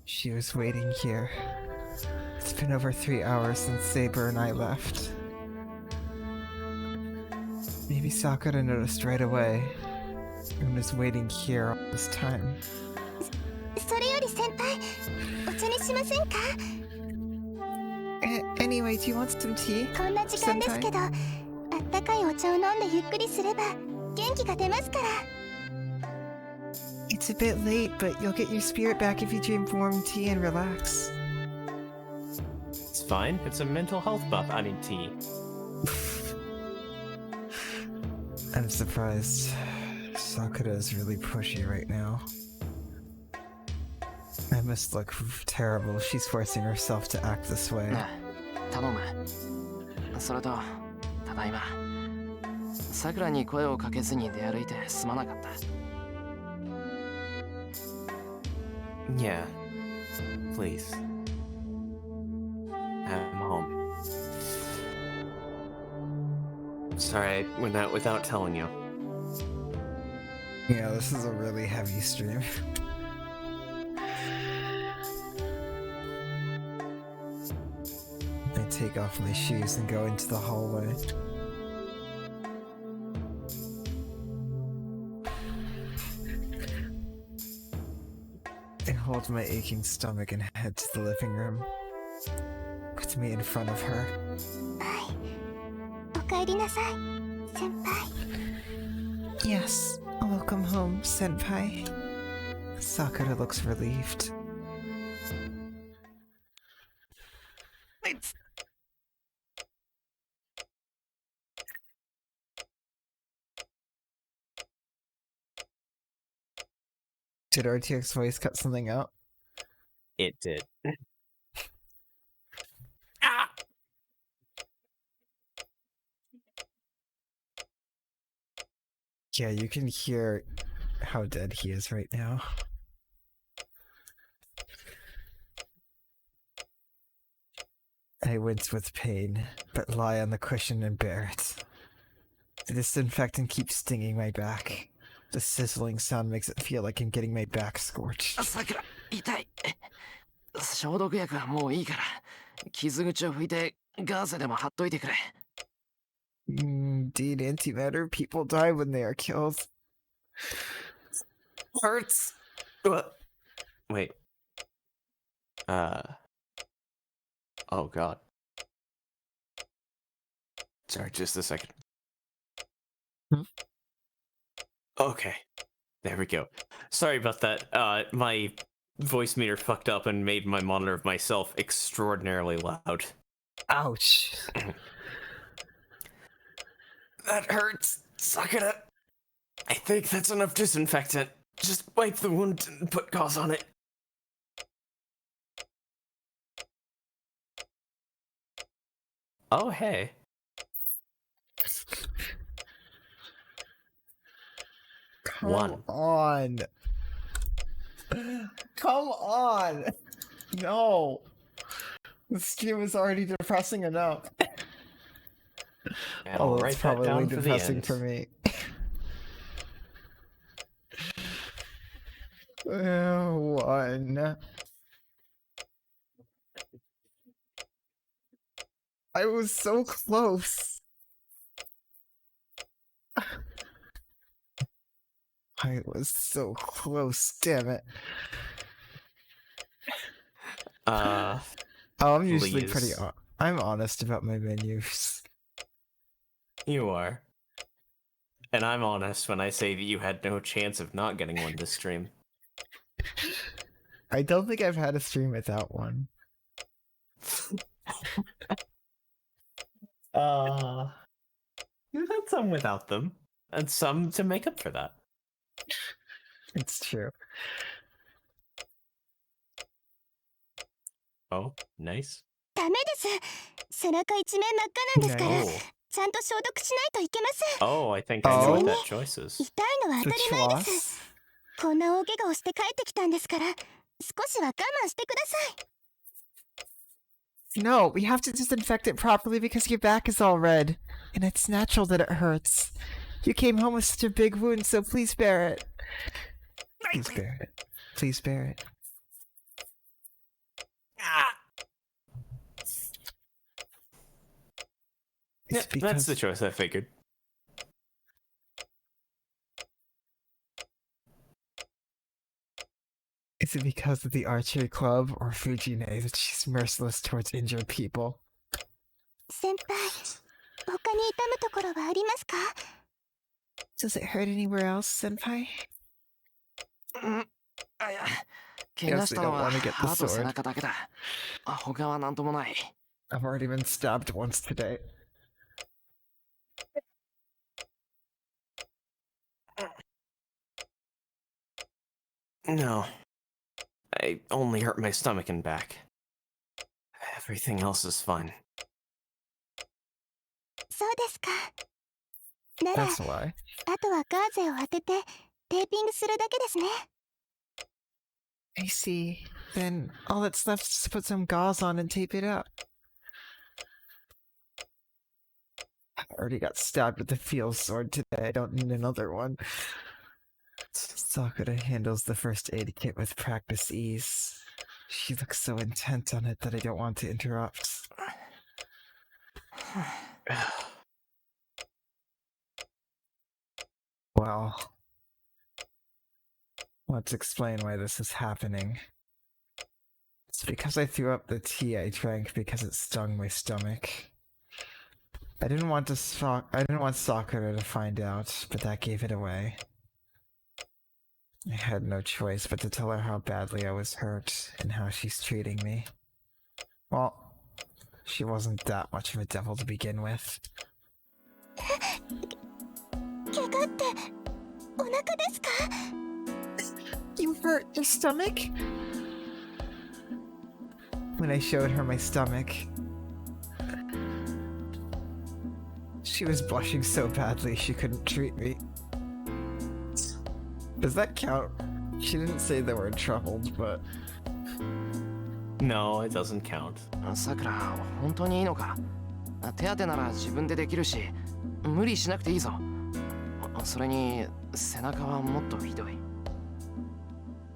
She was waiting here. It's been over 3 hours since Saber and I left. Maybe Sakura noticed right away and was waiting here all this time. それより先輩、お茶にしませんか？ Anyway, do you want some tea? こんな時間ですけど、あったかいお茶を飲んでゆっくりすれば元気が出ますから。 It's a bit late, but you'll get your spirit back if you drink warm tea and relax. It's fine. It's a mental health buff. I mean, tea. I'm surprised. Sakura is really pushy right now. I must look terrible if she's forcing herself to act this way. ねえ、頼む。それと、ただいま。さくらに声をかけずに出歩いてすまなかった。Yeah. Please. I'm home. Sorry, I went out without telling you. Yeah, this is a really heavy stream. I take off my shoes and go into the hallway. I hold my aching stomach and head to the living room. With me in front of her. はい。お帰りなさい、先輩。 Yes, welcome home, senpai. Sakura looks relieved. Did RTX voice cut something out? It did. Yeah, you can hear how dead he is right now. I wince with pain, but lie on the cushion and bear it. The disinfectant keeps stinging my back. The sizzling sound makes it feel like I'm getting my back scorched. さくら、痛い。消毒薬はもういいから、傷口を拭いてガーゼでも貼っといてくれ。Indeed, antimatter people die when they are killed. Hurts. What? Wait. Oh god. Sorry, just a second. Okay. There we go. Sorry about that. My voice meter fucked up and made my monitor of myself extraordinarily loud. Ouch. That hurts. Suck it up. I think that's enough disinfectant. Just wipe the wound and put gauze on it. Oh, hey. Come on. Come on. No. The stream is already depressing enough. And I'll write it's that probably down for the depressing end. for me. One. I was so close. I was so close, damn it. I'm usually pretty Please. I'm honest about my menus. You are. And I'm honest when I say that you had no chance of not getting one this stream. I don't think I've had a stream without one. You've had some without them, and some to make up for that. It's true. Oh, nice. ダメです。背中一面真っ赤なんですから、 Oh, ちゃんと消毒しないといけません。 oh, I think I know what Oh. that choice is. 痛いのは当 The たり前です。 Chwas? こんな大怪我をして帰ってきたんですから、少しは我慢してください。 No, we have to disinfect it properly because your back is all red. And it's natural that it hurts. You came home with such a big wound, so please bear it. Please bear it. Please bear it. Yeah, It's that's the because choice I figured. is it because of the archery club or Fujine that she's merciless towards injured people? 先輩、他に痛むところはありますか？ Does it hurt anywhere else, senpai? あ、いや、怪我したの Yes, は they don't wanna get the 歯と sword. 背中だけだ。他はなんともない。 I've already been stabbed once today. No. I only hurt my stomach and back. Everything else is fine. そうですか。なら、 That's why. あとはガーゼを当ててテーピングするだけですね。 I see. Then all that's left is to put some gauze on and tape it up. I already got stabbed with the field sword today. I don't need another one. Sakura handles the first aid kit with practice ease. She looks so intent on it that I don't want to interrupt. Well, let's explain why this is happening. It's because I threw up the tea I drank because it stung my stomach. I didn't want Sakura to find out, but that gave it away. I had no choice but to tell her how badly I was hurt and how she's treating me. Well, she wasn't that much of a devil to begin with. 怪我ってお腹ですか？ You hurt your stomach? When I showed her my stomach, she was blushing so badly she couldn't treat me. Does that count? She didn't say they were troubled, but... No, it doesn't count. さくら、本当にいいのか？手当てなら自分でできるし、無理しなくていいぞ。それに背中はもっとひどい。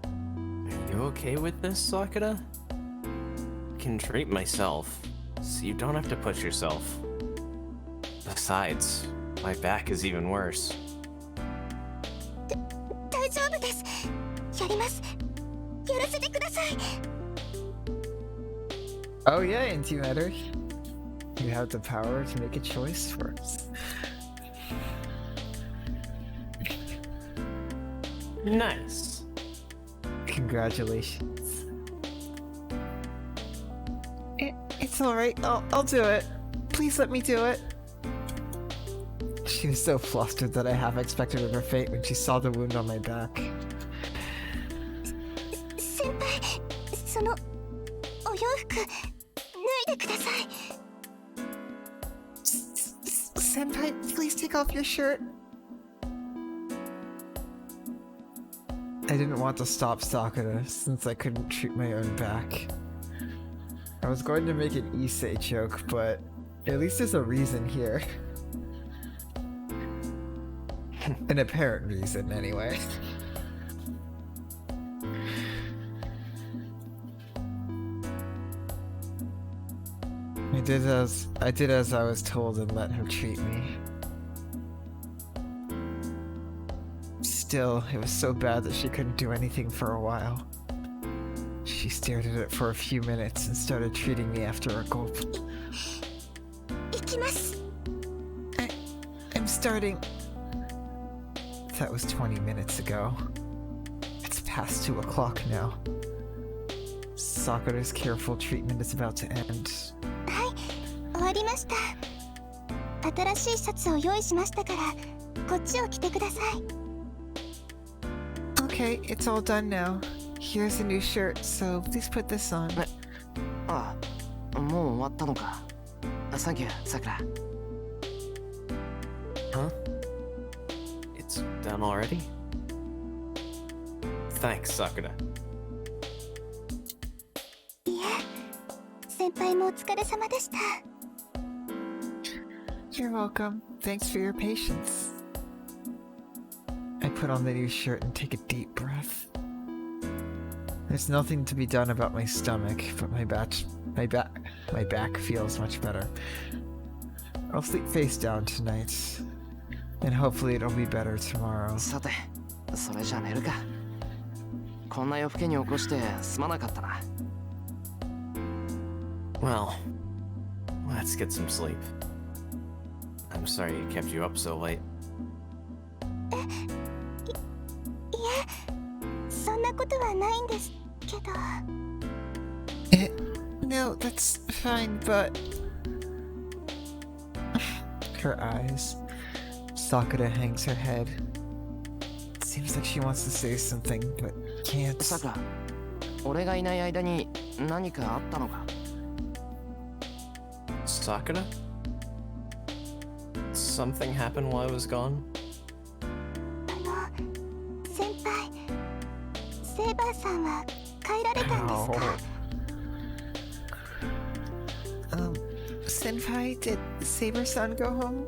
Are you okay with this, Sakura? I can treat myself, so you don't have to push yourself. Besides, my back is even worse. 大丈夫です。やります。やらせてください。Oh yeah, Antimatter. You have the power to make a choice for us. Nice. Congratulations. It's alright. I'll do it. Please let me do it. She was so flustered that I half expected her fate when she saw the wound on my back. 先輩、そのお洋服脱いでください。Senpai, please take off your shirt. I didn't want to stop Sakura since I couldn't treat my own back. I was going to make an Issei joke, but at least there's a reason here. An apparent reason, anyway. I did as I was told and let her treat me. Still, it was so bad that she couldn't do anything for a while. She stared at it for a few minutes and started treating me after a gulp. 行きます。I'm starting. That was 20 minutes ago. It's past 2 o'clock now. Sakura's careful treatment is about to end. はい、終わりました。新しいシャツを用意しましたから、こっちを着てください。Okay, it's all done now. Here's a new shirt, so please put this on. ああ、もう終わったのか。サンキュー、さくら。Huh? It's done already? Thanks, Sakura. いえ、先輩もお疲れ様でした。You're welcome. Thanks for your patience. I put on the new shirt and take a deep breath. There's nothing to be done about my stomach, but my back feels much better. I'll sleep face down tonight, and hopefully it'll be better tomorrow. さて、それじゃ寝るか。こんな夜更けに起こしてすまなかったな。Well, let's get some sleep. I'm sorry it kept you up so late. いえ、そんなことはないんですけど。No, that's fine, but... Her eyes. Sakura hangs her head. It seems like she wants to say something, but can't. さくら、俺がいない間に何かあったのか。Sakura? Something happened while I was gone? 先輩、セイバーさんは帰られたんですか？ Senpai, did Saber-san go home?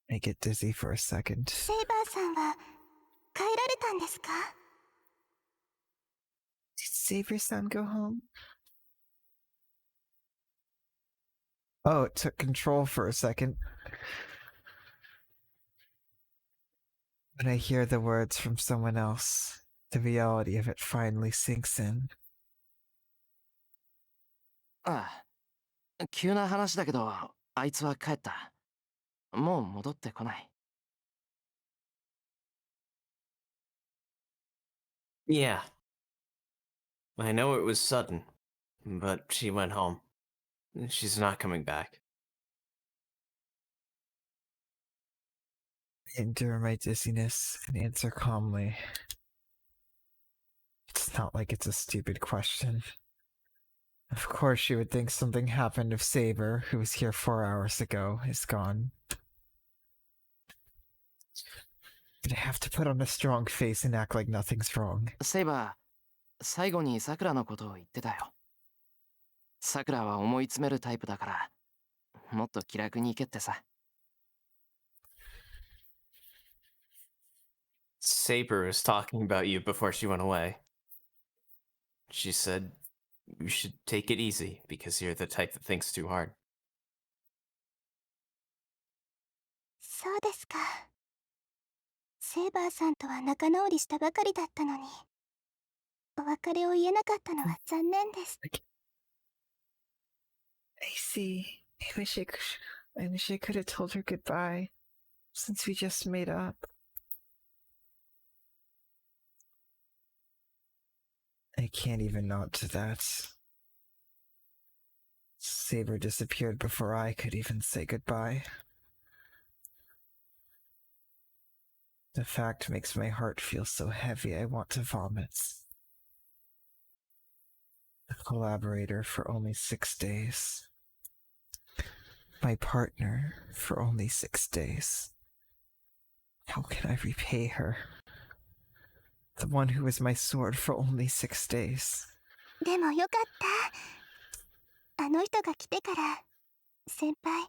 I get dizzy for a second. セイバーさんは帰られたんですか？ Did Saber-san go home? Oh, it took control for a second. When I hear the words from someone else, the reality of it finally sinks in. ああ、急な話だけど、あいつは帰った。もう戻ってこない。Yeah. I know it was sudden, but she went home. She's not coming back. I endure my dizziness and answer calmly. It's not like it's a stupid question. Of course she would think something happened if Saber, who was here 4 hours ago, is gone. But I have to put on a strong face and act like nothing's wrong. セイバー、最後にさくらのことを言ってたよ。さくらは思い詰めるタイプだから、もっと気楽に行けってさ。Saber was talking about you before she went away. She said you should take it easy because you're the type that thinks too hard. そうですか。セイバーさんとは仲直りしたばかりだったのに、お別れを言えなかったのは残念です。I see. I wish I could have told her goodbye, since we just made up. I can't even nod to that. Saber disappeared before I could even say goodbye. The fact makes my heart feel so heavy I want to vomit. A collaborator for only 6 days. My partner for only 6 days. How can I repay her? The one who was my sword for only 6 days. でもよかった。あの人が来てから、先輩、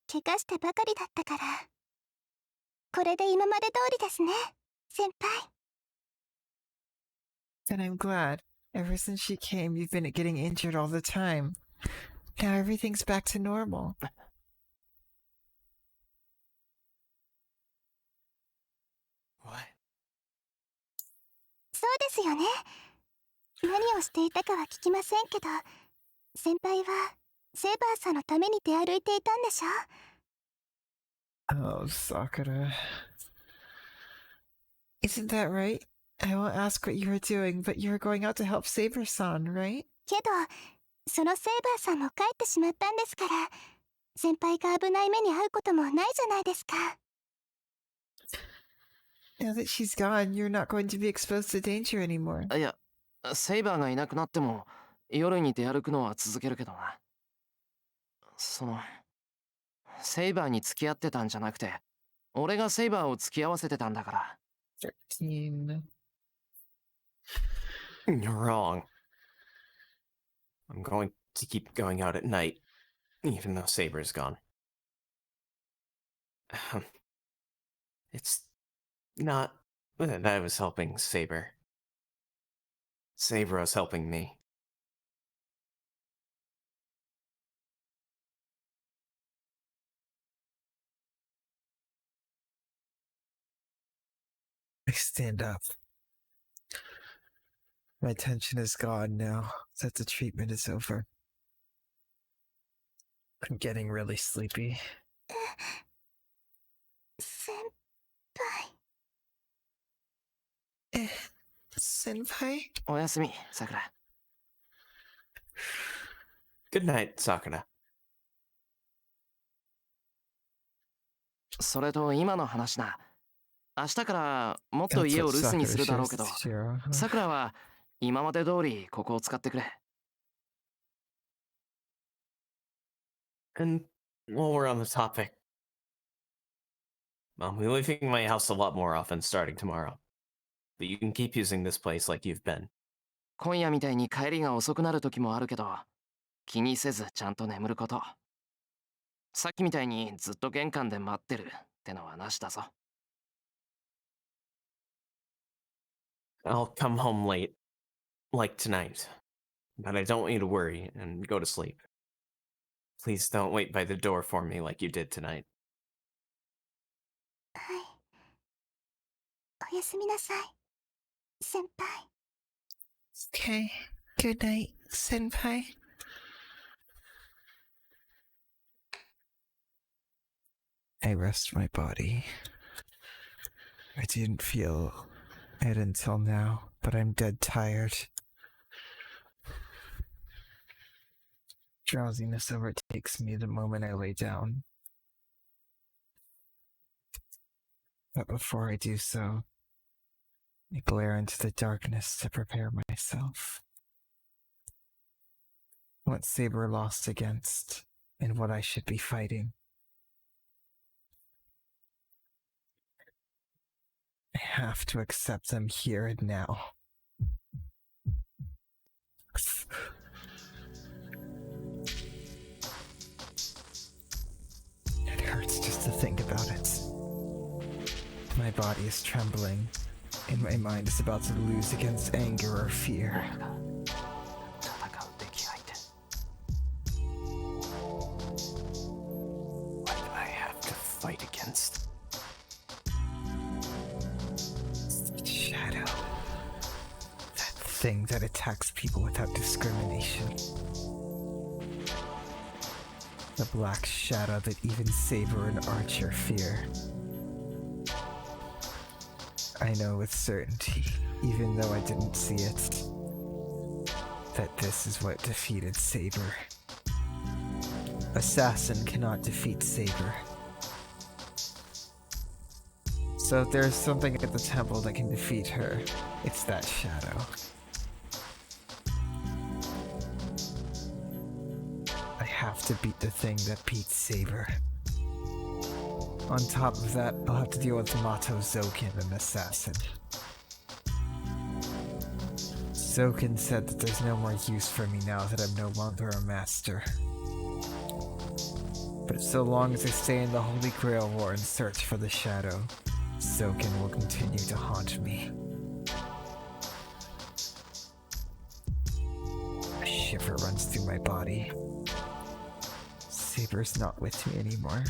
怪我してばかりだったから。これで今まで通りですね、先輩。And I'm glad. Ever since she came, you've been getting injured all the time. Now everything's back to normal. What? そうですよね。何をしていたかは聞きませんけど、先輩はセイバーさんのために出歩いていたんでしょ？ Oh, Sakura. Isn't that right? I won't ask what you were doing, but you were going out to help Saber-san, right? けど、そのセイバーさんも帰ってしまったんですから、先輩が危ない目に遭うこともないじゃないですか。Now that she's gone, you're not going to be exposed to danger anymore. いや、セイバーがいなくなっても、夜に出歩くのは続けるけどな。セイバーに付き合ってたんじゃなくて、俺がセイバーを付き合わせてたんだから。13. You're wrong. I'm going to keep going out at night, even though Saber's gone. It's not that I was helping Saber. Saber was helping me. I stand up. My tension is gone now that the treatment is over. I'm getting really sleepy. 先輩。Senpai? おやすみ、さくら。Good night, Sakura. それと今の話な。明日からもっと家を留守にするだろうけど、さくらは今まで通りここを使ってくれ。And while we're on the topic, I'll be leaving my house a lot more often starting tomorrow. But you can keep using this place like you've been. 今夜みたいに帰りが遅くなる時もあるけど、気にせずちゃんと眠ること。さっきみたいにずっと玄関で待ってるってのはなしだぞ。I'll come home late, like tonight. But I don't want you to worry and go to sleep. Please don't wait by the door for me like you did tonight. はい。おやすみなさい、先輩。Okay. Good night, Senpai. I rest my body. I didn't feel it until now, but I'm dead tired. Drowsiness overtakes me the moment I lay down. But before I do so, I glare into the darkness to prepare myself. What Saber lost against, and what I should be fighting. I have to accept them here and now. My body is trembling, and my mind is about to lose against anger or fear. What do I have to fight against? Shadow. That thing that attacks people without discrimination. The black shadow that even Saber and Archer fear. I know with certainty, even though I didn't see it, that this is what defeated Saber. Assassin cannot defeat Saber. So if there's something at the temple that can defeat her, it's that shadow. I have to beat the thing that beats Saber. On top of that, I'll have to deal with Mato Zokin, an assassin. Zokin said that there's no more use for me now that I'm no longer a master. But so long as I stay in the Holy Grail War and search for the shadow, Zokin will continue to haunt me. A shiver runs through my body. Saber's not with me anymore.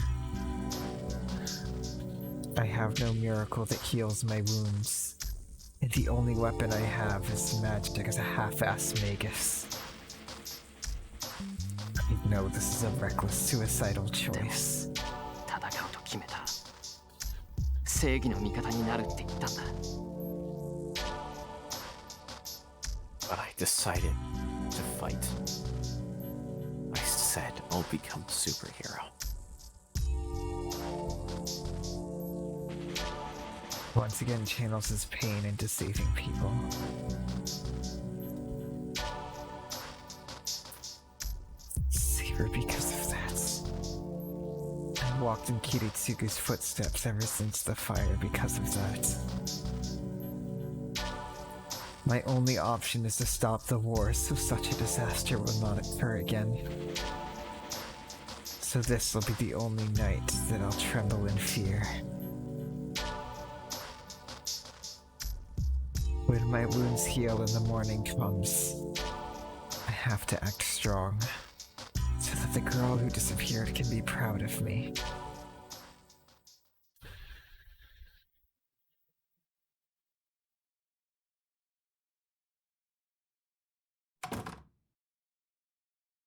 I have no miracle that heals my wounds, and the only weapon I have is magic as a half-assed magus. I know this is a reckless, suicidal choice. 戦うと決めた。正義の味方になるって言ったんだ。But I decided to fight. I said I'll become a superhero. Once again channels his pain into saving people. Saber because of that. I walked in Kiritsugu's footsteps ever since the fire because of that. My only option is to stop the war so such a disaster will not occur again. So this will be the only night that I'll tremble in fear. When my wounds heal and the morning comes, I have to act strong, so that the girl who disappeared can be proud of me.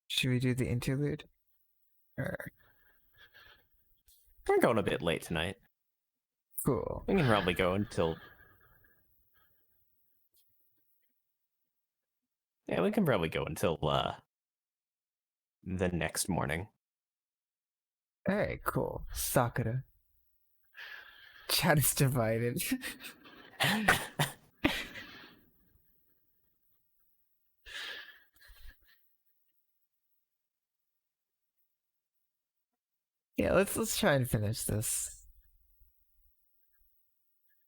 Should we do the interlude? Or... We're going a bit late tonight. Cool. We can probably go until... Yeah, we can probably go until, the next morning. Alright, cool. Sakura. Chat is divided. Yeah, let's try and finish this.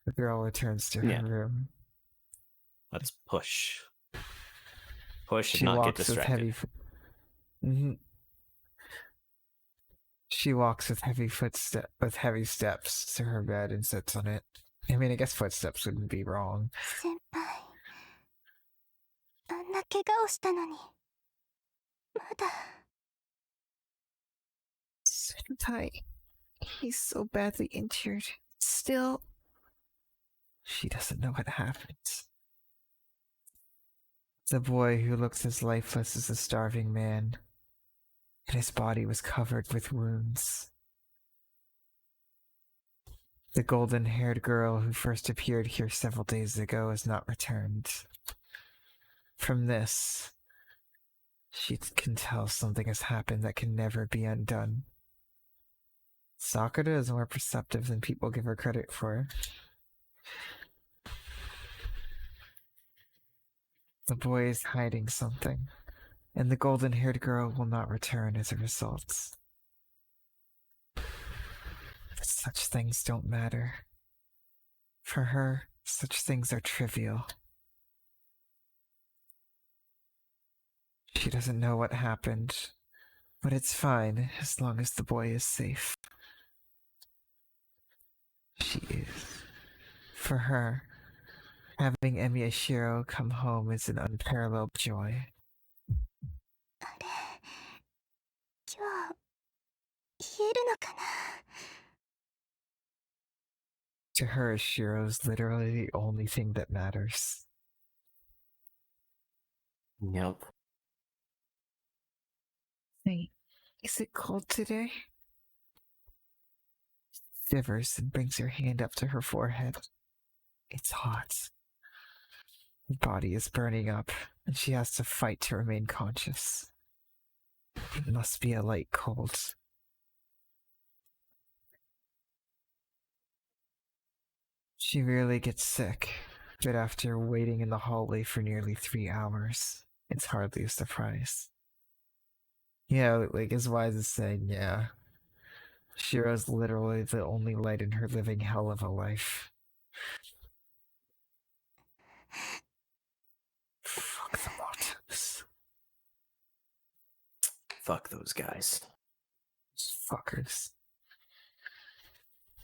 The girl returns to her room. Let's push. Push and She not get walks with distracted. She walks with heavy steps to her bed and sits on it. I mean, I guess footsteps wouldn't be wrong. 先輩、あんな怪我をしたのに、まだ。Senpai, he's so badly injured. Still, she doesn't know what happened. The boy who looks as lifeless as a starving man, and his body was covered with wounds. The golden-haired girl who first appeared here several days ago has not returned. From this, she can tell something has happened that can never be undone. Sakura is more perceptive than people give her credit for. The boy is hiding something, and the golden-haired girl will not return as a result. But such things don't matter. For her, such things are trivial. She doesn't know what happened, but it's fine as long as the boy is safe. She is. For her, having Emiya Shiro come home is an unparalleled joy. あれ、今日言えるのかな。 To her, Shiro's literally the only thing that matters. Yep. Hey, is it cold today? Shivers and brings her hand up to her forehead. It's hot. Her body is burning up, and she has to fight to remain conscious. It must be a light cold. She rarely gets sick, but after waiting in the hallway for nearly 3 hours, it's hardly a surprise. Yeah, like as Wise is saying, yeah. Shiro's literally the only light in her living hell of a life. Fuck the Motos. Fuck those guys. Fuckers.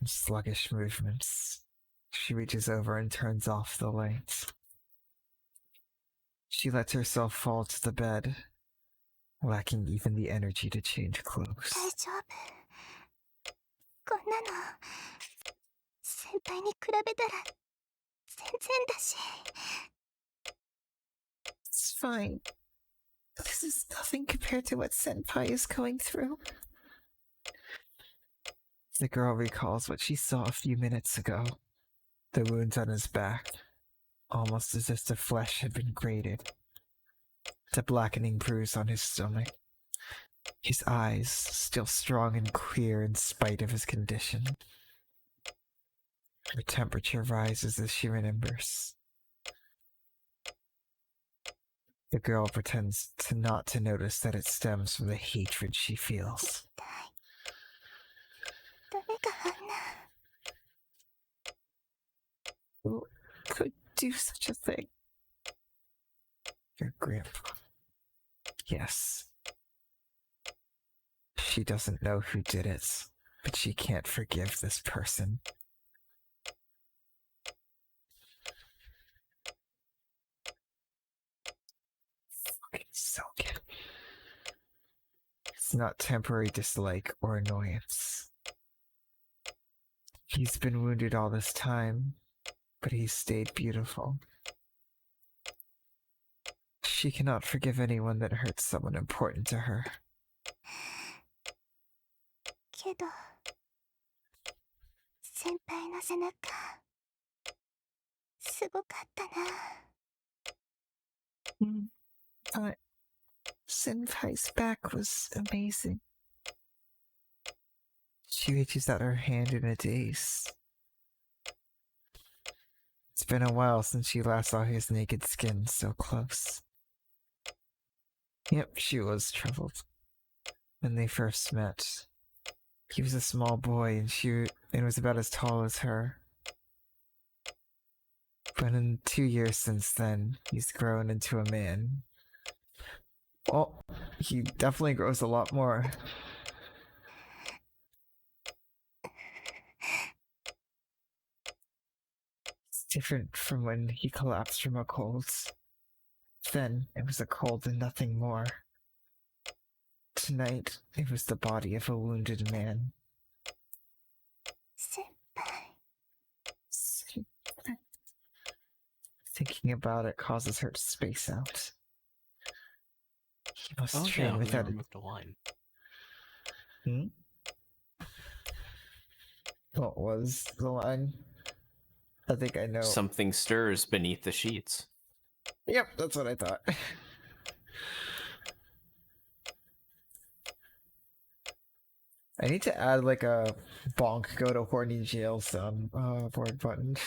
Sluggish movements. She reaches over and turns off the lights. She lets herself fall to the bed, lacking even the energy to change clothes. 大丈夫。こんなの先輩に比べたら全然だし。 It's fine. This is nothing compared to what Senpai is going through. The girl recalls what she saw a few minutes ago. The wounds on his back, almost as if the flesh had been grated. The blackening bruise on his stomach. His eyes, still strong and clear in spite of his condition. Her temperature rises as she remembers. The girl pretends not to notice that it stems from the hatred she feels. 誰があんな。 Who could do such a thing? Your grandpa. Yes. She doesn't know who did it, but she can't forgive this person. Fucking Soken. It's not temporary dislike or annoyance. He's been wounded all this time, but he's stayed beautiful. She cannot forgive anyone that hurts someone important to her. けど先輩の背中すごかったな。 But Senpai's back was amazing. She reaches out her hand in a daze. It's been a while since she last saw his naked skin so close. Yep, she was troubled. When they first met, he was a small boy and she was about as tall as her. But in 2 years since then, he's grown into a man. Well, he definitely grows a lot more. It's different from when he collapsed from a cold. Then it was a cold and nothing more. Tonight, it was the body of a wounded man. 先輩 Thinking about it causes her to space out. He must Oh train yeah, we without removed a line. What was the line? I think I know. Something stirs beneath the sheets. Yep, that's what I thought. I need to add like a bonk go to horny jail board button.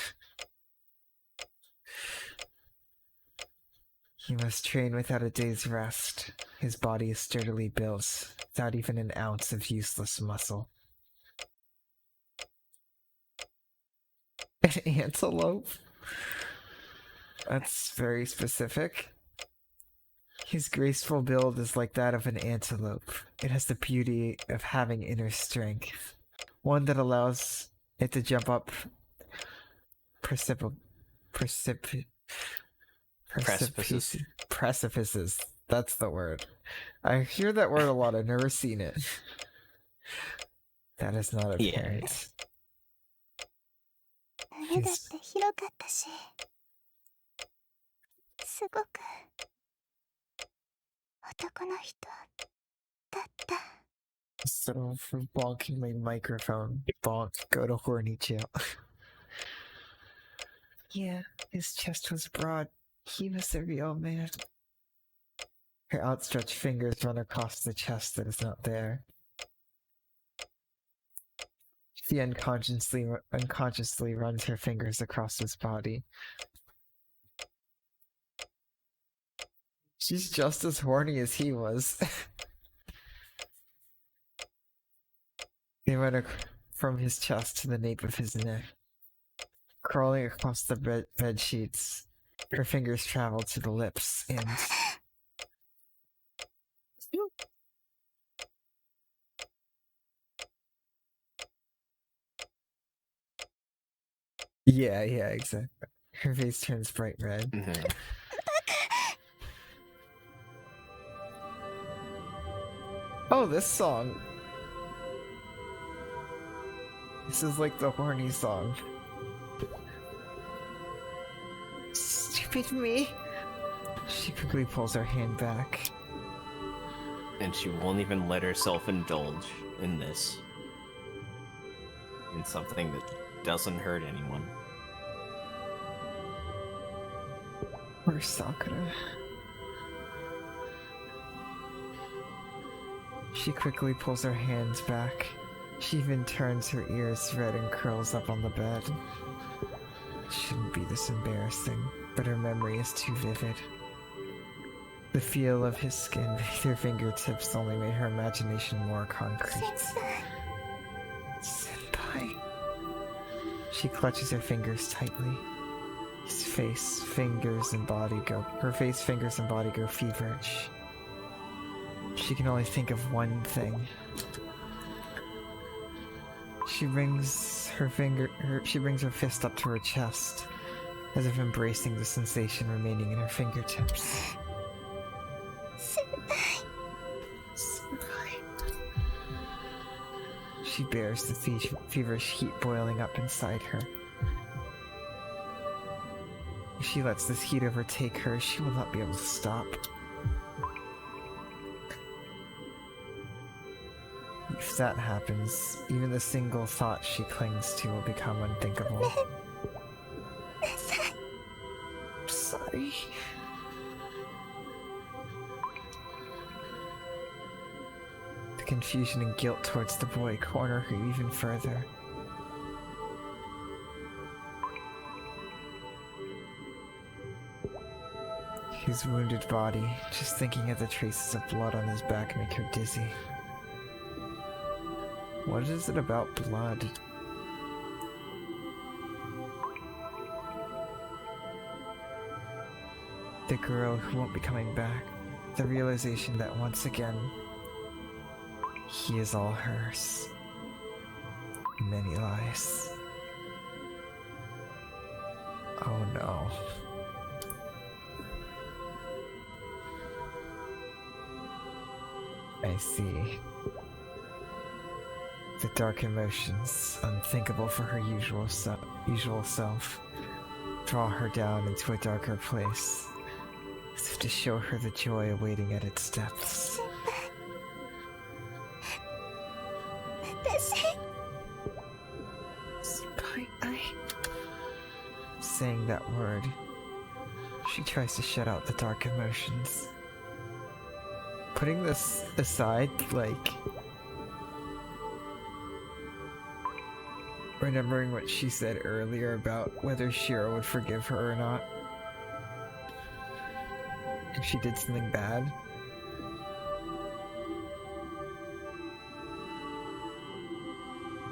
He must train without a day's rest. His body is sturdily built, without even an ounce of useless muscle. An antelope? That's very specific. His graceful build is like that of an antelope. It has the beauty of having inner strength, one that allows it to jump up precip- precip- Precipices. precipices. That's the word. I hear that word a lot. I've never seen it. That is not apparent. 胸だって広かったし、すごく男の人だった。 Instead of bonking my microphone, bonk, go to horny jail. Yeah, his chest was broad. He was the real man. Her outstretched fingers run across the chest that is not there. She unconsciously runs her fingers across his body. She's just as horny as he was. They run from his chest to the nape of his neck. Crawling across the bed sheets, her fingers travel to the lips and... Yeah, exactly. Her face turns bright red. Mhm. Oh, this song. This is like the horny song. Stupid me. She quickly pulls her hand back. And she won't even let herself indulge in this. In something that doesn't hurt anyone. Poor Sakura. She quickly pulls her hands back. She even turns her ears red and curls up on the bed. It shouldn't be this embarrassing, but her memory is too vivid. The feel of his skin beneath her fingertips only made her imagination more concrete. Senpai. She clutches her fingers tightly. Her face, fingers, and body go feverish. She can only think of one thing. She brings her fist up to her chest, as if embracing the sensation remaining in her fingertips. Senpai. She bears the feverish heat boiling up inside her. If she lets this heat overtake her, she will not be able to stop. If that happens, even the single thought she clings to will become unthinkable. I'm sorry. The confusion and guilt towards the boy corner her even further. His wounded body, just thinking of the traces of blood on his back, make her dizzy. What is it about blood? The girl who won't be coming back. The realization that once again, he is all hers. Many lies. Oh no. I see. The dark emotions, unthinkable for her usual self, draw her down into a darker place, as if to show her the joy awaiting at its depths. Saying that word, she tries to shut out the dark emotions. Putting this aside, like, remembering what she said earlier about whether Shiro would forgive her or not if she did something bad.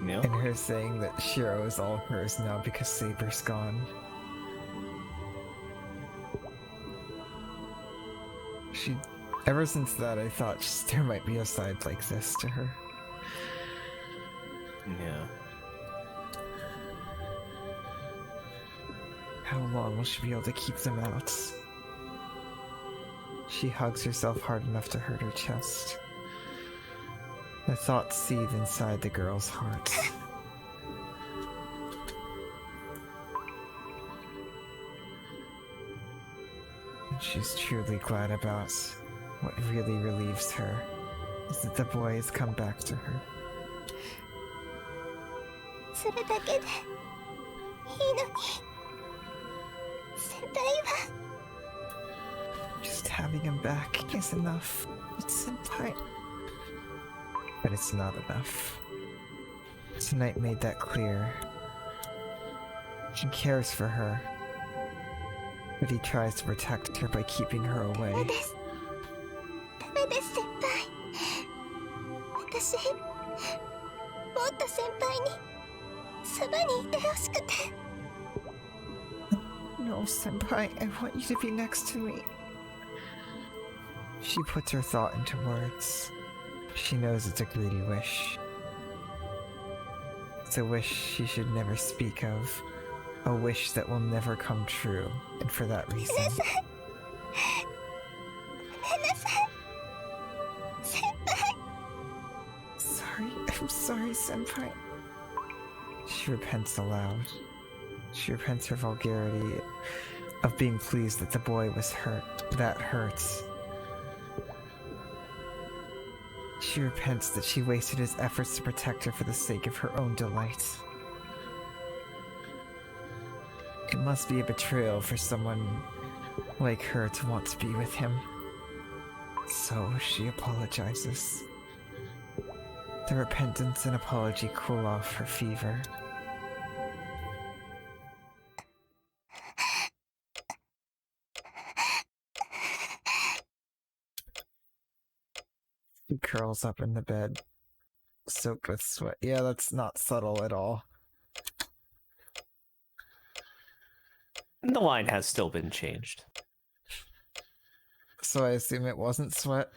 No. And her saying that Shiro is all hers now because Saber's gone. Ever since that, I thought there might be a side like this to her. Yeah. How long will she be able to keep them out? She hugs herself hard enough to hurt her chest. The thoughts seethe inside the girl's heart. And she's truly glad about what really relieves her is that the boy has come back to her. それだけでいいのに先輩は Just having him back is enough. It's senpai. But it's not enough. Tonight made that clear. He cares for her, but he tries to protect her by keeping her ダ away. メですダメです先輩私もっと先輩にそばにいてほしくて No, senpai, I want you to be next to me. She puts her thought into words. She knows it's a greedy wish. It's a wish she should never speak of. A wish that will never come true. And for that reason, ごめんなさい先輩 I'm sorry, senpai. She repents aloud. She repents her vulgarity of being pleased that the boy was hurt. That hurts. She repents that she wasted his efforts to protect her for the sake of her own delight. It must be a betrayal for someone like her to want to be with him. So she apologizes. The repentance and apology cool off her fever. He curls up in the bed, soaked with sweat. Yeah, that's not subtle at all. The line has still been changed. So I assume it wasn't sweat.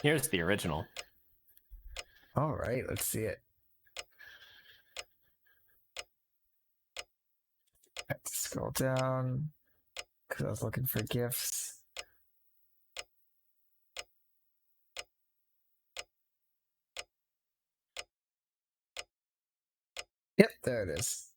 Here's the original. Alright, let's see it. I have to scroll down, because I was looking for GIFs. Yep, there it is.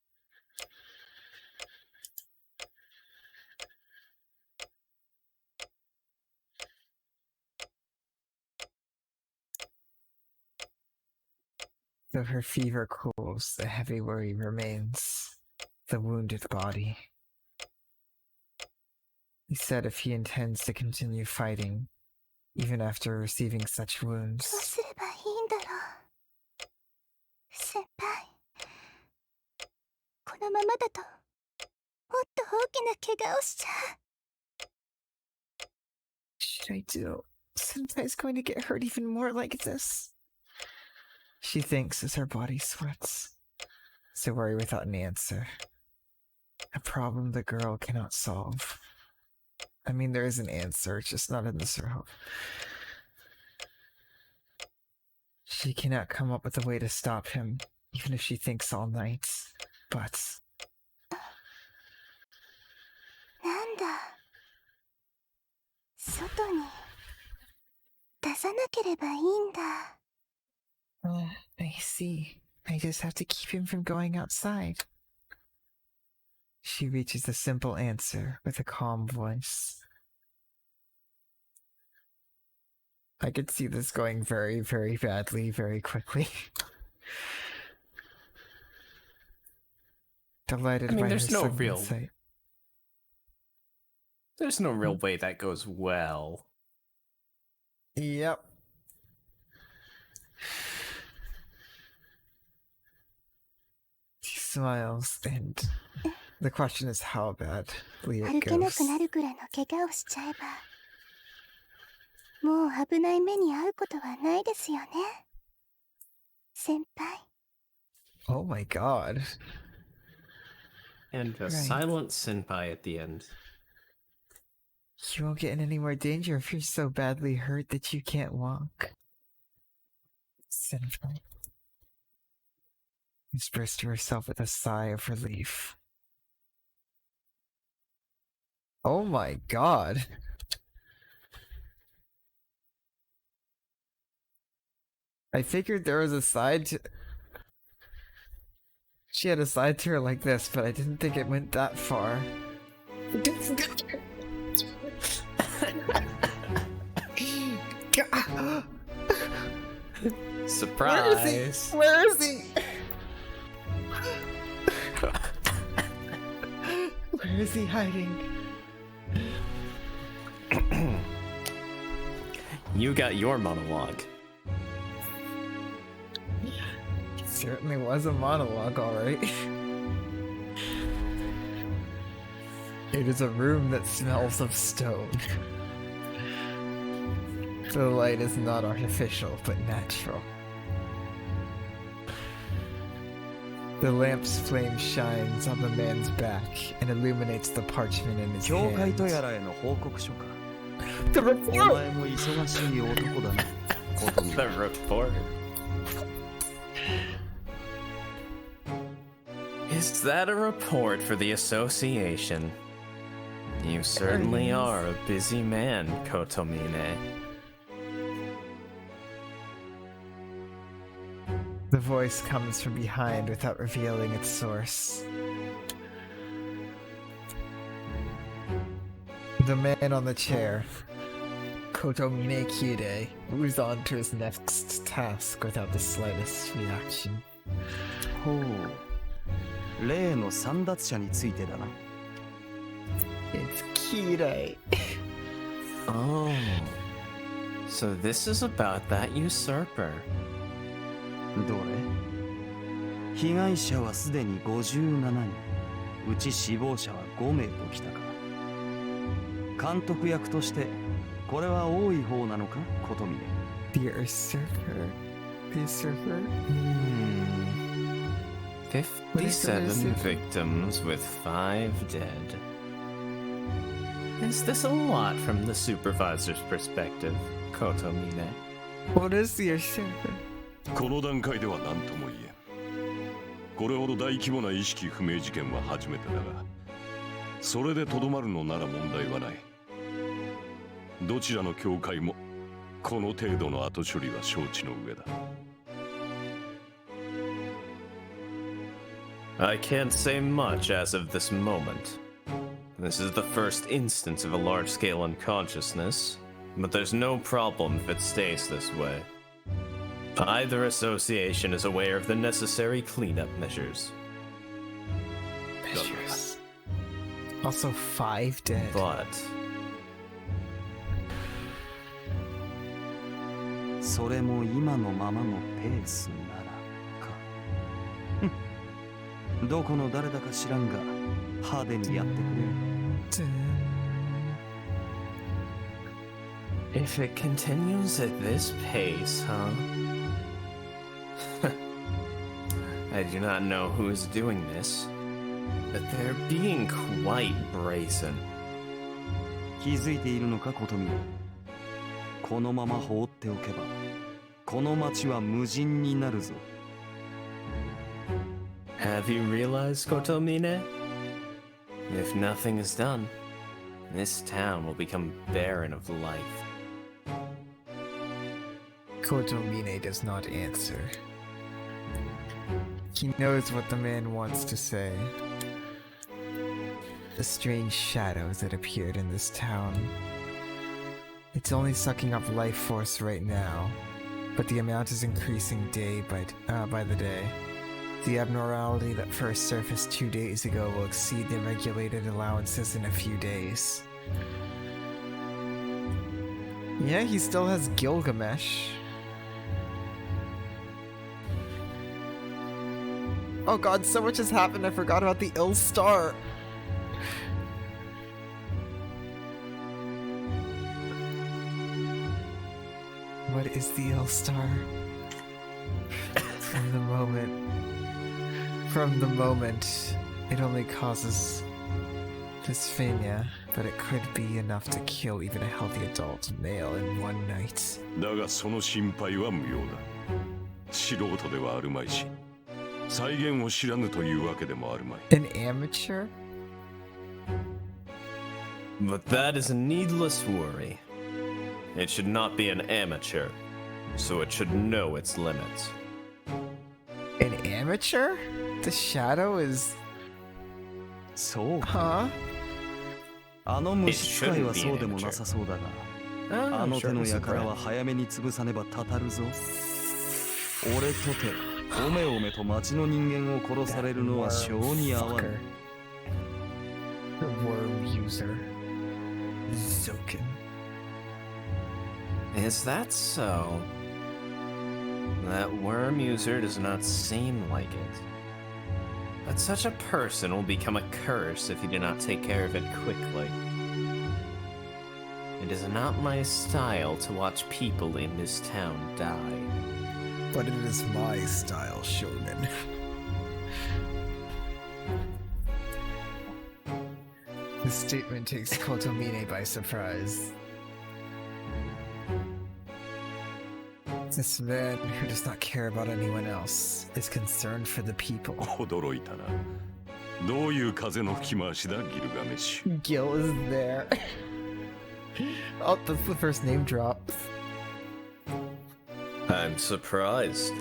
Though her fever cools, the heavy worry remains. The wounded body. He said if he intends to continue fighting, even after receiving such どう wounds, すればいいんだろう先輩このままだともっと大きな怪我をしちゃう should I do? Senpai's going to get hurt even more like this. She thinks as her body sweats. It's a worry without an answer. A problem the girl cannot solve. I mean, there is an answer, it's just not in this route. She cannot come up with a way to stop him, even if she thinks all night. But なんだ外に出さなければいいんだ I see. I just have to keep him from going outside. She reaches a simple answer with a calm voice. I could see this going very, very badly, very quickly. Delighted I mean, by there's her no sudden real- insight. There's no real way that goes well. Yep. He smiles, and the question is how badly it 歩けな goes. くなるくらいの怪我をしちゃえばもう危ない目に遭うことはないですよね先輩 Oh my god. And a Right. silent senpai at the end. You won't get in any more danger if you're so badly hurt that you can't walk. Senpai. whispers to herself with a sigh of relief. Oh my god. I figured there was a side to... She had a side to her like this, but I didn't think it went that far. Surprise! Where is he? Where is he hiding? You got your monologue. It certainly was a monologue, alright. It is a room that smells of stone. The light is not artificial, but natural. The lamp's flame shines on the man's back and illuminates the parchment in his 教会 hand. とやらへの報告書か。 The お report! 前も忙しい男だな。ことみ The report. Is that a report for the association? You certainly are a busy man, Kotomine. The voice comes from behind without revealing its source. The man on the chair, Kotomine Kyude, moves on to his next task without the slightest reaction. ほう。例の簒奪者についてだな。 It's Kyude. Oh. So this is about that usurper. どれ？被害者はすでに57人。うち死亡者は5名ときたか。監督役として、これは多い方なのか、ことみね。 The usurper. The usurper? 57 victims with 5 dead. Is this a lot from the supervisor's perspective, Kotomine? What is the usurper? この段階では何とも言えん。これほど大規模な意識不明事件は初めてだが、それでとどまるのなら問題はない。どちらの教会もこの程度の後処理は承知の上だ。I can't say much as of this moment. This is the first instance of a large-scale unconsciousness, but there's no problem if it stays this way. Either association is aware of the necessary cleanup measures. Measures. Also 5 dead. But それも今のままのペースならか。ふんどこの誰だか知らんが、派手にやってくれ。 if it continues at this pace, huh? I do not know who is doing this, but they're being quite brazen. 気づいているのか、ことみ。このまま放っておけば、この町は無人になるぞ。Have you realized, Kotomine? If nothing is done, this town will become barren of life. Kotomine does not answer. He knows what the man wants to say. The strange shadows that appeared in this town. It's only sucking up life force right now, but the amount is increasing day by the day. The abnormality that first surfaced 2 days ago will exceed the regulated allowances in a few days. Yeah, he still has Gilgamesh. Oh god, so much has happened, I forgot about the ill star. What is the ill star? From the moment, it only causes dysphagia, but it could be enough to kill even a healthy adult male in one night. だがその心配は無用だ。素人ではあるまいし。再現を知らぬというわけでもあるまい。 An amateur? But that is a needless worry. It should not be an amateur, so it should know its limits. An amateur? The shadow is. そうか。 Huh? あの虫使いはそうでもなさそうだが、あの手の輩は早めに潰さねばたたるぞ。俺とて、おめおめと町の人間を殺されるのは性に合わぬ。 The worm user. Zoken. Is that so? That worm user does not seem like it. But such a person will become a curse if you do not take care of it quickly. It is not my style to watch people in this town die. But it is my style, Shonen. This statement takes Kotomine by surprise. This man who does not care about anyone else is concerned for the people. 驚いたな。どういう風の吹き回しだ、ギルガメッシュ。 Gil is there. Oh, that's the first name drop. I'm surprised.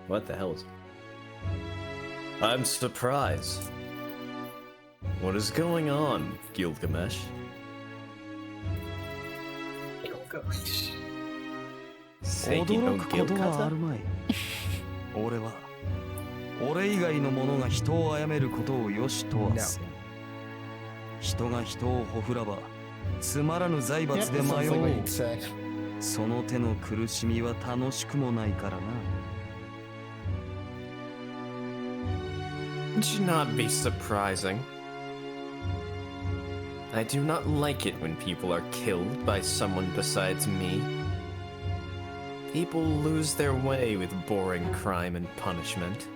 What the hell is... I'm surprised. What is going on, Gilgamesh? 驚くことはあるまい。俺は、俺以外の者が人を殺めることを良しとはせん。人が人をほふらば、つまらぬ財閥で迷おう。その手の苦しみは楽しくもないからな。It should not be surprising. I do not like it when people are killed by someone besides me. People lose their way with boring crime and punishment.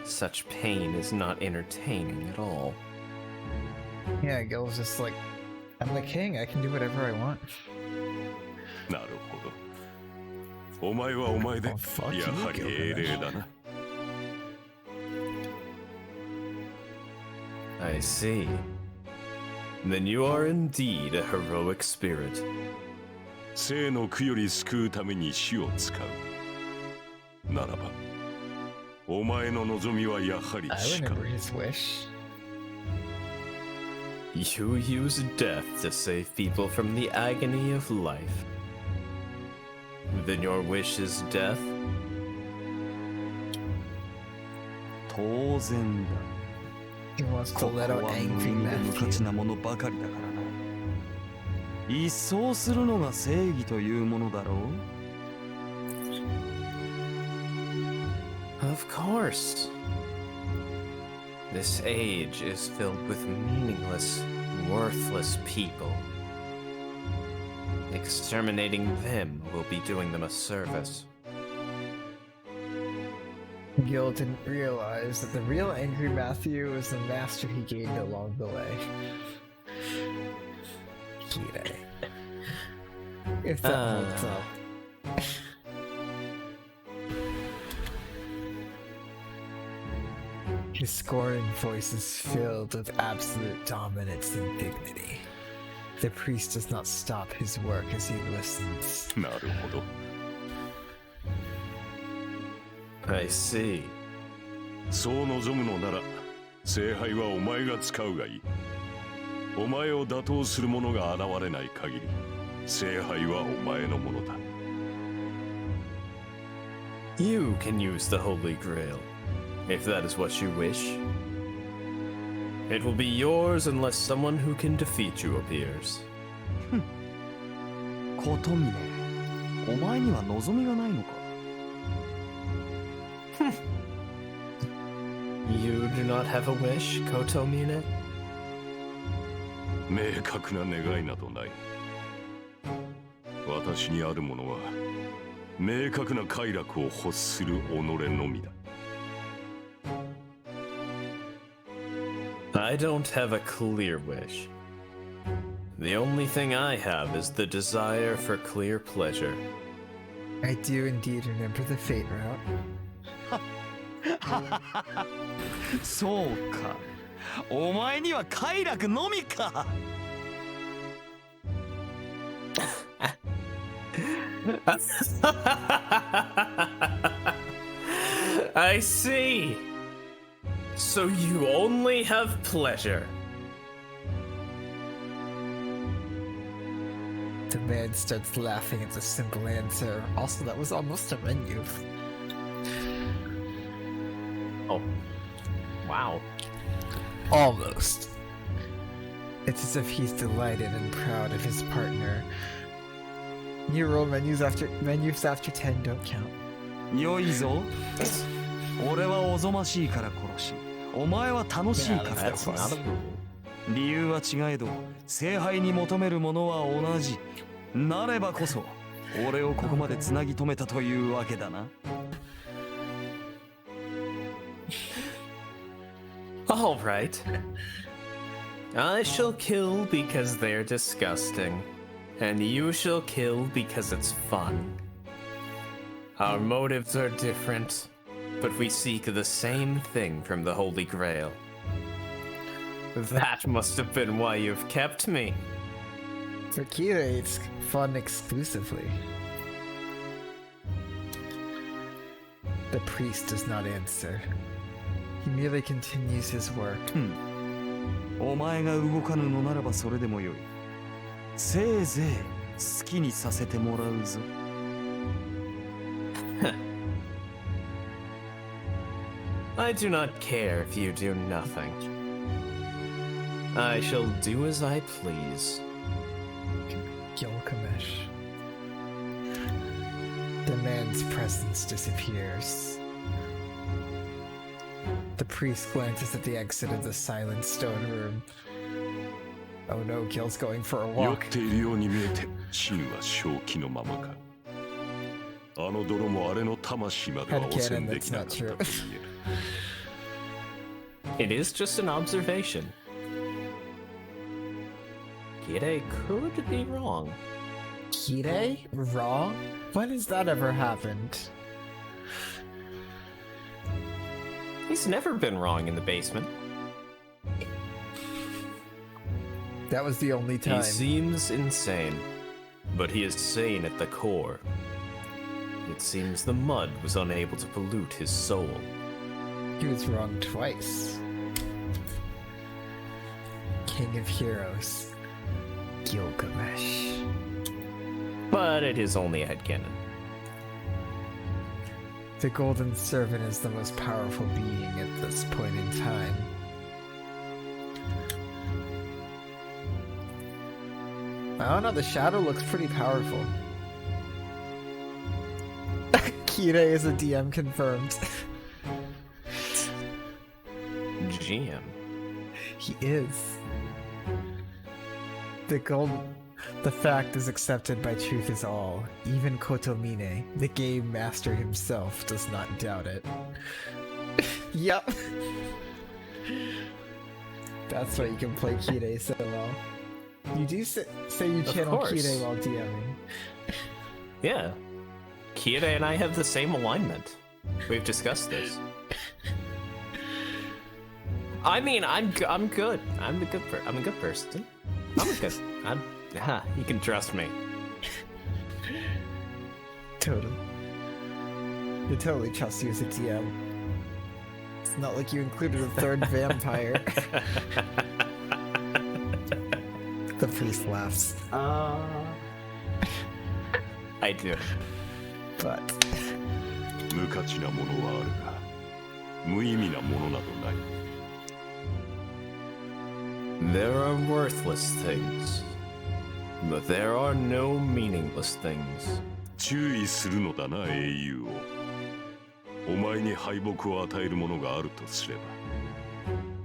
Such pain is not entertaining at all. Yeah, Gil's just like, I'm the king, I can do whatever I want. なるほど。お前はお前で、や Oh, fuck you, はり英霊だな。 I see. Then you are indeed a heroic spirit. 生の苦より救うために死を使う。ならば、お前の望みはやはり I 死か。 remember his wish. You use death to save people from the agony of life. Then your wish is death? 当然だ。 He wants こ to こ let は out 無 angry 意味で無価値 Matthew. なものばかりだからな。一掃するのが正義というものだろう。 Of course. This age is filled with meaningless, worthless people. Exterminating them will be doing them a service. Gil didn't realize that the real angry Matthew was the master he gained along the way. Kire. If that holds up. His scorning voice is filled with absolute dominance and dignity. The priest does not stop his work as he listens. なるほど。 I see. そう望むのなら、聖杯はお前が使うがいい。お前を打倒する者が現れない限り、聖杯はお前のものだ。 You can use the Holy Grail, if that is what you wish. It will be yours unless someone who can defeat you appears. ことみね、お前には望みがないのか。 You do not have a wish, Kotomine? 明確な願いなどない。私にあるものは、明確な快楽を欲する己のみだ。 I don't have a clear wish. The only thing I have is the desire for clear pleasure. I do indeed remember the fate route. そうか。お前には快楽のみか。I see. So you only have pleasure. The man starts laughing at the simple answer. Also, that was almost a menu. Oh. Wow. Almost. It's as if he's delighted and proud of his partner. New roll menus after 10 don't count. 良いぞ。俺はおぞましいから殺し、お前は楽しいから That's 殺 not す a。rule. 理由は違えど、聖杯に求めるものは同じ。なればこそ、俺をここまでつなぎ止めたというわけだな。All right. I shall kill because they're disgusting, and you shall kill because it's fun. Our motives are different, but we seek the same thing from the Holy Grail. That must have been why you've kept me. For Kira, it's fun exclusively. The priest does not answer. He merely continues his work. お前が動かぬのならばそれでもよい。せいぜい好きにさせてもらうぞ。I do not care if you do nothing. I shall do as I please. Gilgamesh. The man's presence disappears. The priest glances at the exit of the silent stone room. Oh no, Gil's going for a 酔っ walk. ているように見えて真は正気のままか。あの泥もあれの魂までは汚染できなかったと言える。 It is just an observation. Kire could be wrong. Kire? Wrong? When has that ever happened? He's never been wrong in the basement. That was the only time. He seems insane, but he is sane at the core. It seems the mud was unable to pollute his soul. He was wrong twice. King of Heroes. Gilgamesh. But it is only headcanon. The Golden Servant is the most powerful being at this point in time. I don't know, the shadow looks pretty powerful. Kire is a DM confirmed. GM. He is. The fact is accepted by truth is all. Even Kotomine, the game master himself, does not doubt it. Yup. That's why you can play Kire so well. You do say you channel course. Kire while DMing. Yeah. Kire and I have the same alignment. We've discussed this. I mean, I'm good. I'm a good person. You can trust me. Totally. You totally trust you as a DM. It's not like you included a third vampire. The priest laughs. I do. But 無価値なものはあるが、無意味なものなどない。 There are worthless things, but there are no meaningless things. 注意するのだな、英雄を。お前に敗北を与えるものがあるとすれば、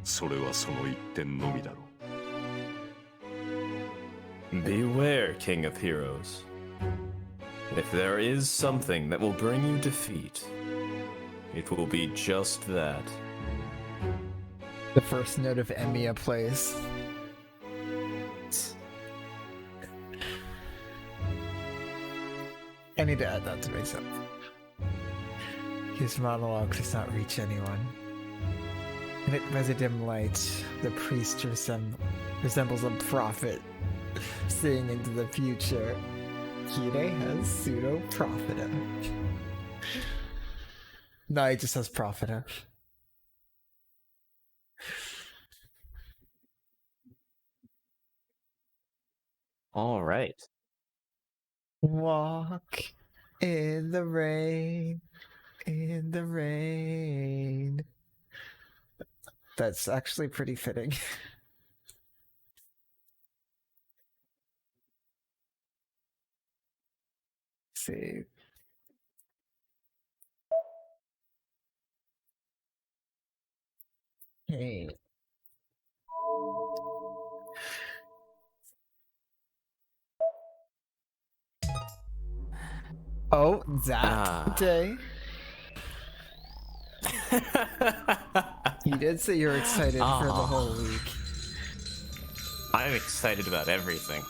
それはその一点のみだろう。 Beware, King of Heroes. If there is something that will bring you defeat, it will be just that. the first note of Emiya plays. I need to add that to myself. His monologue does not reach anyone. Lit by the dim light, the priest resembles a prophet, seeing into the future. Kire has pseudo-prophetum. No, he just has prophetum. All right. Walk in the rain, in the rain. That's actually pretty fitting. See. Hey. Oh, that day. You did say you're excited for the whole week. I'm excited about everything.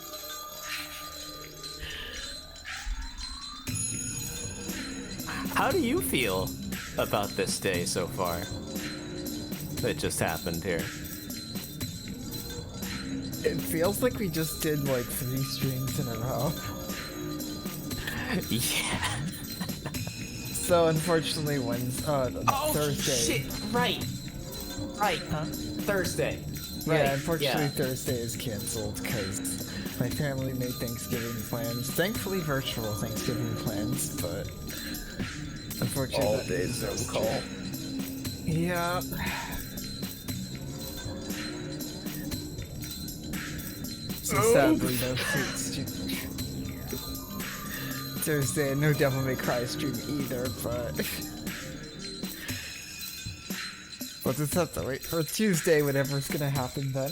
How do you feel about this day so far? That just happened here. It feels like we just did like 3 streams in a row. Yeah. So unfortunately, Thursday. Shit! Right. Huh? Thursday. Yeah, unfortunately Thursday is canceled because my family made Thanksgiving plans. Thankfully, virtual Thanksgiving plans, but unfortunately, All days Zoom call. Yeah. So sadly, no stream Thursday, and no Devil May Cry stream either, but we'll just have to wait for Tuesday, whatever's gonna happen then.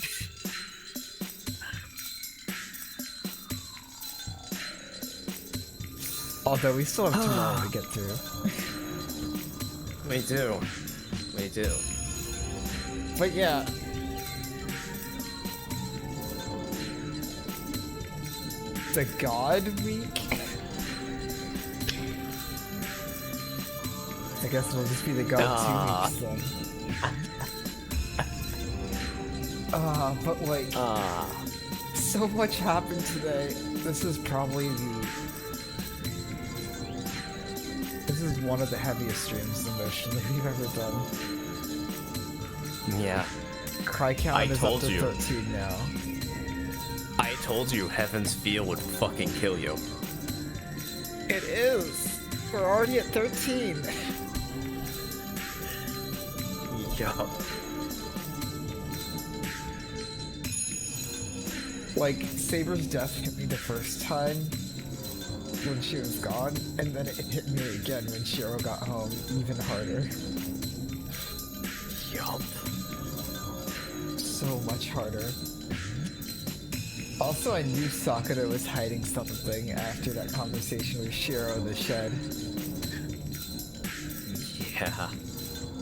Although we still have tomorrow to get through. We do. We do. But yeah. The God Week? I guess it'll just be the God 2 weeks then. But like, so much happened today. This is probably this is one of the heaviest streams emotionally we've ever done. Yeah. Cry count is up to 13 now. I told you Heaven's Feel would fucking kill you. It is! We're already at 13! Yup. Like, Saber's death hit me the first time when she was gone, and then it hit me again when Shiro got home, even harder. Yup. So much harder. Also, I knew Sakura was hiding something after that conversation with Shiro in the shed. Yeah.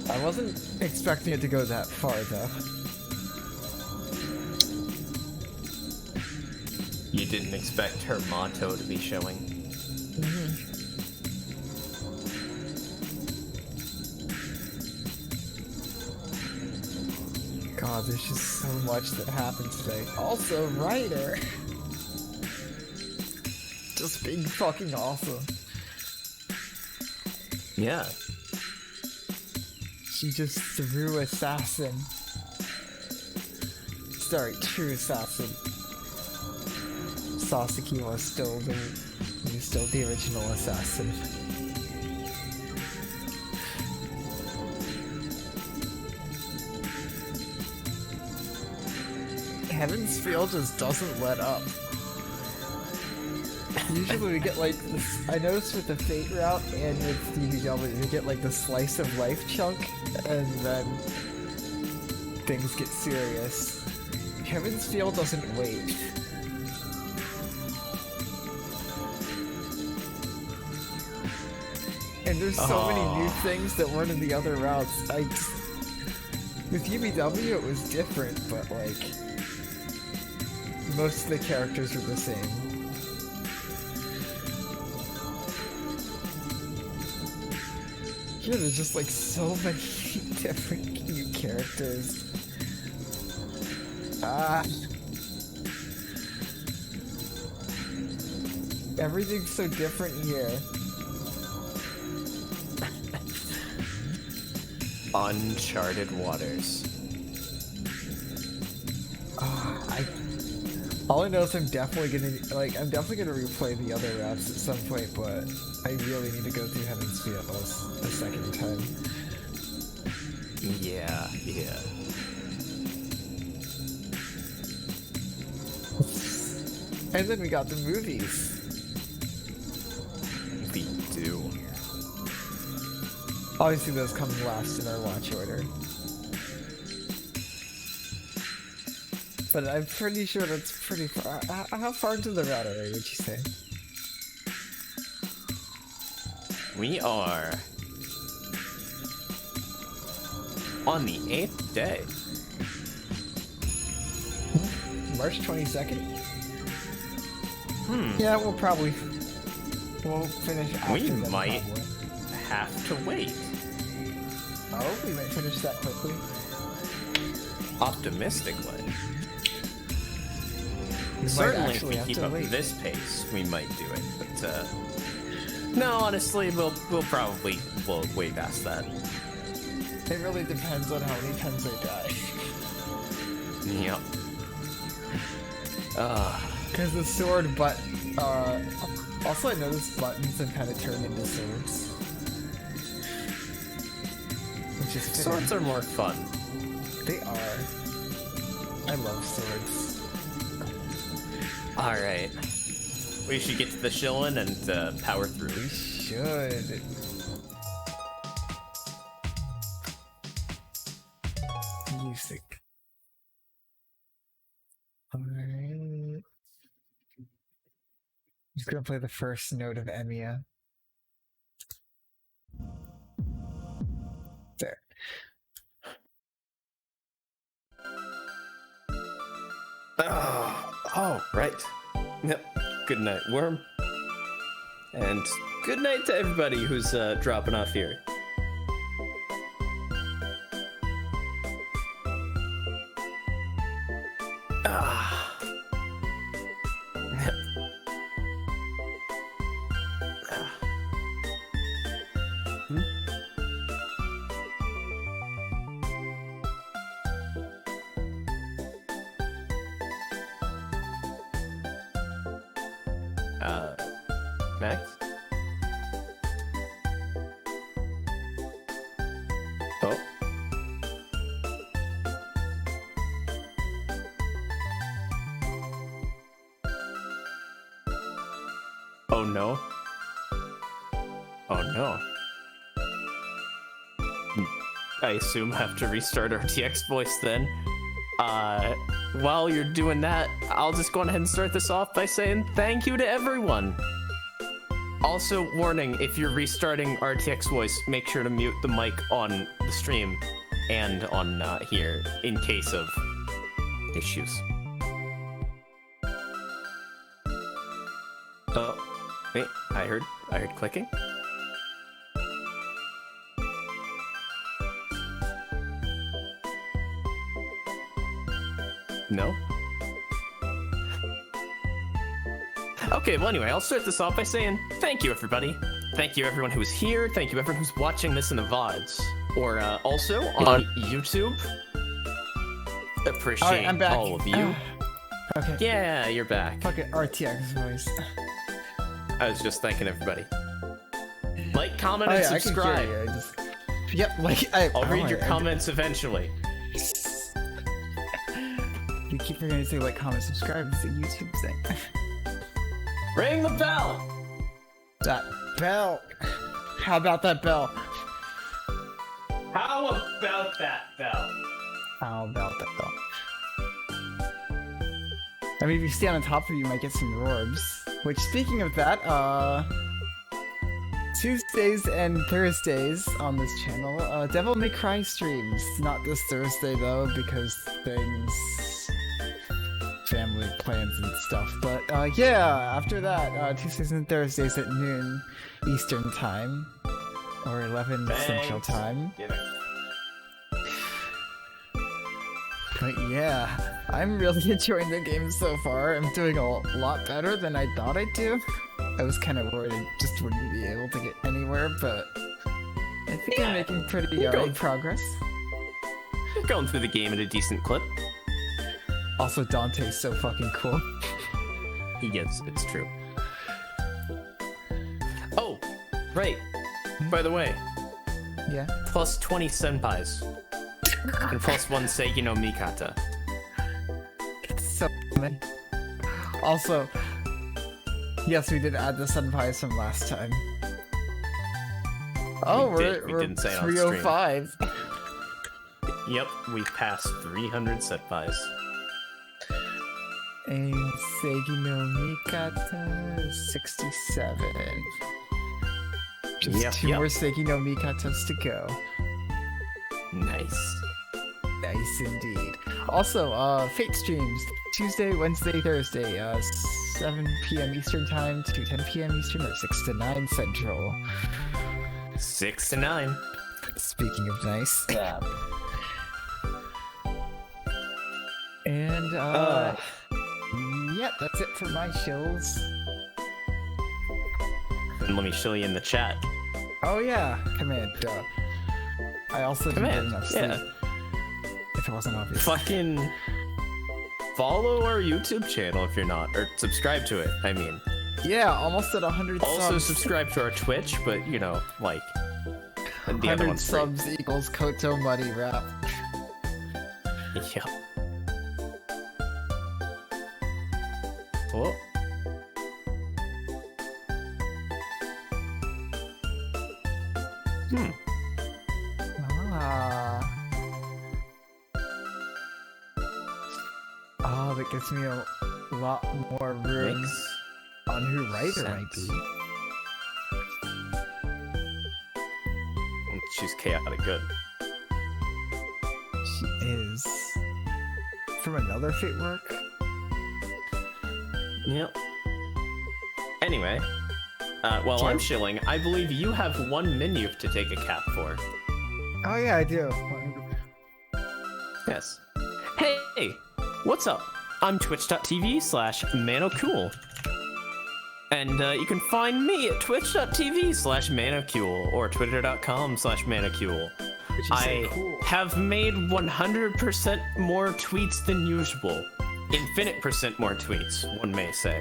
I wasn't expecting it to go that far, though. You didn't expect her motto to be showing. God, there's just so much that happened today. Also, Ryder! Just being fucking awesome. Yeah. She just threw Assassin. Sorry, True Assassin. Sasaki was still the original assassin. Heaven's Feel just doesn't let up. Usually we get like this, I noticed with the Fate route and with DBW, we get like the slice of life chunk, and then things get serious. Heaven's Feel doesn't wait. And there's so many new things that weren't in the other routes. With UBW it was different, but like, most of the characters are the same. Yeah, there's just like so many different cute characters. Everything's so different here. Uncharted waters. All I know is I'm definitely gonna replay the other routes at some point, but I really need to go through Heaven's Fields a second time. Yeah. And then we got the movies. We do. Obviously those come last in our watch order. But I'm pretty sure that's pretty far. How far into the route are we, would you say? We are on the 8th day. March 22nd? Yeah, we'll finish after We that, might probably. have to wait. Oh, we might finish that quickly. Optimistically. We Certainly, might if actually we have keep to up wait. this pace, we might do it. But no, honestly, we'll probably way past that. It really depends on how many times I die. Yep. Because the sword also I noticed buttons have kind of turned into swords. Which is fitting. Swords are more fun. They are. I love swords. All right. We should get to the shillin' and power through. We should. Music. Alright. Just gonna play the first note of Emiya. There. Oh, right. Yep. Good night, Worm. And good night to everybody who's dropping off here. Max? Oh. Oh no. Oh no. I assume I have to restart RTX voice then. While you're doing that, I'll just go ahead and start this off by saying thank you to everyone. Also, warning, if you're restarting RTX voice, make sure to mute the mic on the stream and on here in case of issues. Oh, wait, I heard clicking. No? Okay, well anyway, I'll start this off by saying thank you everybody. Thank you everyone who's here. Thank you everyone who's watching this in the VODs. Or also on YouTube. Appreciate I'm back. all of you. Okay. Yeah, you're back. Fuck it, RTX voice. I was just thanking everybody. Like, comment, Oh, and yeah, I can hear subscribe. you, I just... Yep, like I'll read your comments eventually. You keep forgetting to say like, comment, subscribe. It's a YouTube thing. Ring the bell! That bell. How about that bell? How about that bell? How about that bell? I mean, if you stay on top of it, you might get some rorbs. Which, speaking of that, Tuesdays and Thursdays on this channel, Devil May Cry streams. Not this Thursday though, because things, family plans and stuff. But yeah, after that, Tuesdays and Thursdays at noon Eastern time. or 11 Central Time. But yeah, I'm really enjoying the game so far. I'm doing a lot better than I thought I'd do. I was kind of worried I just wouldn't be able to get anywhere, but I think I'm making pretty alright progress. You're going through the game at a decent clip. Also, Dante's so fucking cool. Yes, it's true. Oh, right. By the way, Yeah. plus 20 senpais. And plus 1 Seiki no Mikata. It's so many. Also, yes, we did add the senpais from last time. Oh, We did. We we're didn't say it on stream. 305. Yep, we passed 300 senpais. And Seiki no Mikata is 67. Just Yep, 2 yep. more Seiki no Mikatas to go. Nice. Nice indeed. Also, Fate streams Tuesday, Wednesday, Thursday, 7 p.m. Eastern Time to 10 p.m. Eastern, or 6 to 9 Central. 6 to 9. Speaking of nice. Yeah. And, yep, that's it for my shills. And let me show you in the chat. Oh yeah, command, duh. I also didn't get Command, enough sleep, yeah. if it wasn't obvious. Fucking follow our YouTube channel if you're not, or subscribe to it, I mean. Yeah, almost at 100 Also subs. subscribe to our Twitch, but you know, like, the other 100 one's free. subs equals Koto Muddy Rap. Yep. Oh. Hmm. Ah. Oh, that gives me a lot more room Makes on who writer might sense. be. She's chaotic good. She is. From another Fate work? Yep. Anyway, while I'm shilling, I believe you have 1 menu to take a cap for. Oh yeah, I do. Yes. Hey, what's up? I'm twitch.tv/ManoCool. And you can find me at twitch.tv/ManoCool or twitter.com/ManoCool. I have made 100% more tweets than usual. Infinite percent more tweets, one may say.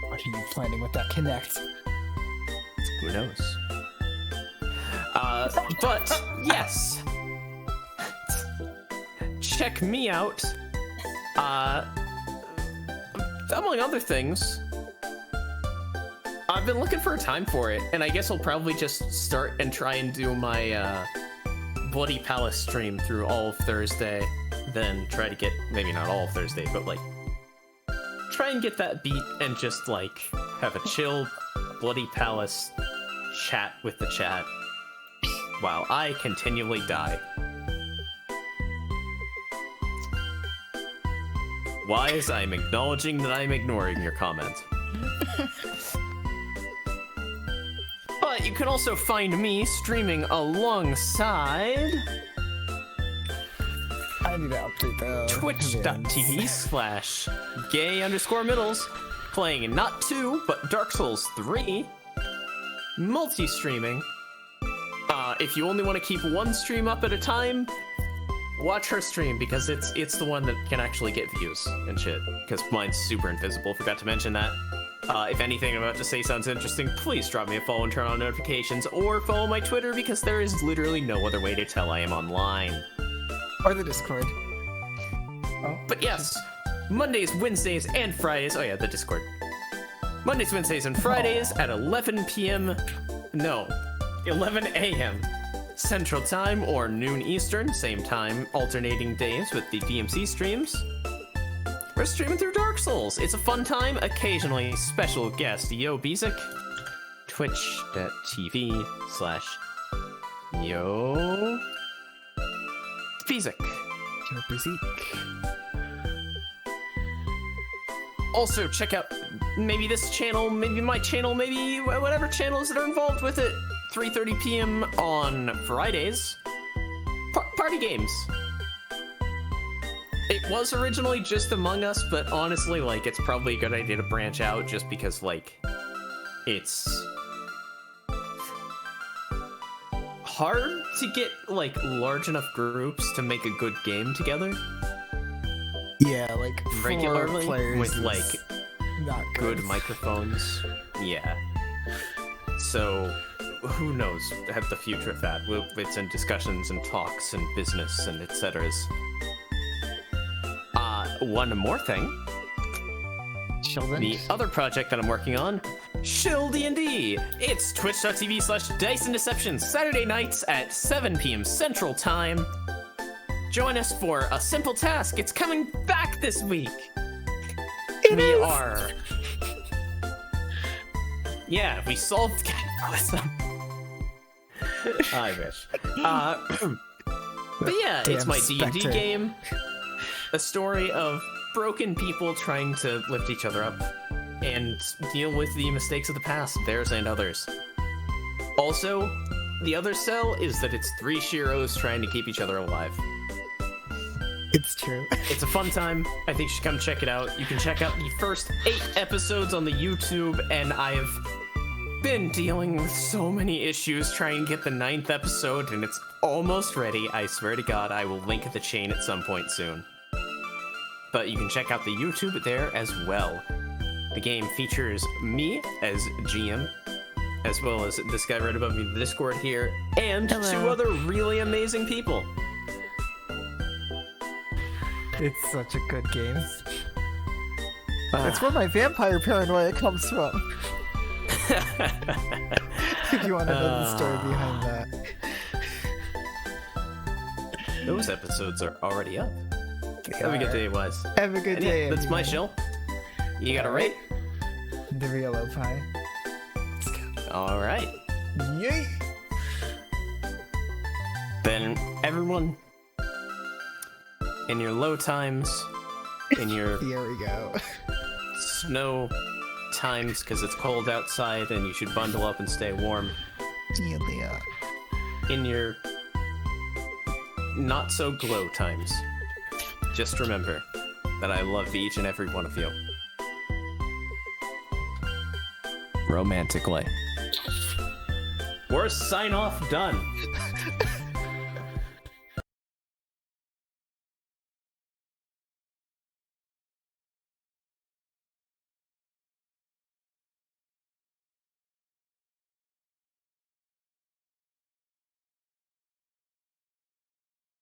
What are you planning with that Connect? Who knows? But yes, check me out. Among other things, I've been looking for a time for it, and I guess I'll probably just start and try and do my Bloody Palace stream through all of Thursday, then try to get, maybe not all of Thursday, but like, try and get that beat and just like have a chill Bloody Palace chat with the chat while I continually die. Wise, I'm acknowledging that I'm ignoring your comment. But you can also find me streaming alongside I need to update the twitch.tv/gay_middles, playing not 2, but Dark Souls 3, multi-streaming. If you only want to keep one stream up at a time, watch her stream, because it's the one that can actually get views and shit, because mine's super invisible, forgot to mention that. If anything I'm about to say sounds interesting, please drop me a follow and turn on notifications, or follow my Twitter, because there is literally no other way to tell I am online. Or the Discord. But yes, Mondays, Wednesdays, and Fridays. Oh yeah, the Discord. Mondays, Wednesdays, and Fridays at 11 p.m. No, 11 a.m. Central Time or noon Eastern, same time, alternating days with the DMC streams. We're streaming through Dark Souls. It's a fun time. Occasionally, special guest Yo Bezic. Twitch.tv/Yo Bezic. Yo Bezic. Also, check out maybe this channel, maybe my channel, maybe whatever channels that are involved with it. 3:30 p.m. on Fridays. Party games. It was originally just Among Us, but honestly, like, it's probably a good idea to branch out just because, like, it's hard to get, like, large enough groups to make a good game together Yeah, like regularly 4 players with, is like, not good microphones. Yeah. So, who knows at the future of that? It's in discussions and talks and business and etc. One more thing. Children. The other project that I'm working on, Shill D&D. It's twitch.tv/Dice and Deception, Saturday nights at 7 p.m. Central Time. Join us for a simple task. It's coming back this week. We are. Yeah, we solved cannibalism. I wish. But yeah, it's my D&D Spectre. game. A story of broken people trying to lift each other up and deal with the mistakes of the past, theirs and others. Also, the other sell is that it's 3 Shiros trying to keep each other alive. It's true. It's a fun time. I think you should come check it out. You can check out the first 8 episodes on the YouTube, and I've been dealing with so many issues trying to get the 9th episode, and it's almost ready. I swear to God, I will link the chain at some point soon. But you can check out the YouTube there as well. The game features me as GM, as well as this guy right above me in the Discord here, and 2 other really amazing people. It's such a good game. It's where my vampire paranoia comes from. If you want to know the story behind that. Those episodes are already up. Have a good day, Wise. Have a good And day. yeah, that's my everyone. shill. You got a rate? The real Opie. All right. Yay! Then everyone, in your low times, in your Here we go. snow times, because it's cold outside and you should bundle up and stay warm, Yeah. in your not so glow times, just remember that I love each and every one of you. Romantically. We're sign off done.